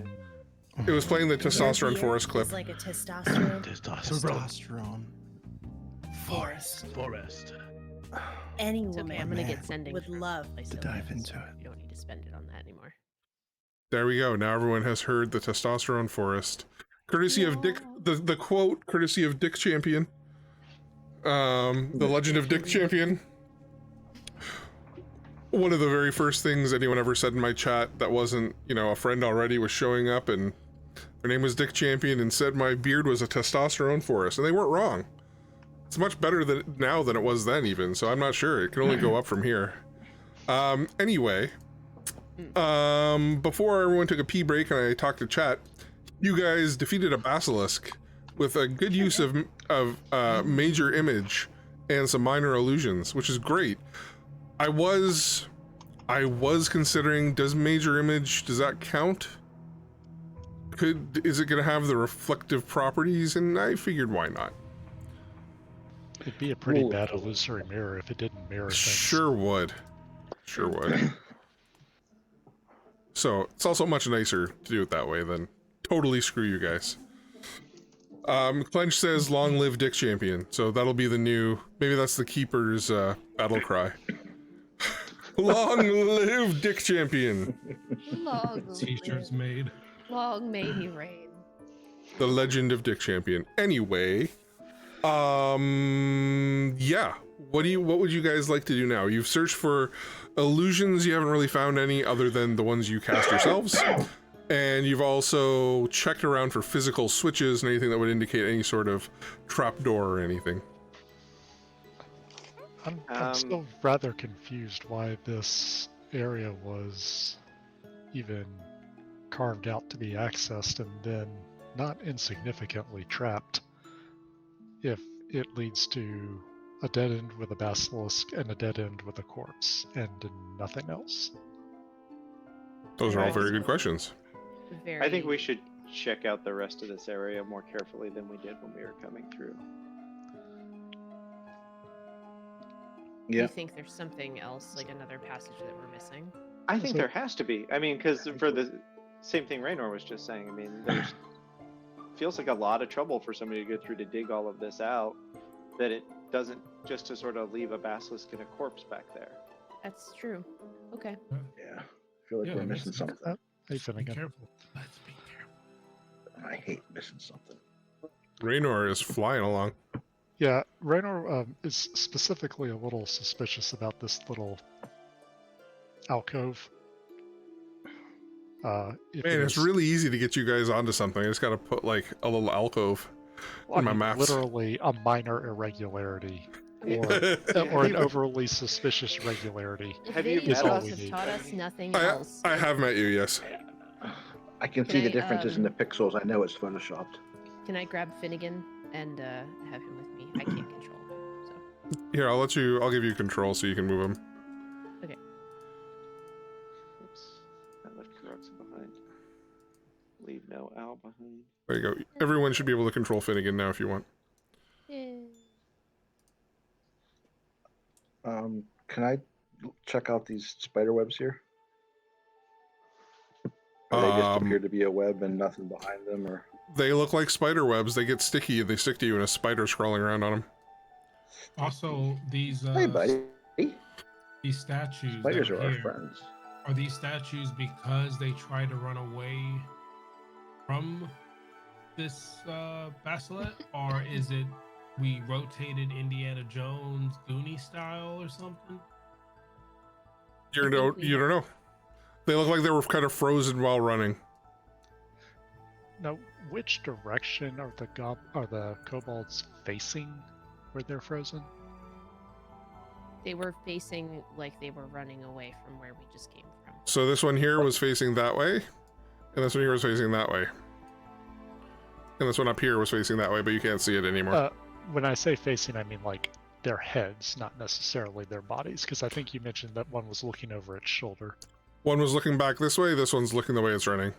playing the Your testosterone beard forest clip. is like a testosterone. Testosterone. Forest. Any It's okay. woman I'm gonna man get sending would for love Lysoda, to dive so into it. You don't need to spend it on that anymore. There we go. Now everyone has heard the testosterone forest, courtesy of Dick. The quote, courtesy of Dick Champion. The legend of Dick Champion. One of the very first things anyone ever said in my chat that wasn't, a friend already was showing up, and her name was Dick Champion, and said my beard was a testosterone forest, and they weren't wrong. It's much better now than it was then, even. So I'm not sure. It can only go up from here. Anyway. Before everyone took a pee break and I talked to chat, you guys defeated a basilisk with a good use of major image and some minor illusions, which is great. I was considering, does major image, does that count? Is it gonna have the reflective properties? And I figured, why not? It'd be a pretty Well- bad illusory mirror if it didn't mirror things. Sure would. So it's also much nicer to do it that way than totally screw you guys. Clench says long live Dick Champion, so that'll be the new, maybe that's the keeper's battle cry. Long live Dick Champion, Long, T-shirts made. long may he reign. the legend of Dick Champion. Anyway, yeah, what would you guys like to do now? You've searched for illusions, you haven't really found any other than the ones you cast yourselves, and you've also checked around for physical switches and anything that would indicate any sort of trapdoor or anything. I'm still rather confused why this area was even carved out to be accessed and then not insignificantly trapped if it leads to a dead end with a basilisk and a dead end with a corpse and nothing else. Those are all Right. very good questions. Very. I think we should check out the rest of this area more carefully than we did when we were coming through. Do Yeah. you think there's something else, like another passage that we're missing? I think So- there has to be. I mean, because for the same thing Raynor was just saying. I mean, there's feels like a lot of trouble for somebody to go through to dig all of this out. That it doesn't just to sort of leave a basilisk and a corpse back there. That's true. Okay. Yeah. I feel like Yeah, we're that makes missing sense. something. Hey, Be Finnegan. careful. Let's be careful. I hate missing something. Raynor is flying along. Yeah, Raynor is specifically a little suspicious about this little alcove. If Man, it it's is- really easy to get you guys onto something. I just gotta put like a little alcove well, in my maps. literally a minor irregularity or an overly suspicious irregularity. Have you Videos met us? have taught us nothing I else. have met you, yes. I can Can see the I, differences in the pixels. I know it's photoshopped. Can I grab Finnegan and have him with me? I can't control him, so. Here, I'll give you control so you can move him. Oops, I left Kuroxa behind. Leave no Al behind. There you go. Everyone should be able to control Finnegan now if you want. Can I check out these spider webs here? Or they just Um, appear to be a web and nothing behind them, or They look like spider webs. They get sticky and they stick to you and a spider's crawling around on them. Also, these hey, buddy, these statues that spiders are our here, friends. are these statues because they try to run away from this basilisk, or is it we rotated Indiana Jones Goonie style or something? You I don't think we- know. They look like they were kind of frozen while running. Now, which direction are the kobolds facing where they're frozen? They were facing like they were running away from where we just came from. So this one here was facing that way, and this one here was facing that way. And this one up here was facing that way, but you can't see it anymore. When I say facing, I mean like their heads, not necessarily their bodies, because I think you mentioned that one was looking over its shoulder. One was looking back this way, this one's looking the way it's running.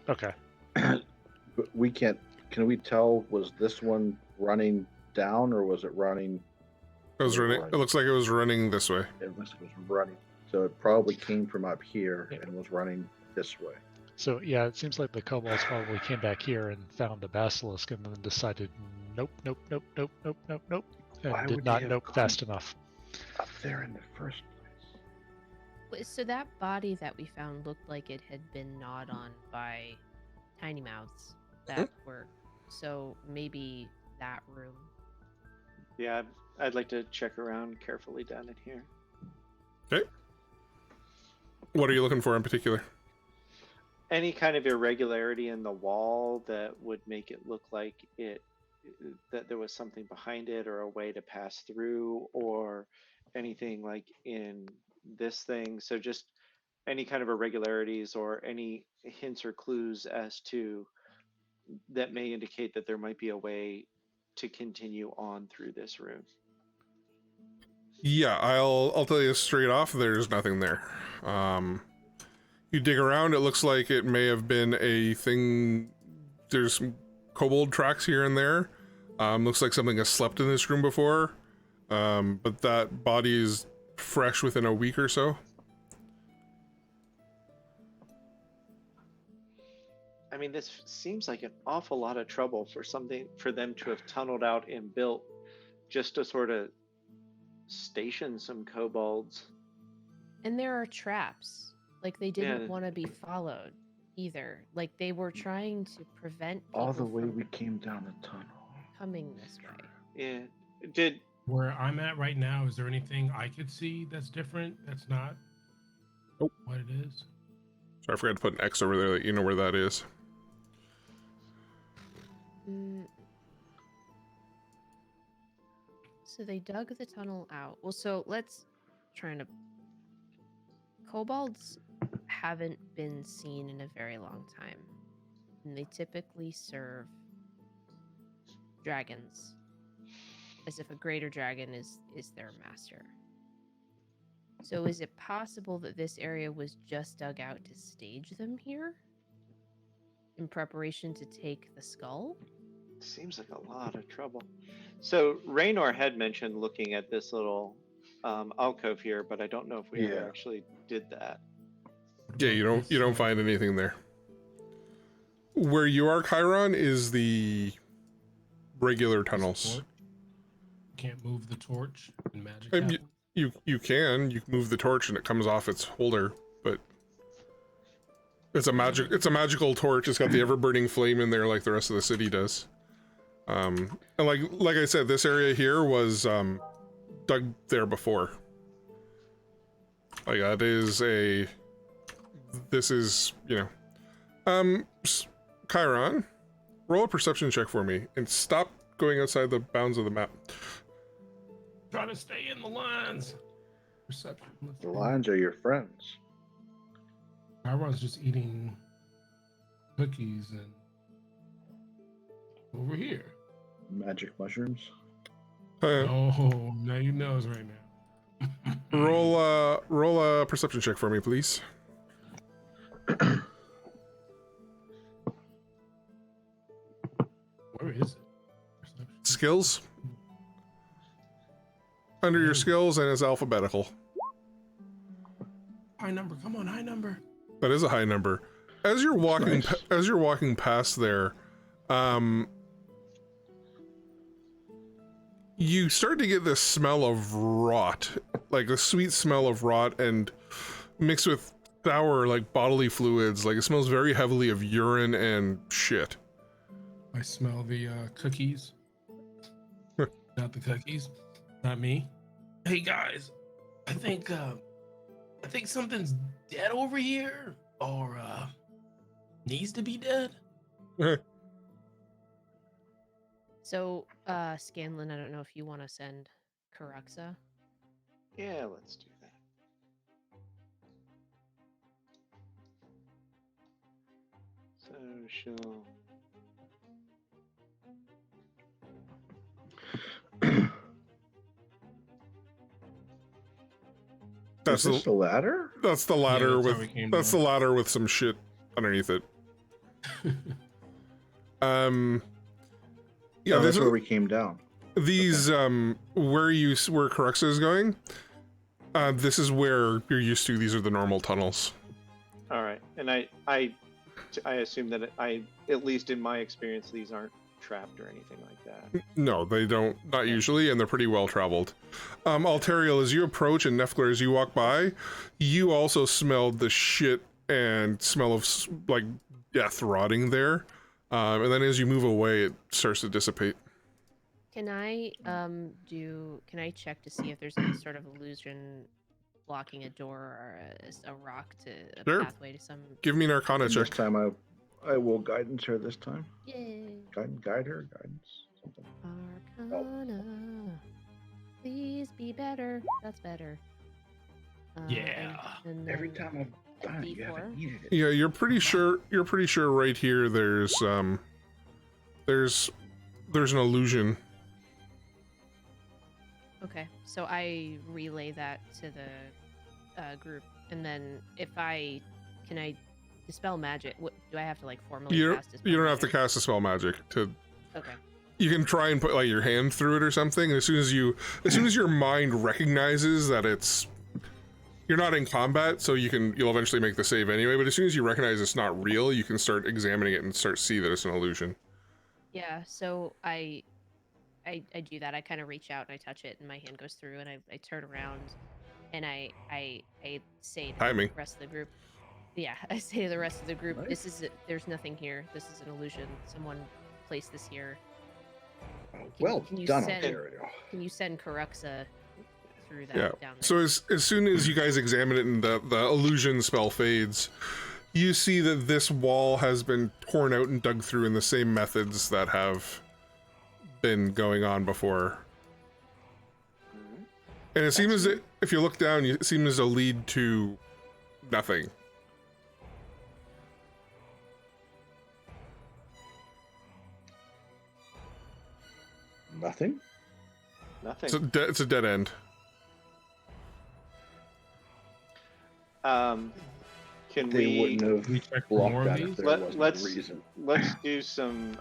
Okay. But we can't. Can we tell? Was this one running down or was it running? It was running. It looks like it was running this way. It was running. So it probably came from up here Yeah. and was running this way. So yeah, it seems like the kobolds probably came back here and found a basilisk and then decided, nope, nope, nope, nope, nope, nope, nope, and Why did would not they have nope gone fast enough. up there in the first place. So that body that we found looked like it had been gnawed on by tiny mouths that were. So maybe that room. Yeah, I'd like to check around carefully down in here. Okay. What are you looking for in particular? Any kind of irregularity in the wall that would make it look like that there was something behind it or a way to pass through, or anything like in this thing. So just any kind of irregularities or any hints or clues as to that may indicate that there might be a way to continue on through this room. Yeah, I'll tell you straight off, there's nothing there. You dig around, it looks like it may have been a thing. There's some kobold tracks here and there. Looks like something has slept in this room before. But that body is fresh within a week or so. I mean, this seems like an awful lot of trouble for them to have tunneled out and built just to sort of station some kobolds. And there are traps. Like they didn't Yeah. want to be followed either. Like they were trying to prevent people All the way from we came down the tunnel. coming this way. Yeah. Where I'm at right now, is there anything I could see that's different? That's not Nope. what it is? Sorry, I forgot to put an X over there that you know where that is. So they dug the tunnel out. Well, so let's try to. Kobolds haven't been seen in a very long time, and they typically serve dragons, as if a greater dragon is their master. So is it possible that this area was just dug out to stage them here, in preparation to take the skull? Seems like a lot of trouble. So Raynor had mentioned looking at this little alcove here, but I don't know if we ever Yeah. actually did that. What Yeah, about you don't this, find anything there. Where you are, Chiron, is the regular tunnels. torch? Can't move the torch and magic. Um, happens? You can move the torch and it comes off its holder, but it's a magical torch. It's got the ever burning flame in there like the rest of the city does. And like I said, this area here was dug there before. Like this is, you know. Chiron, roll a perception check for me and stop going outside the bounds of the map. Try to stay in the lines. Perception. Let's The see. lions are your friends. Chiron's just eating cookies and over here. Magic mushrooms. Oh, now you knows right now. Roll a perception check for me, please. Where is it? Perception. Skills. Under your skills, and it's alphabetical. High number. Come on, high number. That is a high number. As you're walking, Nice. as you're walking past there, you start to get this smell of rot, like a sweet smell of rot, and mixed with sour, like bodily fluids. Like it smells very heavily of urine and shit. I smell the cookies. Not the cookies. Not me. Hey guys, I think something's dead over here, or needs to be dead. So, Scanlan, I don't know if you want to send Karuxa. Yeah, let's do that. Social. That's Is this the the ladder? that's the ladder that's how we with came that's the down. ladder with some shit underneath it. Yeah, Oh, this that's is, where we came down. these where Caruxa is going. This is where you're used to. These are the normal tunnels. All right, and I assume that at least in my experience, these aren't trapped or anything like that. No, they don't. Not usually, and they're pretty well traveled. Alteriel, as you approach, and Nefgler, as you walk by, you also smelled the shit and smell of like death rotting there. And then as you move away, it starts to dissipate. Can I can I check to see if there's any sort of illusion blocking a door or a rock to a Sure. pathway to some? Give me an Arcana And check. this time I will guidance her this time. Yay! Guide her, guidance, something. Arcana. Please be better. That's better. Yeah. And Every then time I've done it, you D4? haven't needed it. Yeah, you're pretty sure. You're pretty sure right here. There's an illusion. Okay, so I relay that to the group, and then can I dispel magic? What do I have to like formally You cast dispel you don't have to magic? cast a spell magic to. Okay. You can try and put like your hand through it or something. As soon as your mind recognizes that you're not in combat, so you'll eventually make the save anyway. But as soon as you recognize it's not real, you can start examining it and start see that it's an illusion. Yeah, so I do that. I kind of reach out and I touch it, and my hand goes through, and I turn around, and I say to Timing. the rest of the group. Yeah, I say to the rest of the group, Nice. there's nothing here. This is an illusion. Someone placed this here. Well can you done, send- Ontario. Can you send Caruxa through that Yeah. down there? So as soon as you guys examine it and the illusion spell fades, you see that this wall has been torn out and dug through in the same methods that have been going on before. Mhm. And it seems that if you look down, it seems to lead to nothing. Nothing? Nothing. It's a dead end. Can They we wouldn't have We check for more blocked of that if these? there Let- wasn't let's- a reason. let's do some?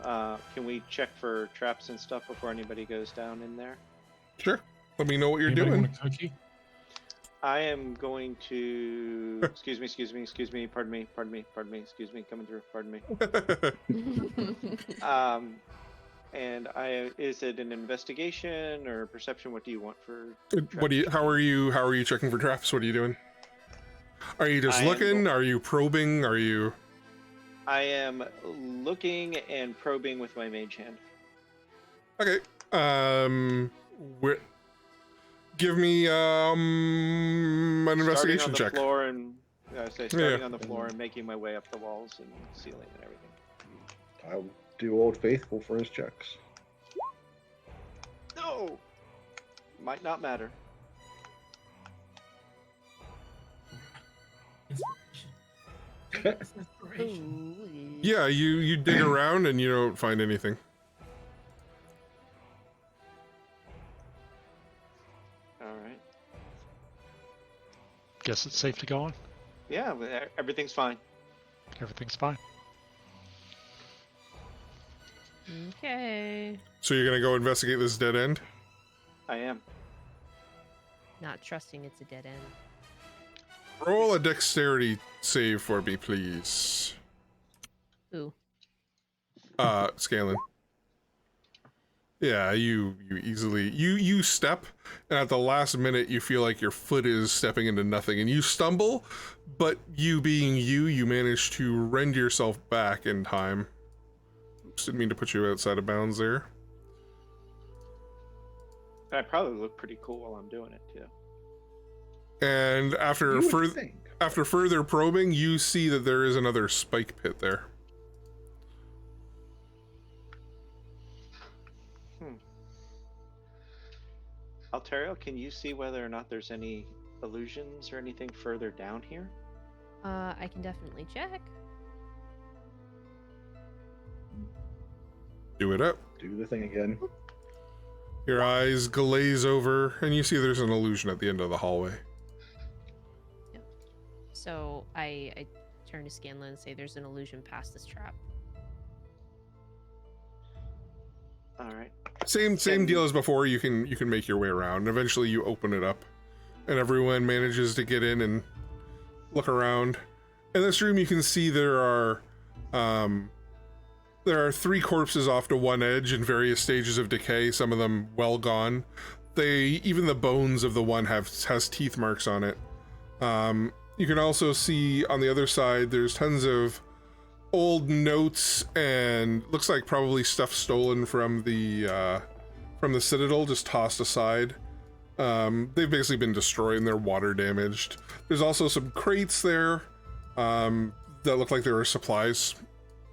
Can we check for traps and stuff before anybody goes down in there? Sure. Let me know what you're Anybody doing. want a cookie? I am going to. Excuse me. Pardon me. Excuse me. Coming through. Pardon me. And is it an investigation or perception? What do you want for? How are you checking for traps? What are you doing? Are you just I am looking? Are you probing? Are you I am looking and probing with my mage hand. okay? Give me an investigation starting on check. the floor and starting Yeah. on the floor and making my way up the walls and ceiling and everything. I'll do Old Faithful for his checks. No, might not matter. Inspiration. Yeah, you dig around and you don't find anything. All right. Guess it's safe to go on. Yeah, everything's fine. Everything's fine. Okay. So you're gonna go investigate this dead end? I am. Not trusting it's a dead end. Roll a dexterity save for me, please. Ooh. Scanlan. Yeah, you easily you step, and at the last minute you feel like your foot is stepping into nothing, and you stumble, but you being you manage to rend yourself back in time. Oops, didn't mean to put you outside of bounds there. I probably look pretty cool while I'm doing it too. And after You would further think. after further probing, you see that there is another spike pit there. Altario, can you see whether or not there's any illusions or anything further down here? I can definitely check. Do it up. Do the thing again. Your eyes glaze over, and you see there's an illusion at the end of the hallway. So I turn to Scanlan and say, "There's an illusion past this trap." All right. Same deal as before. You can make your way around. Eventually, you open it up, and everyone manages to get in and look around. In this room, you can see there are 3 corpses off to one edge in various stages of decay. Some of them well gone. Even the bones of the one has teeth marks on it. You can also see on the other side there's tons of old notes and looks like probably stuff stolen from the Citadel, just tossed aside. They've basically been destroyed and they're water damaged. There's also some crates there that look like there are supplies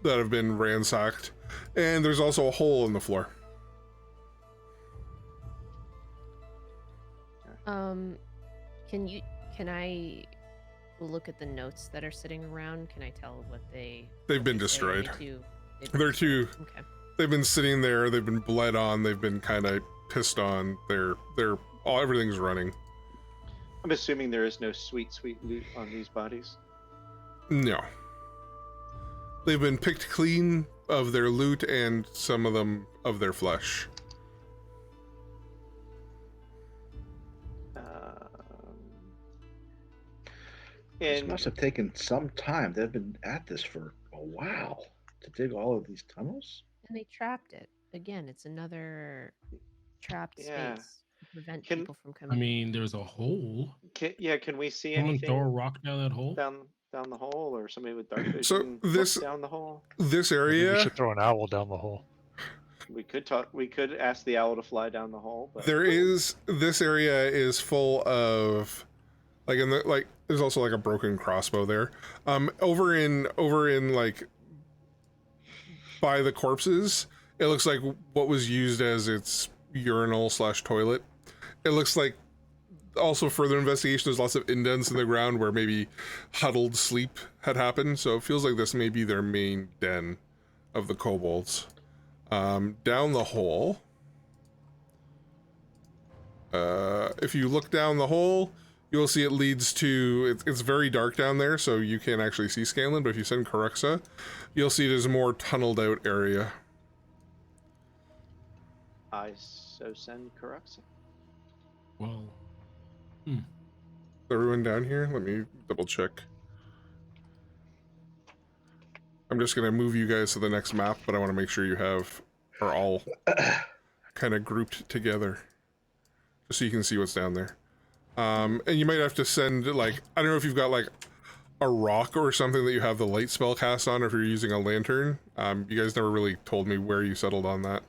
that have been ransacked, and there's also a hole in the floor. Can I look at the notes that are sitting around? Can I tell what they've been what they say? Are destroyed. They're too. Okay. Okay. Been sitting there, they've been bled on, they've been kind of pissed on. Everything's running. I'm assuming there is no sweet loot on these bodies. No. They've been picked clean of their loot and some of them of their flesh. This And must have taken some time. They've been at this for a while to dig all of these tunnels. And they trapped it again. It's another trapped Yeah. space to prevent Can- people from I coming. mean, there's a hole. can we see Someone throw a anything rock down that hole. down the hole, or somebody with dark vision So look this- down the hole? This Maybe we area, should throw an owl down the hole. We could talk. We could ask the owl to fly down the hole. But this area is full of there's also like a broken crossbow there. Over in like by the corpses, it looks like what was used as its urinal / toilet. It looks like also further investigation, there's lots of indents in the ground where maybe huddled sleep had happened. So it feels like this may be their main den of the kobolds. Down the hole, if you look down the hole, you'll see it leads to, it's very dark down there, so you can't actually see Scanlan, but if you send Karuxa, you'll see there's a more tunneled out area. I so send Karuxa. Well, Is everyone down here? Let me double check. I'm just gonna move you guys to the next map, but I want to make sure you are all kind of grouped together, just so you can see what's down there. And you might have to send, like, I don't know if you've got like a rock or something that you have the light spell cast on, or if you're using a lantern. You guys never really told me where you settled on that.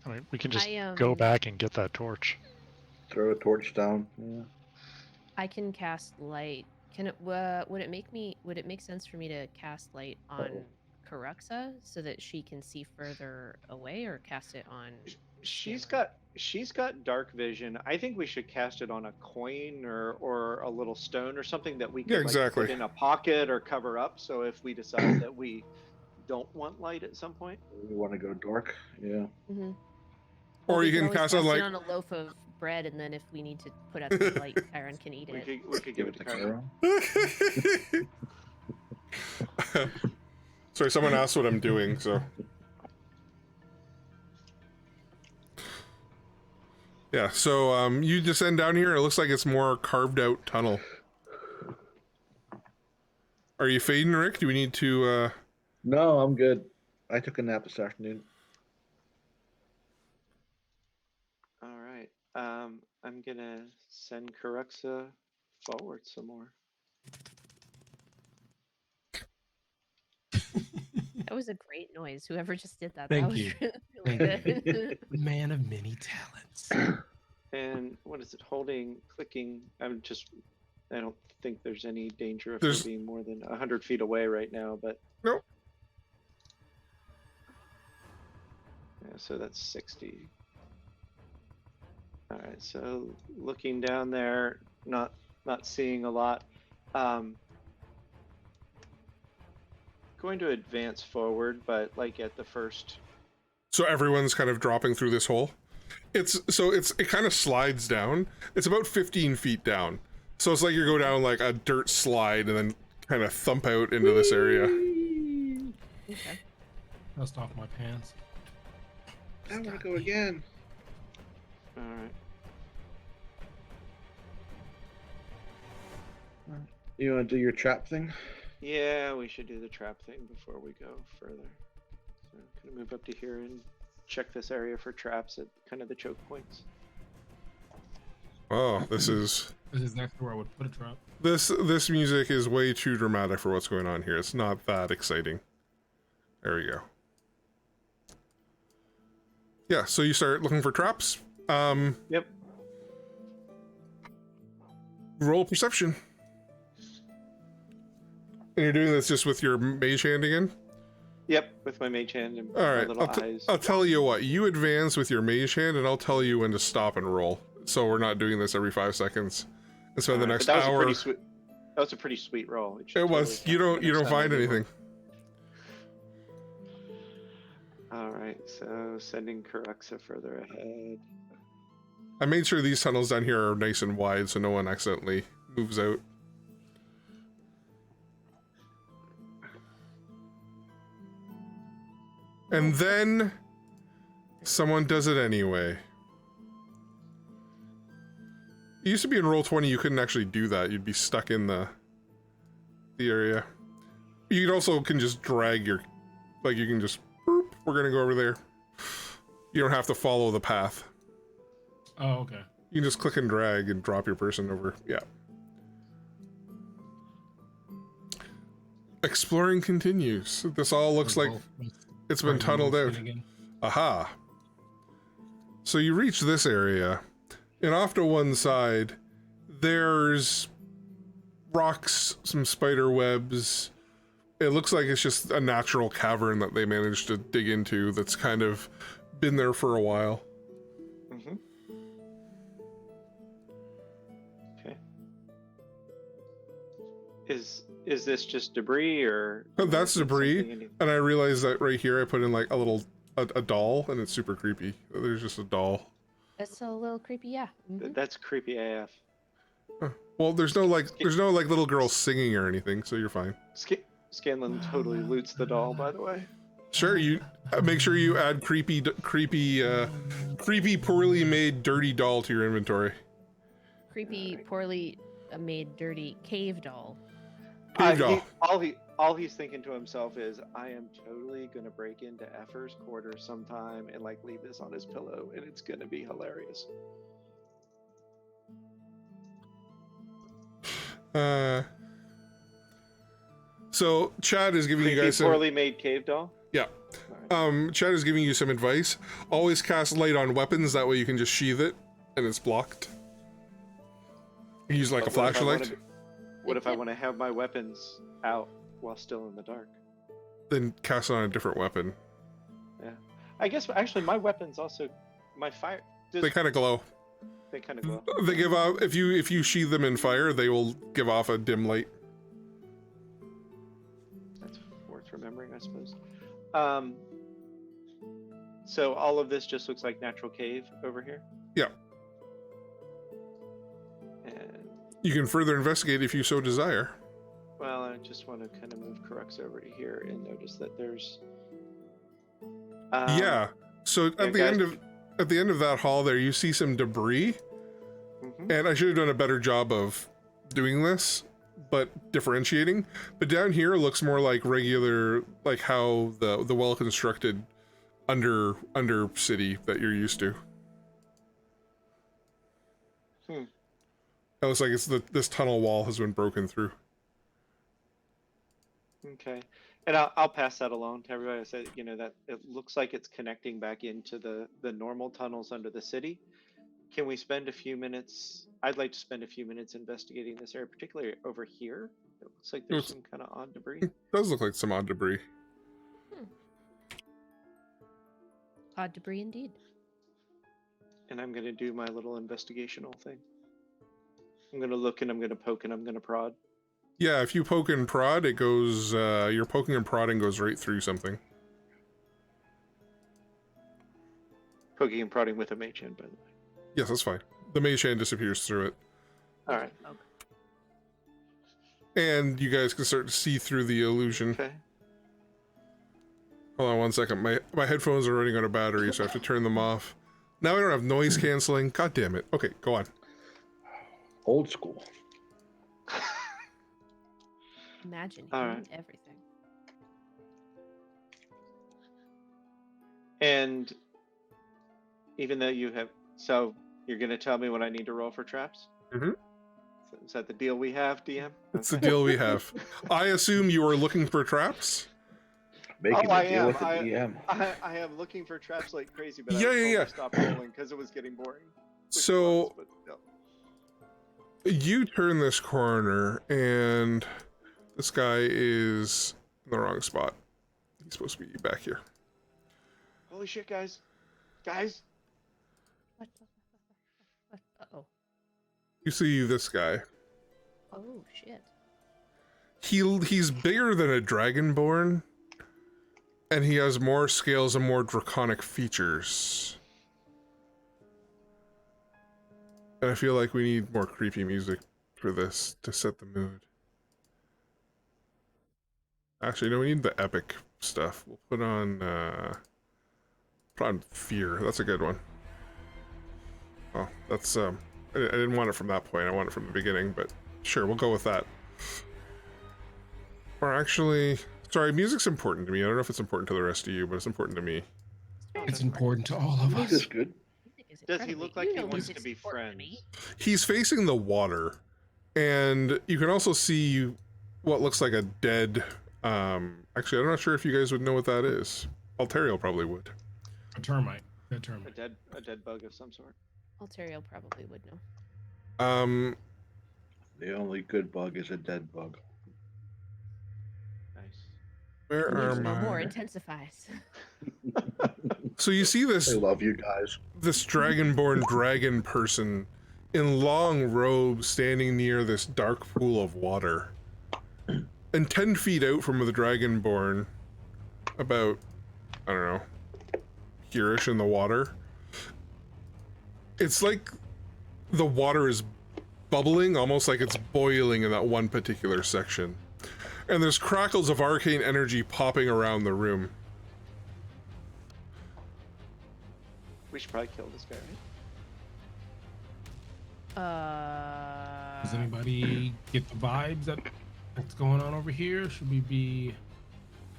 I mean, we can just I, go back and get that torch. Throw a torch down. Yeah. I can cast light. Can it? Would it make sense for me to cast light on Karuxa so that she can see further away, or cast it on? She's got dark vision. I think we should cast it on a coin or a little stone or something that we can exactly. put in a pocket or cover up. So if we decide that we don't want light at some point, We want to go dark. Yeah. Mm-hmm. Or you can cast on it like on a loaf of bread, and then if we need to put out some light, Aaron can eat it. we could give it to Karen. Kara. Sorry, someone asked what I'm doing, so. Yeah, so you descend down here, it looks like it's more carved out tunnel. Are you fading, Rick? Do we need to No, I'm good. I took a nap this afternoon. All right. I'm gonna send Karuxa forward some more. That was a great noise. Whoever just did that, Thank that was you. really Thank good. man of many talents. And what is it? Holding, clicking. I don't think there's any danger of There's- her being more than 100 feet away right now, but. Nope. Yeah, so that's 60. All right, so looking down there, not seeing a lot. Going to advance forward, but like at the first So everyone's kind of dropping through this hole. It kind of slides down. It's about 15 feet down. So it's like you go down like a dirt slide and then kind of thump out into this area. Okay. Dust off my pants. I want to go again. All right. You want to do your trap thing? Yeah, we should do the trap thing before we go further. So I'm gonna move up to here and check this area for traps at kind of the choke points. Oh, this is exactly where I would put a trap. this music is way too dramatic for what's going on here. It's not that exciting. There we go. Yeah, so you start looking for traps. Yep. Roll perception. And you're doing this just with your mage hand again? Yep, with my mage hand and All my right, little eyes. I'll tell you what. You advance with your mage hand, and I'll tell you when to stop and roll. So we're not doing this every 5 seconds. And spend the Alright, next but that was a hour. pretty sweet. That was a pretty sweet roll. should It was. totally You count don't. the You next don't time I find do anything. one. All right, so sending Karuxa further ahead. I made sure these tunnels down here are nice and wide, so no one accidentally moves out. And then someone does it anyway. It used to be in Roll20 you couldn't actually do that. You'd be stuck in the area. You also can just drag your, like you can just, boop, we're gonna go over there. You don't have to follow the path. Oh, okay. You can just click and drag and drop your person over. Yeah. Exploring continues. This all looks like it's been tunneled out. Aha. So you reach this area, and off to one side, there's rocks, some spider webs. It looks like it's just a natural cavern that they managed to dig into that's kind of been there for a while. Mm-hmm. Okay. Is this just debris or? Oh, that's is it debris. something any- And I realized that right here I put in like a little a doll, and it's super creepy. There's just a doll. That's a little creepy, yeah. Mhm. That's creepy AF. Well, there's no like little girl singing or anything, so you're fine. Scanlan totally loots the doll, by the way. Sure, you make sure you add creepy, poorly made, dirty doll to your inventory. Creepy, poorly made, dirty cave doll. Cave doll. All he's thinking to himself is, I am totally gonna break into Effer's quarters sometime and like leave this on his pillow, and it's gonna be hilarious. So Chad is giving you Creepy, guys some. poorly made cave doll. Yeah. Alright. Chad is giving you some advice. Always cast light on weapons. That way you can just sheath it, and it's blocked. Use like a But what if I wanna flashlight. What if I want to have my weapons out while still in the dark? Then cast it on a different weapon. I guess actually my weapons also, my fire. They kind of glow. They kind of glow. They give off if you sheath them in fire, they will give off a dim light. That's worth remembering, I suppose. So all of this just looks like natural cave over here. Yeah. And You can further investigate if you so desire. well, I just want to kind of move Crux over to here and notice that there's. Yeah. So yeah, at the end of that hall there, you see some debris, Mhm. and I should have done a better job of doing this, but differentiating. But down here it looks more like regular, like how the well constructed under city that you're used to. Hmm. It looks like it's this tunnel wall has been broken through. Okay, and I'll pass that along to everybody. I said, that it looks like it's connecting back into the normal tunnels under the city. Can we spend a few minutes? I'd like to spend a few minutes investigating this area, particularly over here. It looks like there's some kind of odd debris. Does look like some odd debris. Odd debris indeed. And I'm gonna do my little investigational thing. I'm gonna look and I'm gonna poke and I'm gonna prod. Yeah, if you poke and prod, it goes. Your poking and prodding goes right through something. poking and prodding with a mage hand, by the way. Yes, that's fine. The mage hand disappears through it. All right. And you guys can start to see through the illusion. Okay. Hold on one second. My headphones are running out of battery, so I have to turn them off. Now I don't have noise canceling. God damn it. Okay, go on. Old school. Imagine All hearing right. everything. And even though you have, so you're going to tell me what I need to roll for traps? Mhm. Is that the deal we have, DM? That's the deal we have. I assume you are looking for traps? Making I a deal am. with the DM. I am looking for traps like crazy, but Yeah, I yeah. stopped rolling because it was getting boring. Which So- it was, but no. You turn this corner, and this guy is in the wrong spot. He's supposed to be back here. Holy shit, guys. Guys. What? Uh-oh. You see this guy. Oh, shit. He's bigger than a dragonborn, and he has more scales and more draconic features. And I feel like we need more creepy music for this to set the mood. Actually, no, we need the epic stuff. We'll put on fear. That's a good one. Oh, that's I didn't want it from that point. I want it from the beginning, but sure, we'll go with that. Or actually, sorry, music's important to me. I don't know if it's important to the rest of you, but it's important to me. It's important to all of This us. is good. Does he look like he wants to be friends? He's facing the water, and you can also see what looks like a dead. Actually, I'm not sure if you guys would know what that is. Altario probably would. A termite. A A termite. dead bug of some sort. Altario probably would know. The only good bug is a dead bug. Nice. Where are No more my? intensifies. So you see I this love you guys. dragonborn dragon person in long robes standing near this dark pool of water. And 10 feet out from the dragonborn, about, I don't know, here-ish in the water, it's like the water is bubbling, almost like it's boiling in that one particular section. And there's crackles of arcane energy popping around the room. We should probably kill this guy, right? Does anybody get the vibes that's going on over here? Should we be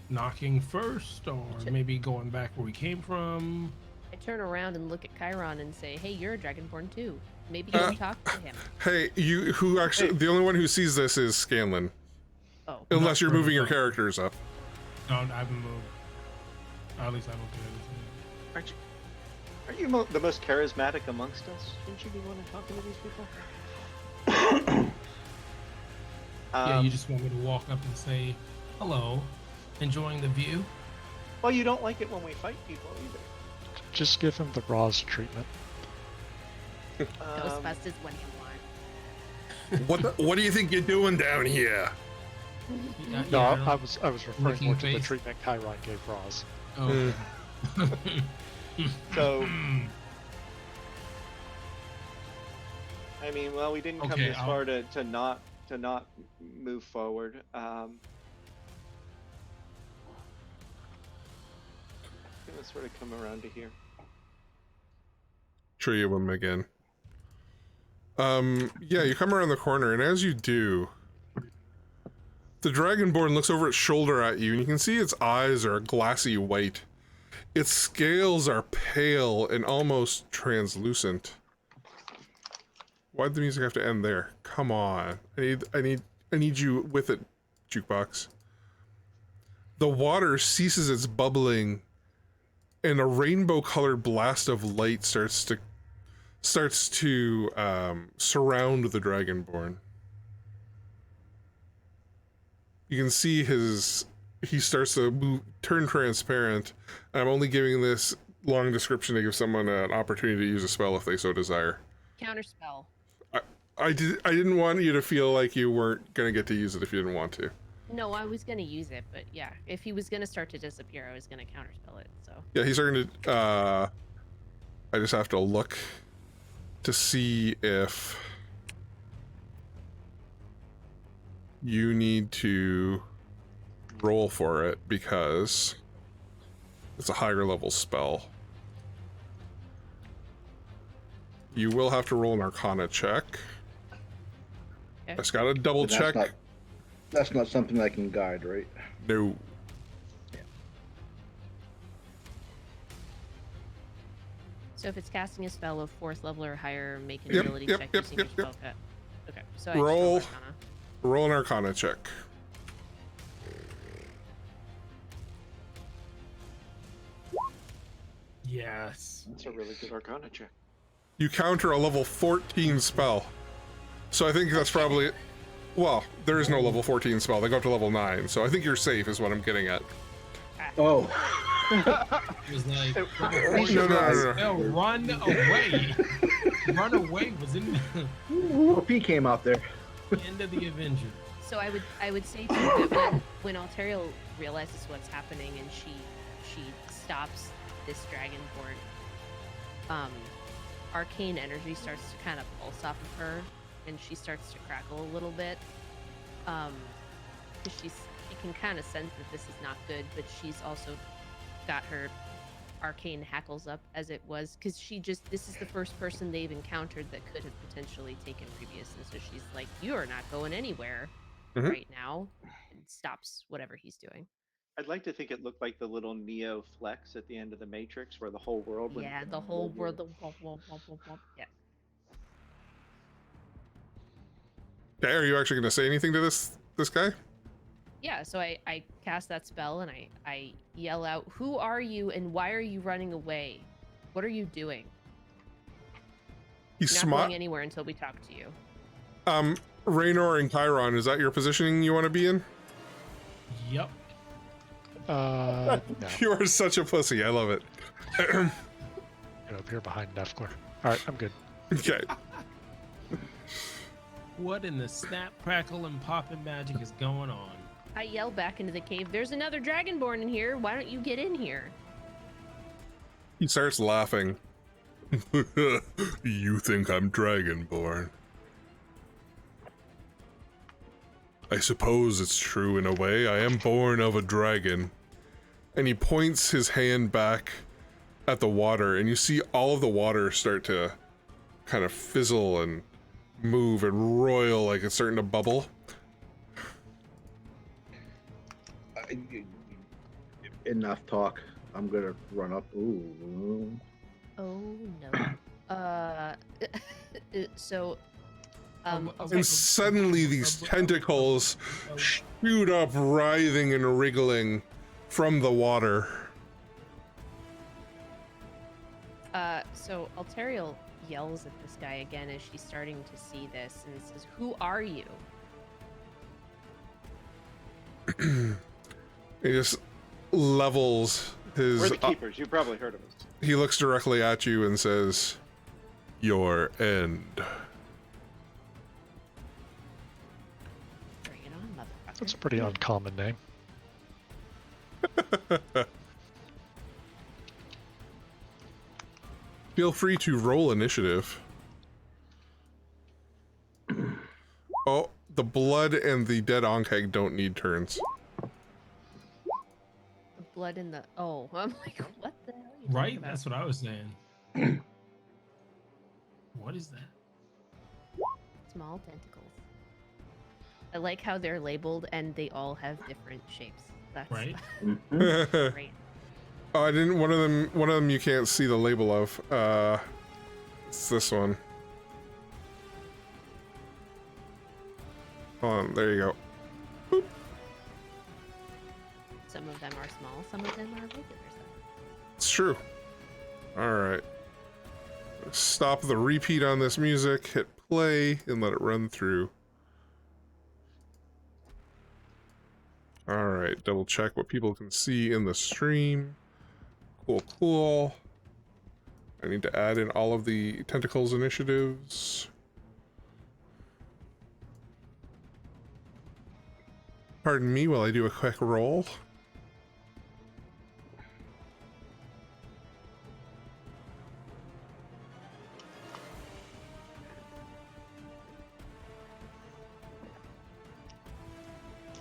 knocking first, or maybe going back where we came from? I turn around and look at Chiron and say, "Hey, you're a dragonborn too. Maybe you can talk to him." Hey, the only one who sees this is Scanlan. Oh, Unless you're Not moving your further. characters up. No, I haven't moved. Or at least I don't think anything. Aren't you the most charismatic amongst us? Shouldn't you be one talking to these people? Yeah, you just want me to walk up and say, "Hello, enjoying the view?" Well, you don't like it when we fight people either. Just give him the Roz treatment. Ghostbusters, what do you want? What do you think you're doing down here? Yeah, No, yeah, I was referring Licking more to the face. treatment Chiron gave Roz. Oh. So, I mean, well, we didn't come Okay, this far to not move forward. Let's sort of come around to here. Show you him again. Yeah, you come around the corner, and as you do, the Dragonborn looks over its shoulder at you, and you can see its eyes are a glassy white. Its scales are pale and almost translucent. Why'd the music have to end there? Come on. I need you with it, Jukebox. The water ceases its bubbling, and a rainbow-colored blast of light starts to surround the Dragonborn. You can see he starts to turn transparent. I'm only giving this long description to give someone an opportunity to use a spell if they so desire. Counterspell. I didn't want you to feel like you weren't gonna get to use it if you didn't want to. No, I was gonna use it, but yeah, if he was gonna start to disappear, I was gonna counterspell it. So Yeah, he's starting to I just have to look to see if you need to roll for it because it's a higher level spell. You will have to roll an Arcana check. I Okay. just gotta double But check. That's not something I can guide, right? No. So if it's casting a spell of 4th level or higher, make an Yep, ability yep, check yep, using yep, your yep. spell. Okay. So I just Roll. Arcana. Roll an Arcana check. Yes. That's a really good Arcana check. You counter a level 14 spell. So I think that's probably... Well, there is no level 14 spell. They go up to level 9. So I think you're safe is what I'm getting at. Oh, It was like, No. "Hell, run away. Run away was in Whoopee came out there. the end of the Avenger. So I would say too that when Altaria realizes what's happening and she stops this dragonborn, arcane energy starts to kind of pulse off of her, and she starts to crackle a little bit. Because she can kind of sense that this is not good, but she's also got her arcane hackles up as it was, because this is the first person they've encountered that could have potentially taken previous, and so she's like, "You are not going anywhere right now," and stops whatever he's doing. I'd like to think it looked like the little Neo flex at the end of the Matrix, where the whole world went. Yeah, the whole world. Yeah. Okay, are you actually going to say anything to this guy? Yeah, so I cast that spell and I yell out, "Who are you and why are you running away? What are you doing? He's Not smart. going anywhere until we talk to you." Raynor and Chiron, is that your positioning you want to be in? Yep. No. You are such a pussy. I love it. Get up here behind Nefgler. All right, I'm good. Okay. What in the snap, crackle, and popping magic is going on? I yell back into the cave, "There's another dragonborn in here. Why don't you get in here?" He starts laughing. You think I'm Dragonborn? I suppose it's true in a way. I am born of a dragon. And he points his hand back at the water, and you see all of the water start to kind of fizzle and move and roil like it's starting to bubble. Enough talk. I'm gonna run up. Ooh. Oh no. So And suddenly these tentacles shoot up, writhing and wriggling from the water. So Altariel yells at this guy again as she's starting to see this and says, "Who are you?" He just levels his... We're the keepers. You've probably heard of us. He looks directly at you and says, "Your end." Bring it on, motherfucker. That's a pretty uncommon name. Feel free to roll initiative. Oh, the blood and the dead Ankeg don't need turns. The blood in the... Oh, I'm like, what the hell are you talking Right? about? That's what I was saying. What is that? Small tentacles. I like how they're labeled and they all have different shapes. That's Right? great. Oh, I didn't. One of them you can't see the label of. It's this one. Hold on, there you go. Some of them are small, some of them are regular size. It's true. All right. Stop the repeat on this music. Hit play and let it run through. All right. Double check what people can see in the stream. Cool. I need to add in all of the tentacles initiatives. Pardon me while I do a quick roll.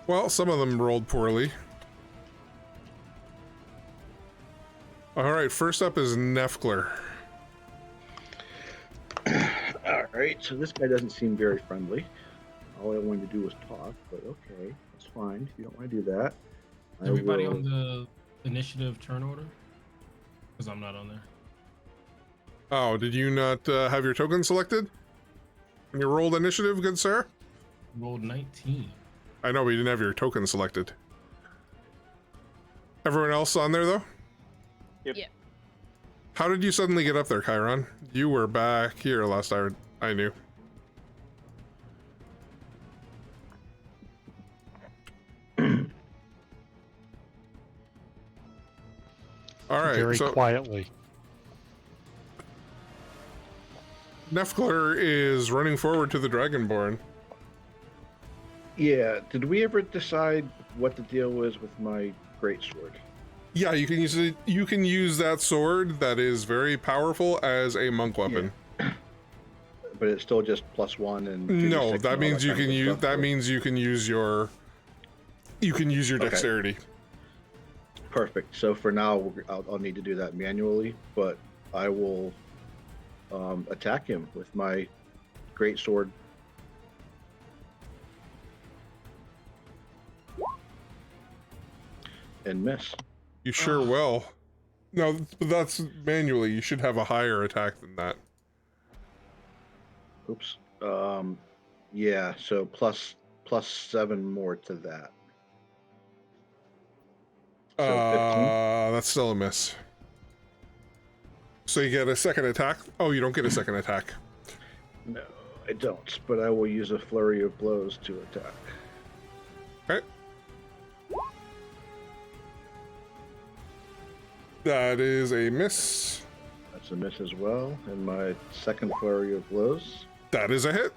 Well, some of them rolled poorly. All right, first up is Nefkler. All right, so this guy doesn't seem very friendly. All I wanted to do was talk, but okay, that's fine. If you don't want to do that, I Everybody will- on the initiative turn order? Because I'm not on there. Oh, did you not have your token selected? When you rolled initiative, good sir? Rolled 19. I know, but you didn't have your token selected. Everyone else on there, though? Yep. Yeah. How did you suddenly get up there, Chiron? You were back here last I knew. All right, Very so quietly. Nefkler is running forward to the Dragonborn. Yeah, did we ever decide what the deal was with my greatsword? Yeah, you can use it. You can use that sword that is very powerful as a monk weapon. But it's still just +1 and 2d6 No, and that all means you kind of can use. stuff, That or- means you can use your. You can use your Okay. dexterity. Perfect. So for now, I'll need to do that manually, but I will attack him with my greatsword. And miss. You sure will. No, but that's manually. You should have a higher attack than that. Oops. Yeah. So +7 more to that. So 15? That's still a miss. So you get a second attack. Oh, you don't get a second attack. No, I don't. But I will use a flurry of blows to attack. Okay. That is a miss. That's a miss as well. And my second flurry of blows. That is a hit.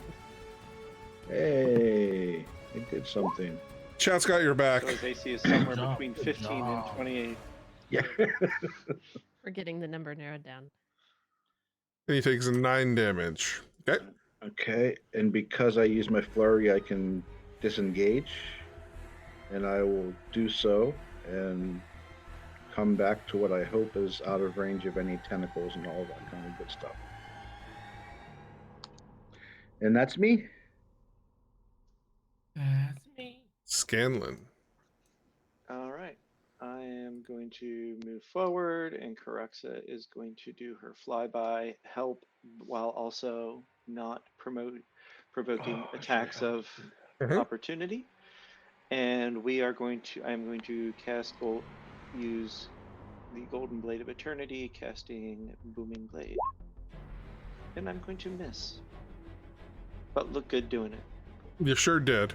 Hey, I did something. Chat's got your back. So his AC is somewhere job, between good 15 and job. 28. Yeah. We're getting the number narrowed down. And he takes 9 damage. Okay. Okay, and because I use my flurry, I can disengage, and I will do so and come back to what I hope is out of range of any tentacles and all that kind of good stuff. And that's me. That's me. Scanlan. All right. I am going to move forward, and Caraxa is going to do her flyby help while also not provoking attacks of Mhm. opportunity. And I'm going to use the Golden Blade of Eternity, casting Booming Blade. And I'm going to miss. But look good doing it. You sure did.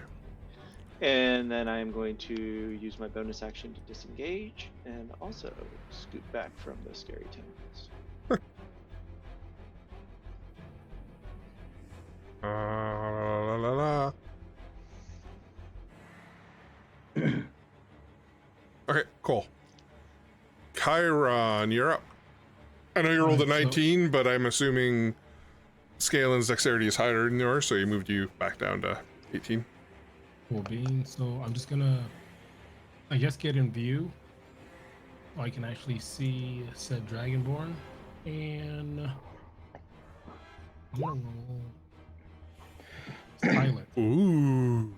And then I'm going to use my bonus action to disengage and also scoot back from the scary tentacles. La, la, la. Okay, cool. Chiron, you're up. I know you rolled a Alright, so- 19, but I'm assuming Scalen's dexterity is higher than yours, so he moved you back down to 18. Cool beans. So I'm just gonna, I guess, get in view. So I can actually see said Dragonborn. And I'm gonna roll silent. Ooh.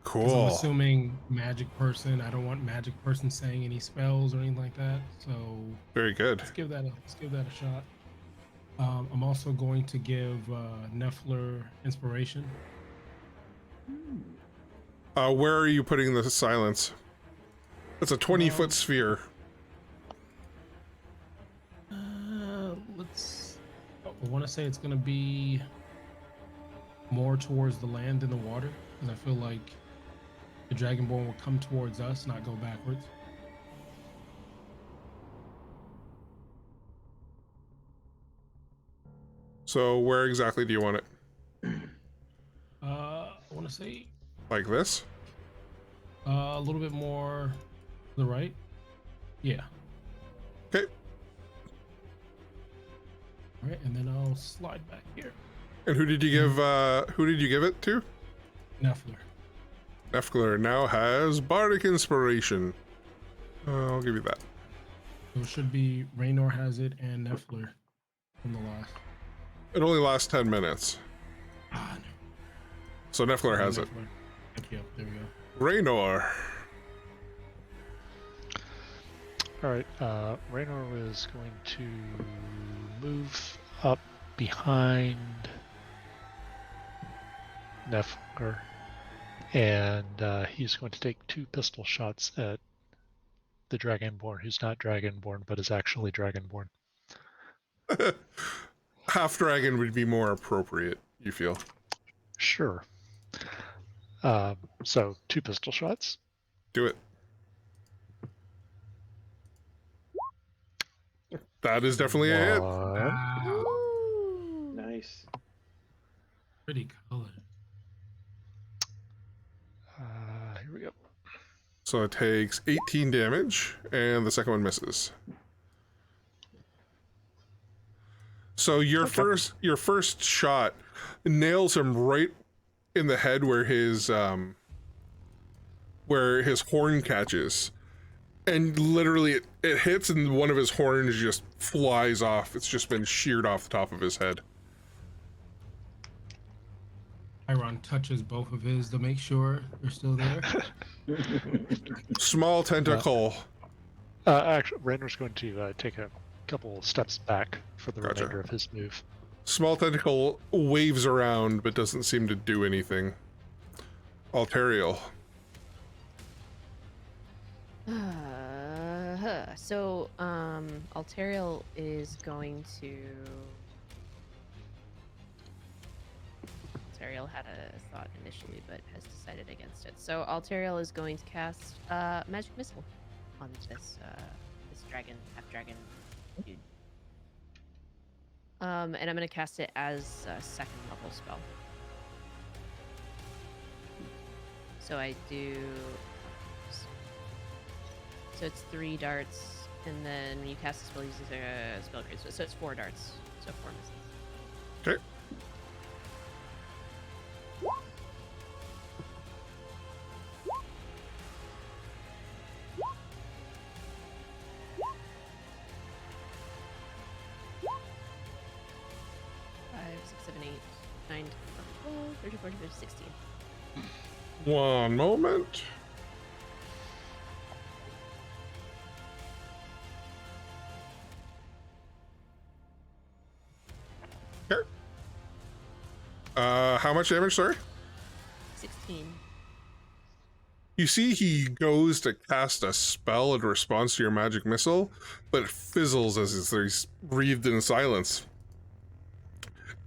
'Cause I'm Cool. assuming magic person. I don't want magic person saying any spells or anything like that. So Very good. let's give that a shot. I'm also going to give Nefler inspiration. Where are you putting the silence? It's a 20-foot sphere. Let's. I want to say it's going to be more towards the land than the water, because I feel like the Dragonborn will come towards us, not go backwards. So where exactly do you want it? I want to say Like this? a little bit more to the right. Yeah. Okay. All right, and then I'll slide back here. And who did you give it to? Nefler. Nefgler now has Bardic Inspiration. I'll give you that. So it should be Raynor has it and Nefler from the last. It only lasts 10 minutes. Ah, So Nefgler no. has it. Nefler. Thank you. There we go. Raynor. All right, Raynor is going to move up behind Nefler, and he's going to take 2 pistol shots at the Dragonborn, who's not Dragonborn, but is actually Dragonborn. Half dragon would be more appropriate, you feel? Sure. So 2 pistol shots. Do it. That is definitely a hit. One. Wow. Ooh. Nice. Pretty color. Here we go. So it takes 18 damage, and the second one misses. So your first shot nails him right in the head where his horn catches. And literally it hits and one of his horns just flies off. It's just been sheared off the top of his head. Iron touches both of his to make sure they're still there. Small tentacle. Actually, Raynor's going to take a couple steps back for the Gotcha. remainder of his move. Small tentacle waves around but doesn't seem to do anything. Alterial. So, Alterial is going to. Alterial had a thought initially, but has decided against it. So, Alterial is going to cast Magic Missile on this dragon, half dragon dude. And I'm going to cast it as a 2nd level spell. So I do. So it's 3 darts, and then when you cast the spell, uses a spell grade. So it's 4 darts. So 4 misses. Okay. Five, 6, 7, 8, 9, 10, 11, 12, 13, 14, 15, 16. One moment. Here. How much damage, sorry? 16. You see he goes to cast a spell in response to your magic missile, but it fizzles as he's breathed in silence.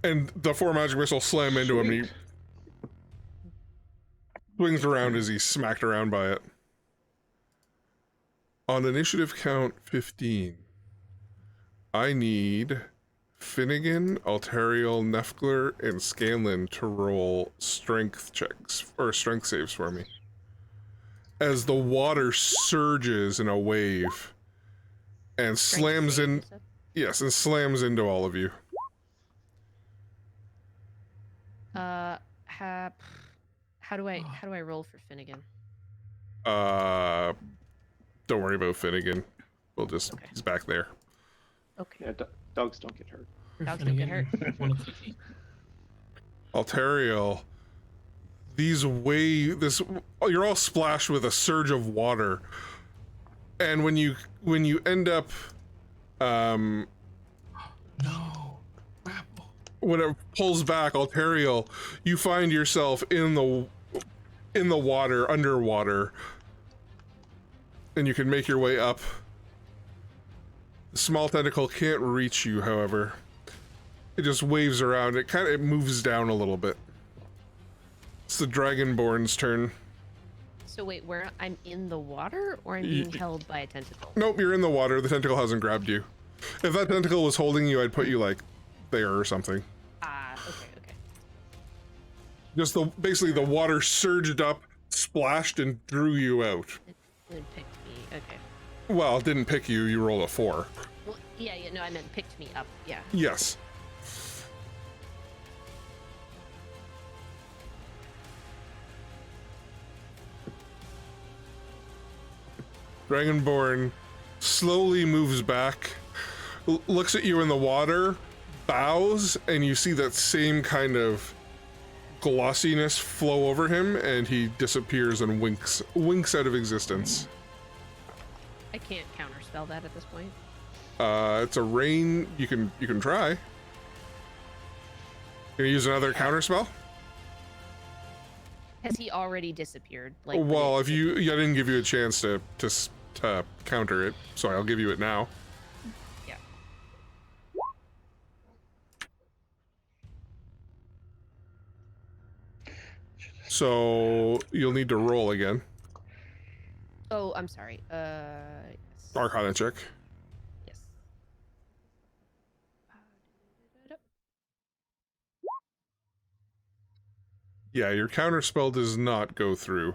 And the 4 magic missiles slam into him, and he swings around as he's smacked around by it. On initiative count 15, I need Finnegan, Alterial, Nefgler, and Scanlan to roll strength checks, or strength saves for me. As the water surges in a wave and slams in, You said? yes, and slams into all of you. How do I roll for Finnegan? Don't worry about Finnegan. We'll just, Okay. he's back there. Okay. Yeah, dogs don't get hurt. Dogs don't get hurt. Alterial, you're all splashed with a surge of water, and when you end up, No. Grapple. when it pulls back, Alterial, you find yourself in the water, underwater, and you can make your way up. The small tentacle can't reach you, however. It just waves around. It moves down a little bit. It's the Dragonborn's turn. So wait, where I'm in the water, or I'm being held by a tentacle? Nope, you're in the water. The tentacle hasn't grabbed you. If that tentacle was holding you, I'd put you like there or something. Ah, okay. Just basically the water surged up, splashed, and drew you out. It picked me. Okay. Well, it didn't pick you. You rolled a 4. Well, yeah. No, I meant picked me up. Yeah. Yes. Dragonborn slowly moves back, looks at you in the water, bows, and you see that same kind of glossiness flow over him, and he disappears and winks out of existence. I can't counterspell that at this point. It's a rain. You can try. Gonna use another counter spell? Has he already disappeared? Like, Well, if I didn't give you a chance to counter it, so I'll give you it now. Yeah. So you'll need to roll again. Oh, I'm sorry. Yes. Arcana check. Yes. Yeah, your counter spell does not go through.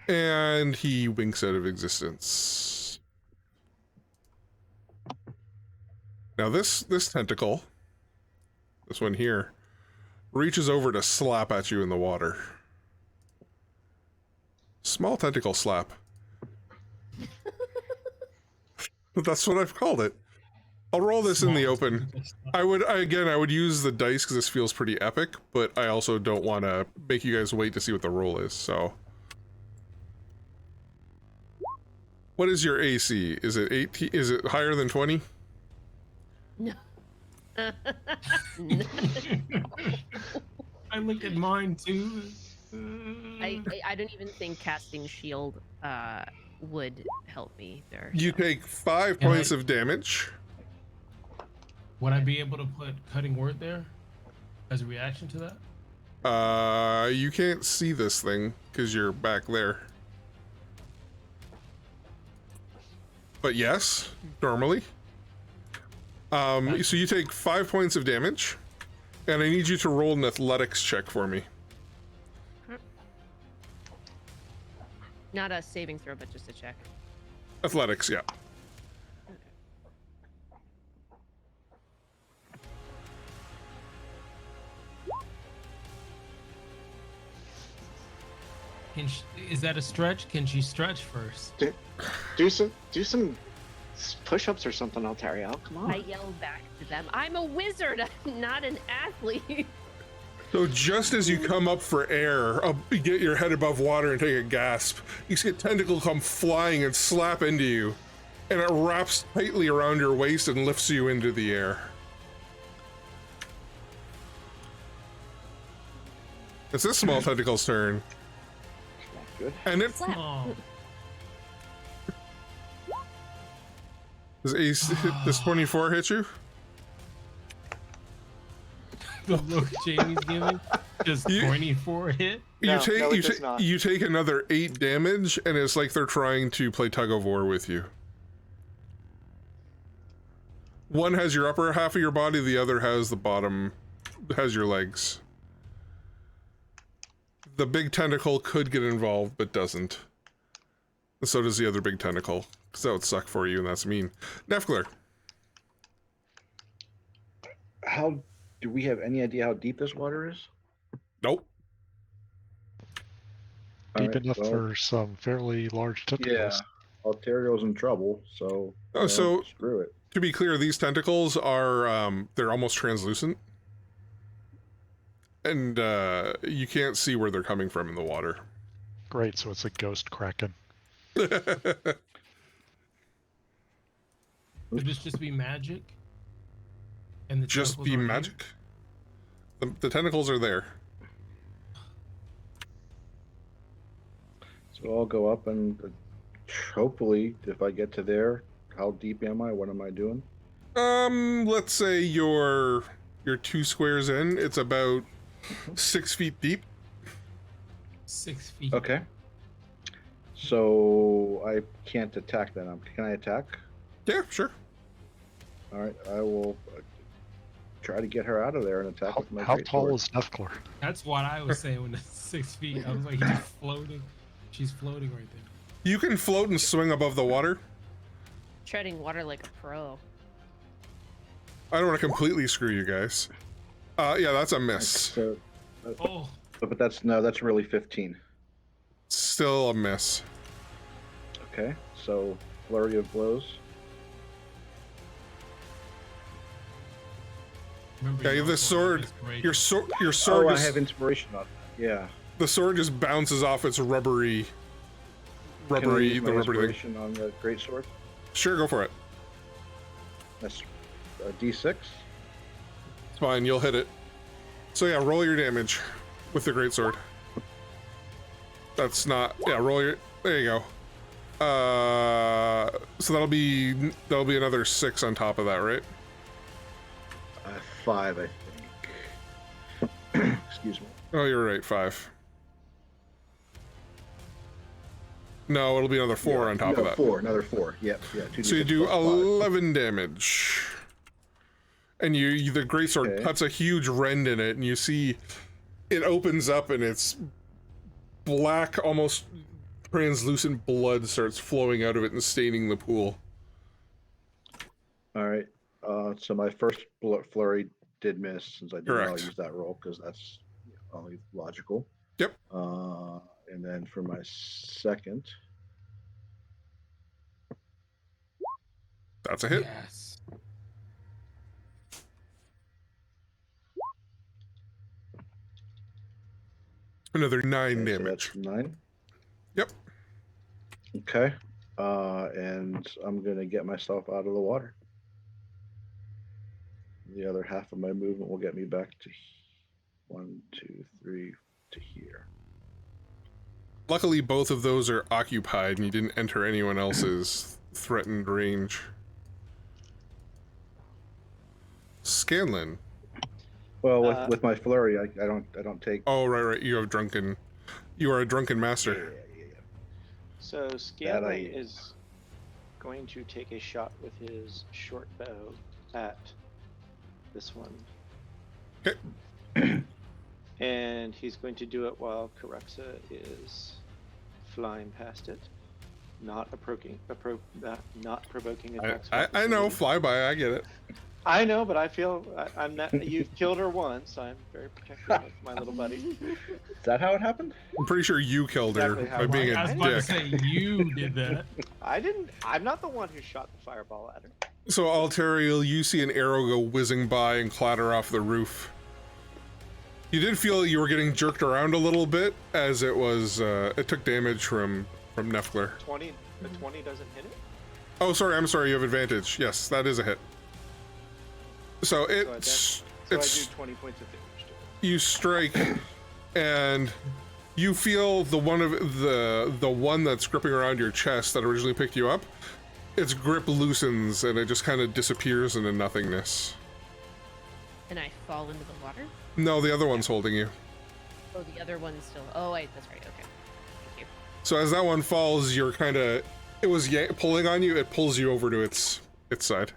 And he winks out of existence. Now this tentacle, this one here, reaches over to slap at you in the water. Small tentacle slap. That's what I've called it. I'll roll this in the open. I would use the dice because this feels pretty epic, but I also don't want to make you guys wait to see what the roll is, so. What is your AC? Is it 18? Is it higher than 20? No. I looked at mine too. I don't even think casting shield would help me there. You so. take 5 Can points I- of damage. Would I be able to put cutting word there as a reaction to that? You can't see this thing because you're back there. But yes, normally. So you take 5 points of damage, and I need you to roll an athletics check for me. Not a saving throw, but just a check. Athletics, yeah. Is that a stretch? Can she stretch first? Do some push-ups or something, Altaria. Come on. I yelled back to them, "I'm a wizard. I'm not an athlete." So just as you come up for air, you get your head above water and take a gasp, you see a tentacle come flying and slap into you, and it wraps tightly around your waist and lifts you into the air. It's this small tentacle's turn, Not good. and it Slap. Oh, does 24 hit you? the look Jamie's giving. Just You- 24 hit. No, no, it does not. You take another 8 damage, and it's like they're trying to play tug of war with you. One has your upper half of your body, the other has the bottom, has your legs. The big tentacle could get involved, but doesn't. And so does the other big tentacle, because that would suck for you, and that's mean. Nefgler. How do we have any idea how deep this water is? Nope. Deep Alright, enough well, for some fairly large tentacles. Alterio's in trouble, so Oh, so- screw it. To be clear, these tentacles are, they're almost translucent. And, you can't see where they're coming from in the water. Great, so it's a ghost kraken. Could this just be magic? And the Just tentacles be are here? magic? The tentacles are there. So I'll go up and hopefully, if I get to there, how deep am I? What am I doing? Let's say you're 2 squares in. It's about 6 feet deep. 6 feet. Okay. So I can't attack then. Can I attack? Yeah, sure. All right, I will try to get her out of there and attack with my How great tall sword. is Nefgler? That's what I was saying when it's 6 feet. I was like, he's floating. She's floating right there. You can float and swing above the water. Treading water like a pro. I don't want to completely screw you guys. Yeah, that's a miss. So, Oh, but that's really 15. Still a miss. Okay, so flurry of blows. Remember, Yeah, you the also have sword. inspiration. Your sword. Oh, I just, have inspiration on that. Yeah. the sword just bounces off its rubbery, Can I rubbery, use the my rubbery thing. inspiration on the great sword? Sure, go for it. That's a D6. It's fine. You'll hit it. So yeah, roll your damage with the greatsword. That's not. Yeah, roll your. There you go. So that'll be another 6 on top of that, right? 5, I think. Excuse me. Oh, you're right. 5. No, it'll be another 4 on top of that. 4, another 4. Yep, yeah. 2d6 So you do plus 5. 11 damage. And the greatsword Okay. cuts a huge rend in it, and you see it opens up, and it's black, almost translucent blood starts flowing out of it and staining the pool. All right. So my first flurry did miss, since I didn't Correct. want to use that roll, because that's only logical. Yep. And then for my second, That's a hit. Yes. Another 9 okay, so damage. that's 9. Yep. Okay. And I'm gonna get myself out of the water. The other half of my movement will get me back to 1, 2, 3 to here. Luckily, both of those are occupied, and you didn't enter anyone else's threatened range. Scanlan. Well, with my flurry, I don't take. Oh, right. You are a drunken master. Yeah. So That Scanlan I- is going to take a shot with his short bow at this one. Okay. And he's going to do it while Karuxa is flying past it, not provoking attacks. of I know, opportunity. flyby, I get it. I know, but I feel I'm not. You've killed her once. I'm very protective of my little buddy. Is that how it happened? I'm pretty sure you killed her Exactly how by being I was a about to dick. say you did that. I didn't. I'm not the one who shot the fireball at her. So, Alteriel, you see an arrow go whizzing by and clatter off the roof. You did feel you were getting jerked around a little bit, as it was, it took damage from Nefgler. 20. The 20 doesn't hit it. Oh, sorry, I'm sorry, you have advantage. Yes, that is a hit. So So it's, I it's, do 20 points of damage to it. you strike, and you feel the one that's gripping around your chest that originally picked you up, its grip loosens, and it just kind of disappears into nothingness. And I fall into the water. No, the other one's holding you. Oh, the other one's still. Oh, wait, that's right. Okay. Thank you. So as that one falls, you're kind of, it was pulling on you, it pulls you over to its side.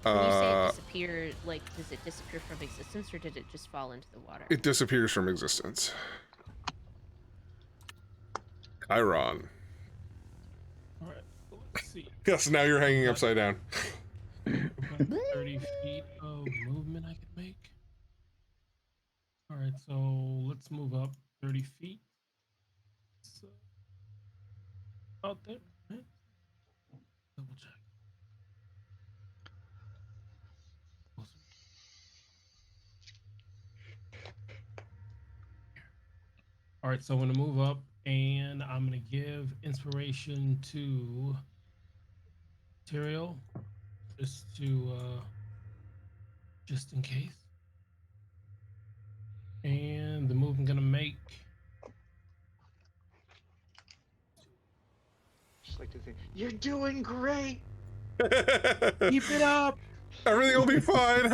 When you say it disappeared, like, does it disappear from existence or did it just fall into the water? It disappears from existence. Chiron. All right. Let's see. Yes, now you're hanging upside down. About 30 feet of movement I could make. All right, so let's move up 30 feet. So, out there. Right? Double check. Closer. All right, so I'm gonna move up, and I'm gonna give inspiration to Tyrael, just in case. And the move I'm gonna make. Just like to think, you're doing great. Keep it up. Everything will be fine.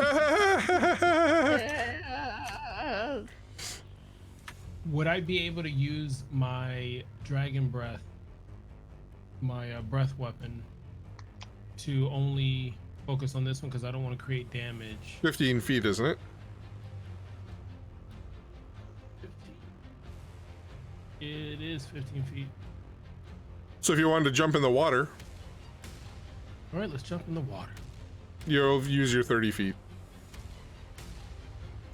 Would I be able to use my dragon breath, my breath weapon, to only focus on this one because I don't want to create damage? 15 feet, isn't it? 15. It is 15 feet. So if you wanted to jump in the water, All right, let's jump in the water. you'll use your 30 feet.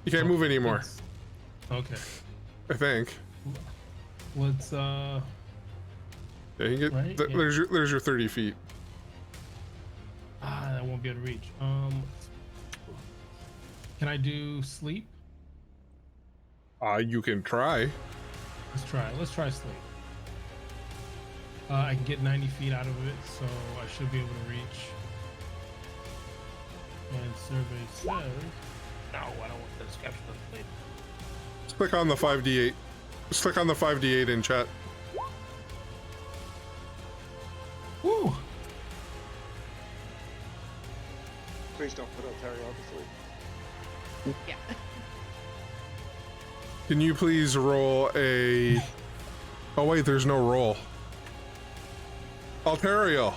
You can't move anymore, Okay. I think. let's Yeah, you get, Right, yeah. there's your 30 feet. I won't be able to reach. Can I do sleep? You can try. Let's try sleep. I can get 90 feet out of it, so I should be able to reach. And survey says, no, I don't want this capture the sleep. Just click on the 5d8. Just click on the 5d8 in chat. Woo! Please don't put Altaria to sleep. Yeah. Can you please roll a... Oh wait, there's no roll. Altario,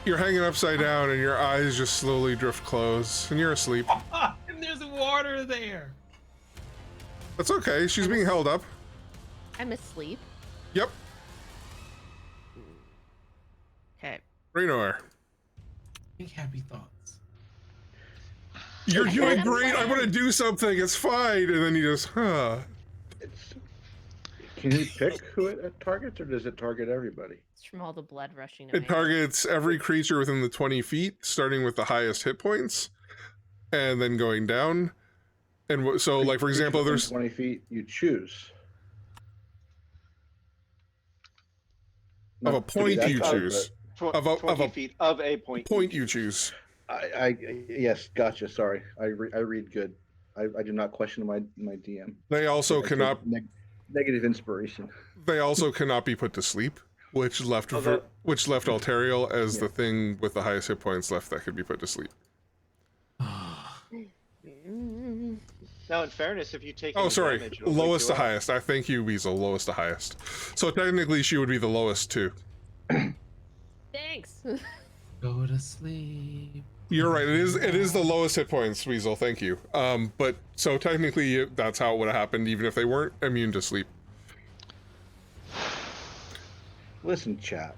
you're hanging upside down and your eyes just slowly drift closed and you're asleep. And there's water there. That's okay, she's being held up. I'm asleep. Yep, Okay. Raynor. Think happy thoughts. You're doing great, I'm gonna do something, it's fine. And then you just, Can you pick who it targets, or does it target everybody? It's from all the blood rushing to It my targets every creature within the 20 feet, starting with the highest hit points, and then going down. And so, like, for example, Within there's 20 feet. You choose. of a Not to be point that you high, choose. Tw- Of a- 20 of a feet of a point. Point you choose. I yes, gotcha. Sorry, I read good. I do not question my DM. They also I take cannot. negative inspiration. They also cannot be put to sleep, which left Altariel as the thing with the highest hit points left that could be put to sleep. Mm. Now, in fairness, if you take Oh, any damage, damage, it'll wake lowest you to up. highest. I thank you, Weasel. Lowest to highest. So technically, she would be the lowest too. Thanks. Go to sleep. You're right. It is the lowest hit points, Weasel. Thank you. But so technically, that's how it would have happened, even if they weren't immune to sleep. Listen, chap.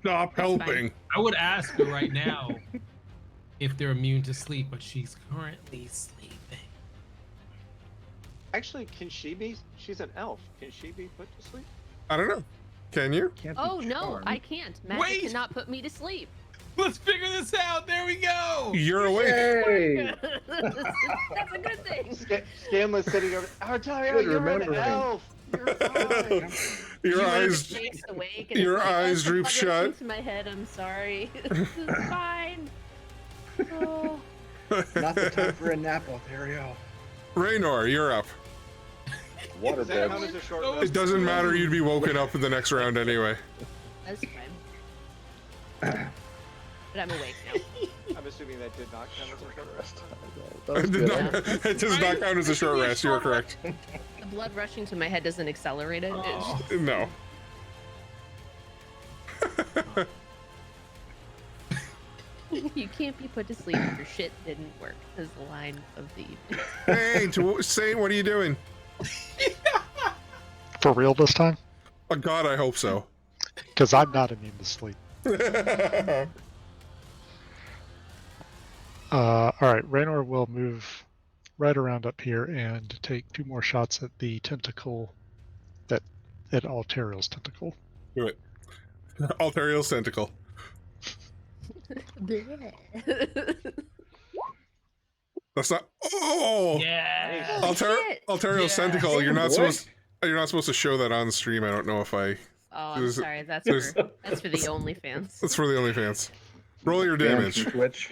Stop helping. I would ask her right now if they're immune to sleep, but she's currently sleeping. Actually, can she be? She's an elf. Can she be put to sleep? I don't know. Can you? Can't Oh be no, charmed. I can't. Magic Wait! cannot put me to sleep. Let's figure this out. There we go. You're awake. Hey! That's a good thing. Scanlan's sitting over. Altaria, Good you're an remembering. elf. You're fine. Your You eyes. were just awake and your it's like, eyes "Oh, droop it's shut." into my head. I'm sorry. It's fine. Oh. Not the time for a nap, Altario. Raynor, you're up. Water Does that beds. count as a short Oh, rest? It doesn't matter. You'd be woken up in the next round anyway. That's fine. But I'm awake now. I'm assuming that did not count as a short rest. That was It, good. it does not count as a short rest. You're correct. The blood rushing to my head doesn't accelerate it. Oh. No. You can't be put to sleep if your shit didn't work. Is the line of the evening. Saint, what are you doing? For real this time? Oh God, I hope so. Because I'm not immune to sleep. Alright, Raynor will move right around up here and take 2 more shots at the tentacle, at Altario's tentacle. Do it. Altario's tentacle. That's not. Oh. Yeah. Oh, shit. Altario's Yeah. tentacle. You're not What? supposed to show that on stream. I don't know if I. Oh, I'm There's- sorry. That's there's- for the OnlyFans. That's for the OnlyFans. Roll your damage. Twitch.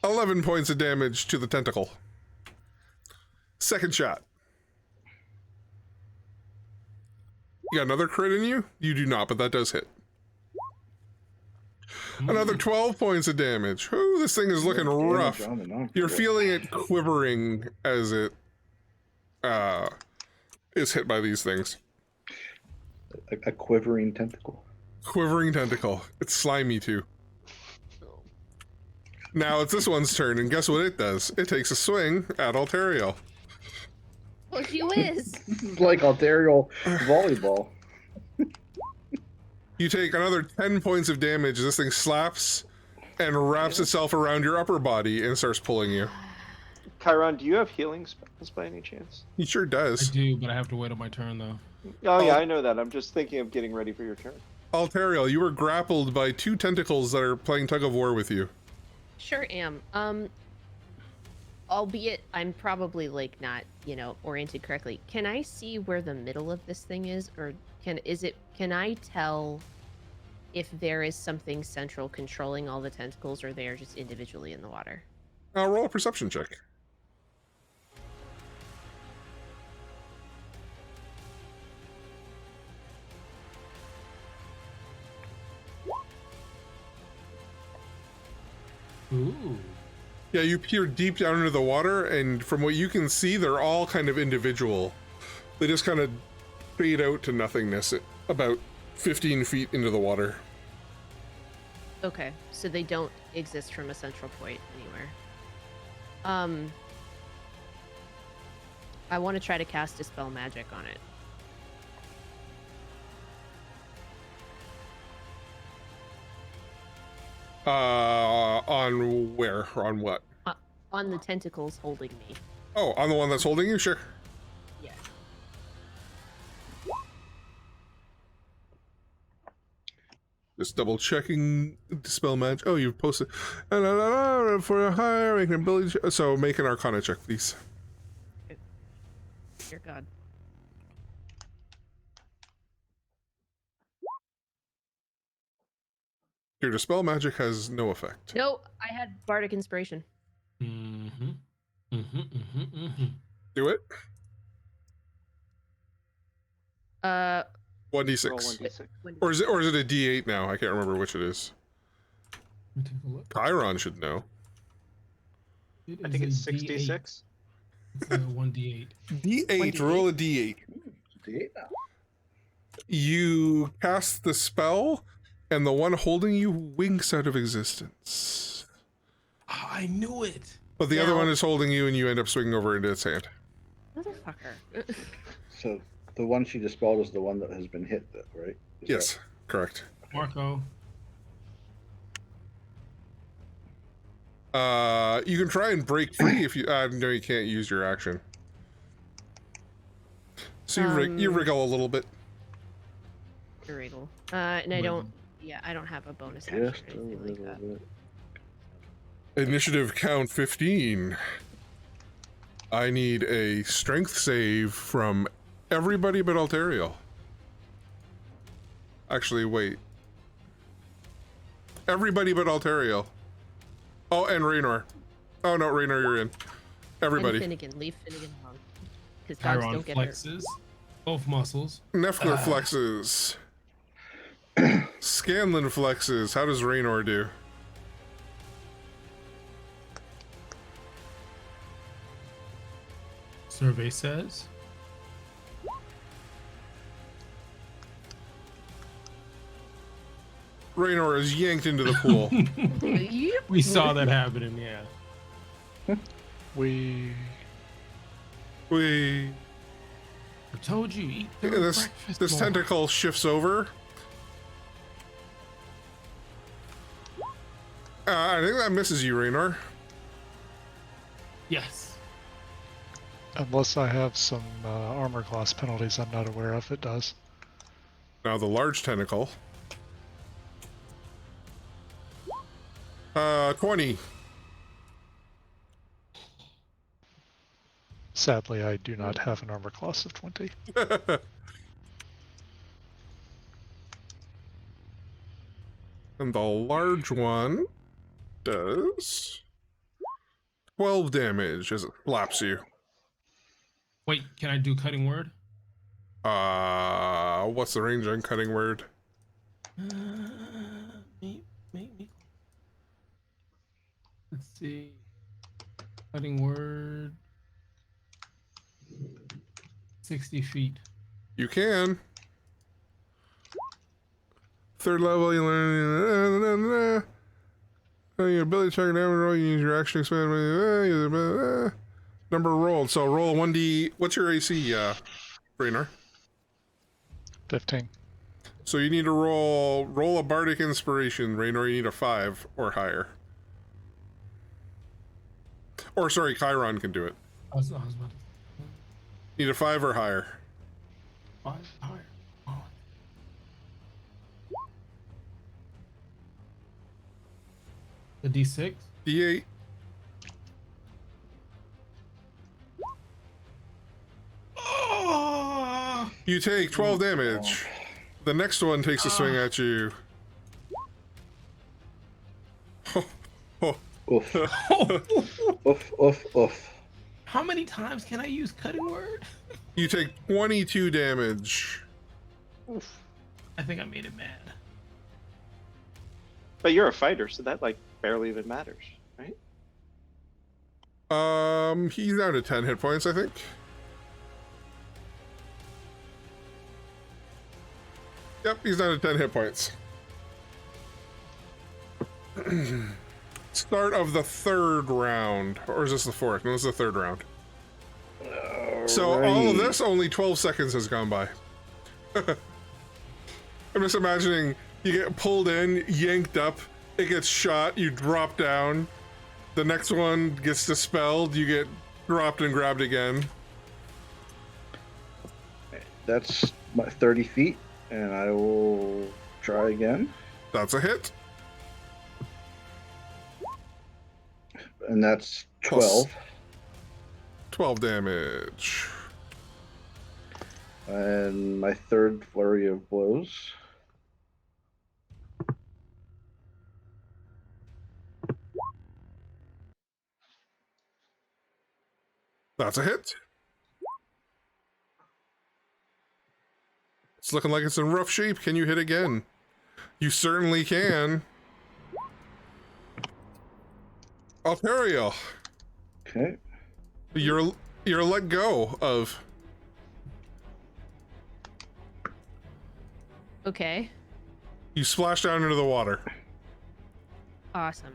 11 points of damage to the tentacle. Second shot. You got another crit in you? You do not, but that does hit. Another 12 points of damage. Ooh, this thing is looking rough. Damage on the non-crit. You're feeling it quivering as it is hit by these things. a quivering tentacle. Quivering tentacle. It's slimy too. Now it's this one's turn, and guess what it does? It takes a swing at Altario. Well, she whiz. This is like Altario volleyball. You take another 10 points of damage. This thing slaps and wraps itself around your upper body and starts pulling you. Chiron, do you have healing spells by any chance? He sure I does. do, but I have to wait on my turn though. Oh yeah, I know that. I'm just thinking of getting ready for your turn. Alteriel, you were grappled by 2 tentacles that are playing tug of war with you. Sure am. Albeit I'm probably like not, oriented correctly. Can I see where the middle of this thing is, or can I tell if there is something central controlling all the tentacles, or they are just individually in the water? Roll a perception check. Ooh. Yeah, you peer deep down into the water, and from what you can see, they're all kind of individual. They just kind of fade out to nothingness at about 15 feet into the water. Okay, so they don't exist from a central point anywhere. I want to try to cast Dispel Magic on it. On where? Or on what? On the tentacles holding me. Oh, on the one that's holding you? Sure. Yeah. Just double checking Dispel Magic. Oh, you've posted for a higher make an ability. So make an Arcana check, please. Dear God. Your Dispel Magic has no effect. No, I had Bardic Inspiration. Mm-hmm. Mm-hmm. Mm-hmm. Mm-hmm. Do it. Uh, 1d6. Roll 1d6. Or is it a d8 now? I can't remember which it is. Let me take a look. Chiron should know. It I is think a it's D8. 66. It's a 1d8. D8, 1d8. roll a d8. D8 now. You cast the spell, and the one holding you winks out of existence. Oh, I knew it. But the other Now- one is holding you, and you end up swinging over into its hand. Motherfucker. So the one she dispelled is the one that has been hit, right? Is Yes, correct. Marco. You can try and break free if you. No, you can't use your action. So you wriggle a little bit. Wriggle. And I don't. Yeah, I don't have a bonus that action just or a anything like little that. bit? Initiative count 15. I need a strength save from everybody but Alteriel. Actually, wait. Everybody but Alteriel. Oh, and Raynor. Oh no, Raynor, you're in. Everybody. And Finnegan. Leave Finnegan alone. Because dogs Chiron don't get hurt. flexes both muscles. Nefler flexes. Scanlan flexes. How does Raynor do? Survey says. Raynor is yanked into the pool. Yep. We saw that happening, yeah. We I told you, eat Yeah, their this breakfast more. tentacle shifts over. I think that misses you, Raynor. Yes. unless I have some armor class penalties I'm not aware of, it does. Now the large tentacle. 20. Sadly, I do not have an armor class of 20. And the large one does 12 damage as it slaps you. Wait, can I do cutting word? What's the range on cutting word? Me. Let's see. Cutting word. 60 feet. You can. Third level, you learn your ability check damage roll. You use your action to expand. Number rolled. So roll 1d. What's your AC, Raynor? 15. So you need to roll a bardic inspiration, Raynor. You need a 5 or higher. Or sorry, Chiron can do it. I was about to Need a 5 or higher. 5 higher. Oh. The D6. D8. Oh! You take 12 damage. The next one takes a swing at you. Oh, Oof. Oof, oof, oof. How many times can I use cutting word? you take 22 damage. I think I made it mad. But you're a fighter, so that like barely even matters, right? He's down to 10 hit points, I think. Yep, he's down to 10 hit points. Start of the third round. Or is this the fourth? No, this is the third round. So all of this, only 12 seconds has gone by. I'm just imagining you get pulled in, yanked up, it gets shot, you drop down. The next one gets dispelled, you get dropped and grabbed again. That's my 30 feet, and I will try again. That's a hit. And that's Plus 12. 12 damage. And my third flurry of blows. That's a hit. It's looking like it's in rough shape. Can you hit again? You certainly can. Altario, Okay. you're let go of. Okay. You splash down into the water. Awesome.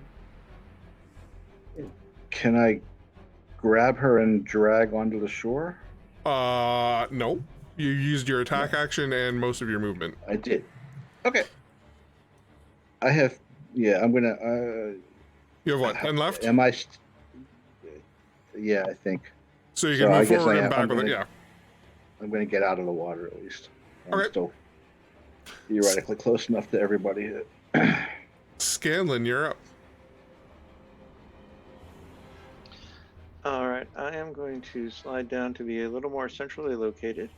Can I grab her and drag onto the shore? No. You used your attack action and most of your movement. I did. Okay. I have. Yeah, I'm gonna. You have what, 10 left? Am I? Yeah, I think. So you so can I move guess forward I and am- back I'm with it, gonna- yeah. I'm gonna get out of the water at least. I'm Okay. still theoretically close enough to everybody. Scanlan, you're up. All right, I am going to slide down to be a little more centrally located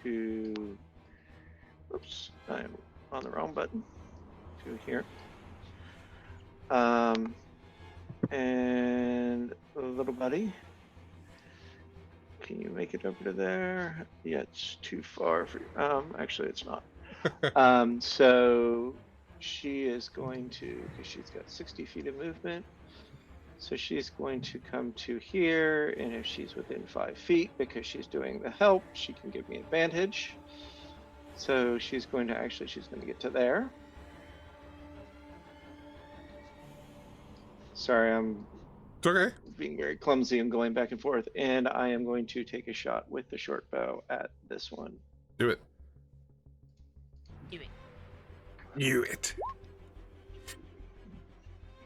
to, oops, I'm on the wrong button, to here. And little buddy, can you make it over to there? Yeah, it's too far for you. Actually it's not. So she is going to, because she's got 60 feet of movement, so she's going to come to here, and if she's within 5 feet, because she's doing the help, she can give me advantage. So she's going to she's going to get to there. Sorry, I'm It's okay. being very clumsy and going back and forth. And I am going to take a shot with the short bow at this one. Do it. Do it. You it.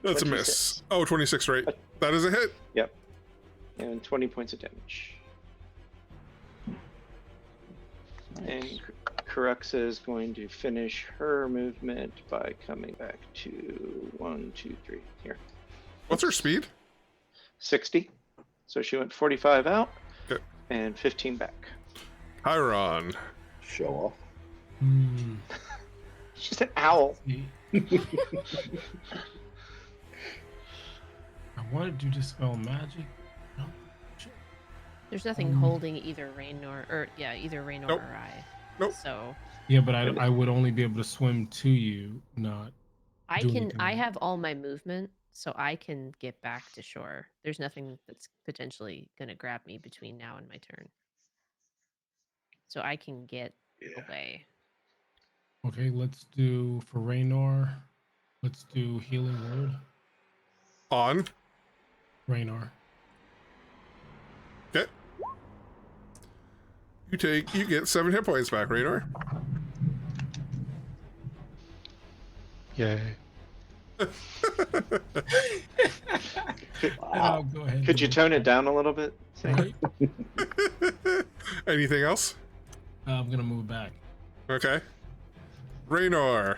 That's a 26. miss. Oh, 26, right. That is a hit. Yep. And 20 points of damage. And Karuxa is going to finish her movement by coming back to 1, 2, 3. Here. What's her speed? 60. So she went 45 out Okay. and 15 back. Chiron. Show off. Hmm. She's an owl. See? I wanted to dispel magic. No. There's nothing holding either Raynor or either Raynor Nope. or I. Nope. So Yeah, but I would only be able to swim to you, not. I Do can anything I with it. have all my movement, so I can get back to shore. There's nothing that's potentially gonna grab me between now and my turn. So I can get Yeah. away. Okay, let's do for Raynor. Let's do healing word. On. Raynor. Okay. You get 7 hit points back, Raynor. Yay. Wow. Go ahead. Could you Dylan. tone it down a little bit? Sam? Right? Anything else? I'm gonna move back. Okay. Raynor.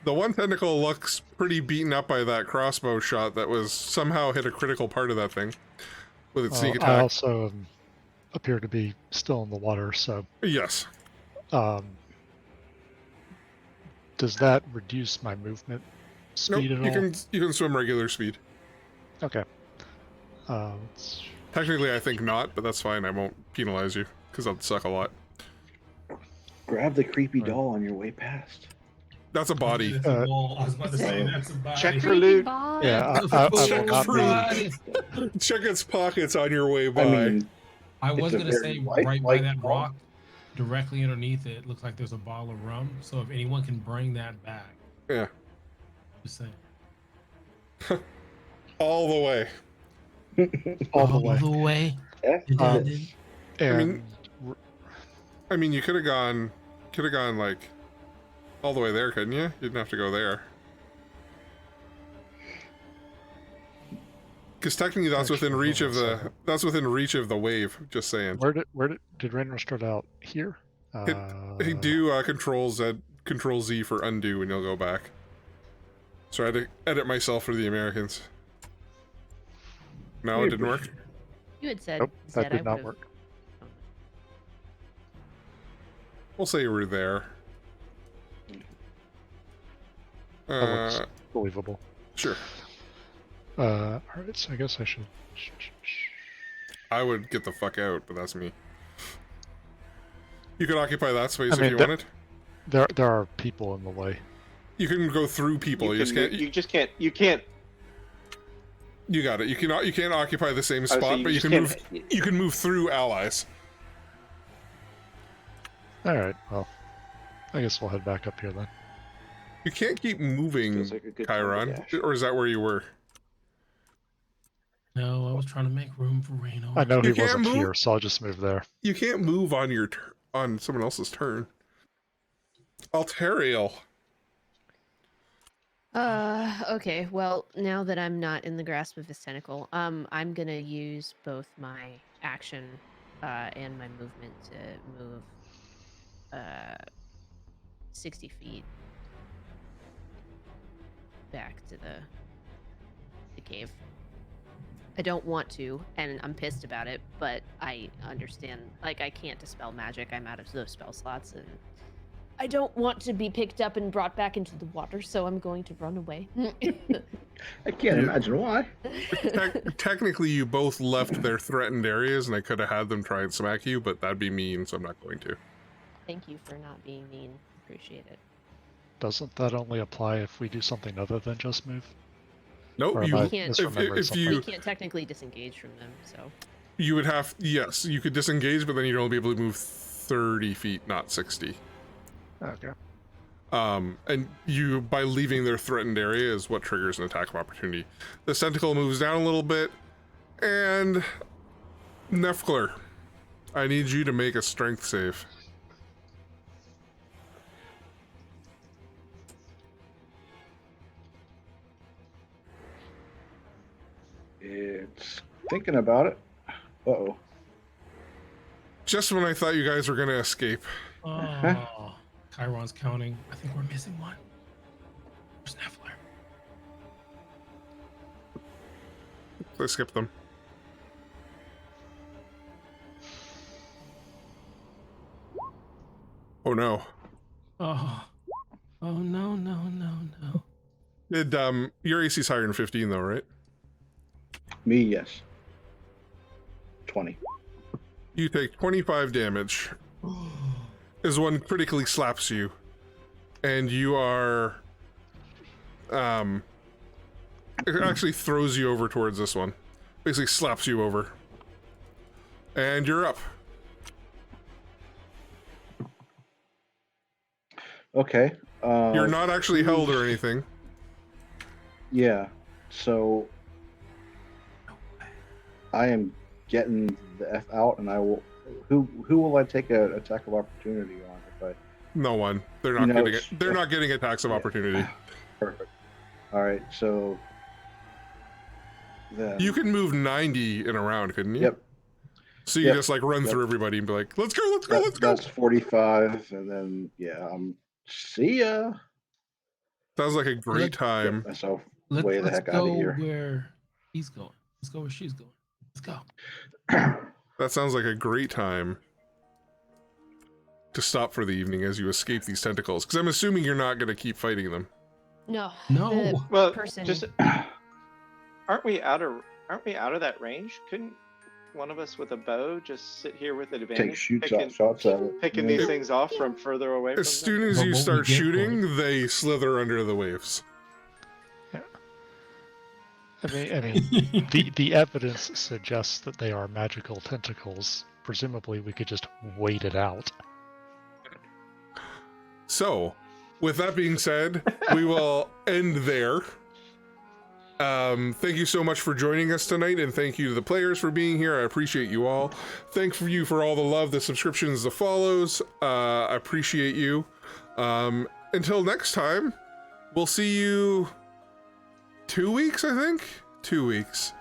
The one tentacle looks pretty beaten up by that crossbow shot that was somehow hit a critical part of that thing with its sneak I attack. also appear to be still in the water, so Yes. does that reduce my movement Nope. speed at all? You can swim regular speed. Okay. Let's Technically, I think not, but that's fine. I won't penalize you because that'd suck a lot. Grab the creepy Right. doll on your way past. That's a body. That's a wall. I was about to say Oh. that's a body. Check for loot. Yeah, That's I a will full not be. body. Check its pockets on your way by. I mean, I was It's a gonna very say lifelike right by that ball. rock, directly underneath it, looks like there's a bottle of rum. So if anyone can bring that back, Yeah. just saying. All the way. All the way. way. F Um, this. And I mean, you could have gone like all the way there, couldn't you? You didn't have to go there. Because technically, that's Actually, within reach hold of on a the second. that's within reach of the wave. Just saying. where did Raynor start out? Here? Hey, do Control Z for undo, and you'll go back. So I had to edit myself for the Americans. No, it didn't work. You had said Nope, that Zed, did I not would've- work. We'll say you were there. That looks believable. Sure. Alright, so I guess I should. I would get the fuck out, but that's me. You could occupy that space I if mean, you that- wanted. There are people in the way. You can go through people. You just can't. You just can't. You can't. You got it. You can't occupy the same oh, so spot, but you just can can't- move. You can move through allies. Alright, well. I guess we'll head back up here then. You can't keep moving, Feels like a good time to Chiron. dash. Or is that where you were? No, I was trying to make room for Reno. I know You he can't wasn't move? here, so I'll just move there. You can't move on your on someone else's turn. Altariel. Okay. Well, now that I'm not in the grasp of his tentacle, I'm gonna use both my action, and my movement to move, 60 feet back to the cave. I don't want to, and I'm pissed about it, but I understand, like, I can't dispel magic. I'm out of those spell slots, and I don't want to be picked up and brought back into the water, so I'm going to run away. I can't imagine why. Technically, you both left their threatened areas, and I could have had them try and smack you, but that'd be mean, so I'm not going to. Thank you for not being mean. Appreciate it. Doesn't that only apply if we do something other than just move? Nope. Or am You I can't- misremembering if something? We you can't technically disengage from them, so you would have yes, you could disengage, but then you'd only be able to move 30 feet, not 60. Okay. And you, by leaving their threatened area, is what triggers an attack of opportunity. The tentacle moves down a little bit, and Nefkler, I need you to make a strength save. It's thinking about it. Uh-oh. Just when I thought you guys were gonna escape. Oh, Chiron's counting. I think we're missing one. Where's Nefler? I skipped them. Oh no. Oh, no. Did your AC's higher than 15 though, right? Me, yes. 20. You take 25 damage as one critically slaps you, and you are it actually throws you over towards this one. Basically slaps you over. And you're up. Okay. You're not actually held or anything. Yeah. So I am getting the F out, and I will. Who will I take an attack of opportunity on if I? No one. They're You not know, getting it's- it. They're not getting attacks of Yeah. opportunity. Perfect. All right, so then You can move 90 in a round, couldn't you? Yep. So you Yep. just like run Yep. through everybody and be like, let's go, let's go, let's go. That's 45, and then see ya. Sounds like a great time. Yep, myself Let's, way the let's heck out of go here. where he's going. Let's go where she's going. Let's go. That sounds like a great time to stop for the evening as you escape these tentacles. Because I'm assuming you're not going to keep fighting them. No. No. The Well, person. just aren't we out of that range? Couldn't one of us with a bow just sit here with advantage, Shots at it. picking Yeah. these things off from further away? As from soon them? as But you what we start get for shooting, they slither under the waves. I mean, the evidence suggests that they are magical tentacles. Presumably, we could just wait it out. So, with that being said, we will end there. Thank you so much for joining us tonight, and thank you to the players for being here. I appreciate you all. Thank you for all the love, the subscriptions, the follows. I appreciate you. Until next time, we'll see you 2 weeks, I think? 2 weeks.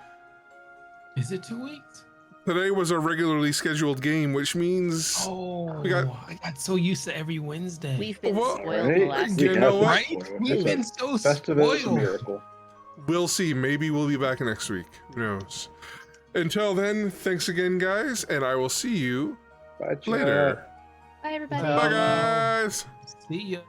Is it 2 weeks? Today was a regularly scheduled game, which means Oh, got- I got so used to every Wednesday. We've been Well, spoiled right? the last You We know have what? been Right? spoiled. We've It's been a so Festival is a spoiled. miracle. we'll see. Maybe we'll be back next week. Who knows? Until then, thanks again, guys, and I will see you Bye, chat. later. Bye, everybody. Bye, guys. See ya.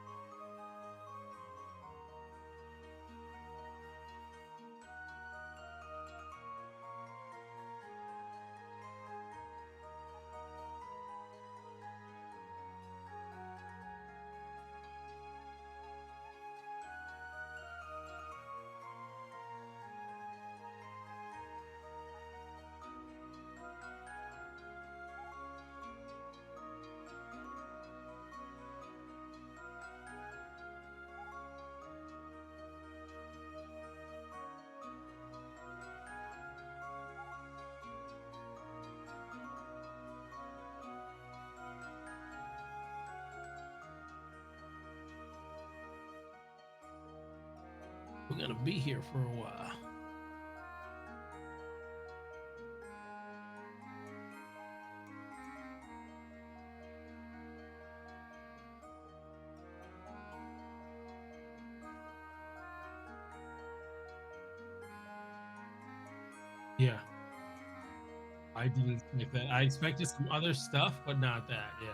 We're gonna be here for a while. Yeah. I didn't expect that. I expected some other stuff, but not that. Yeah.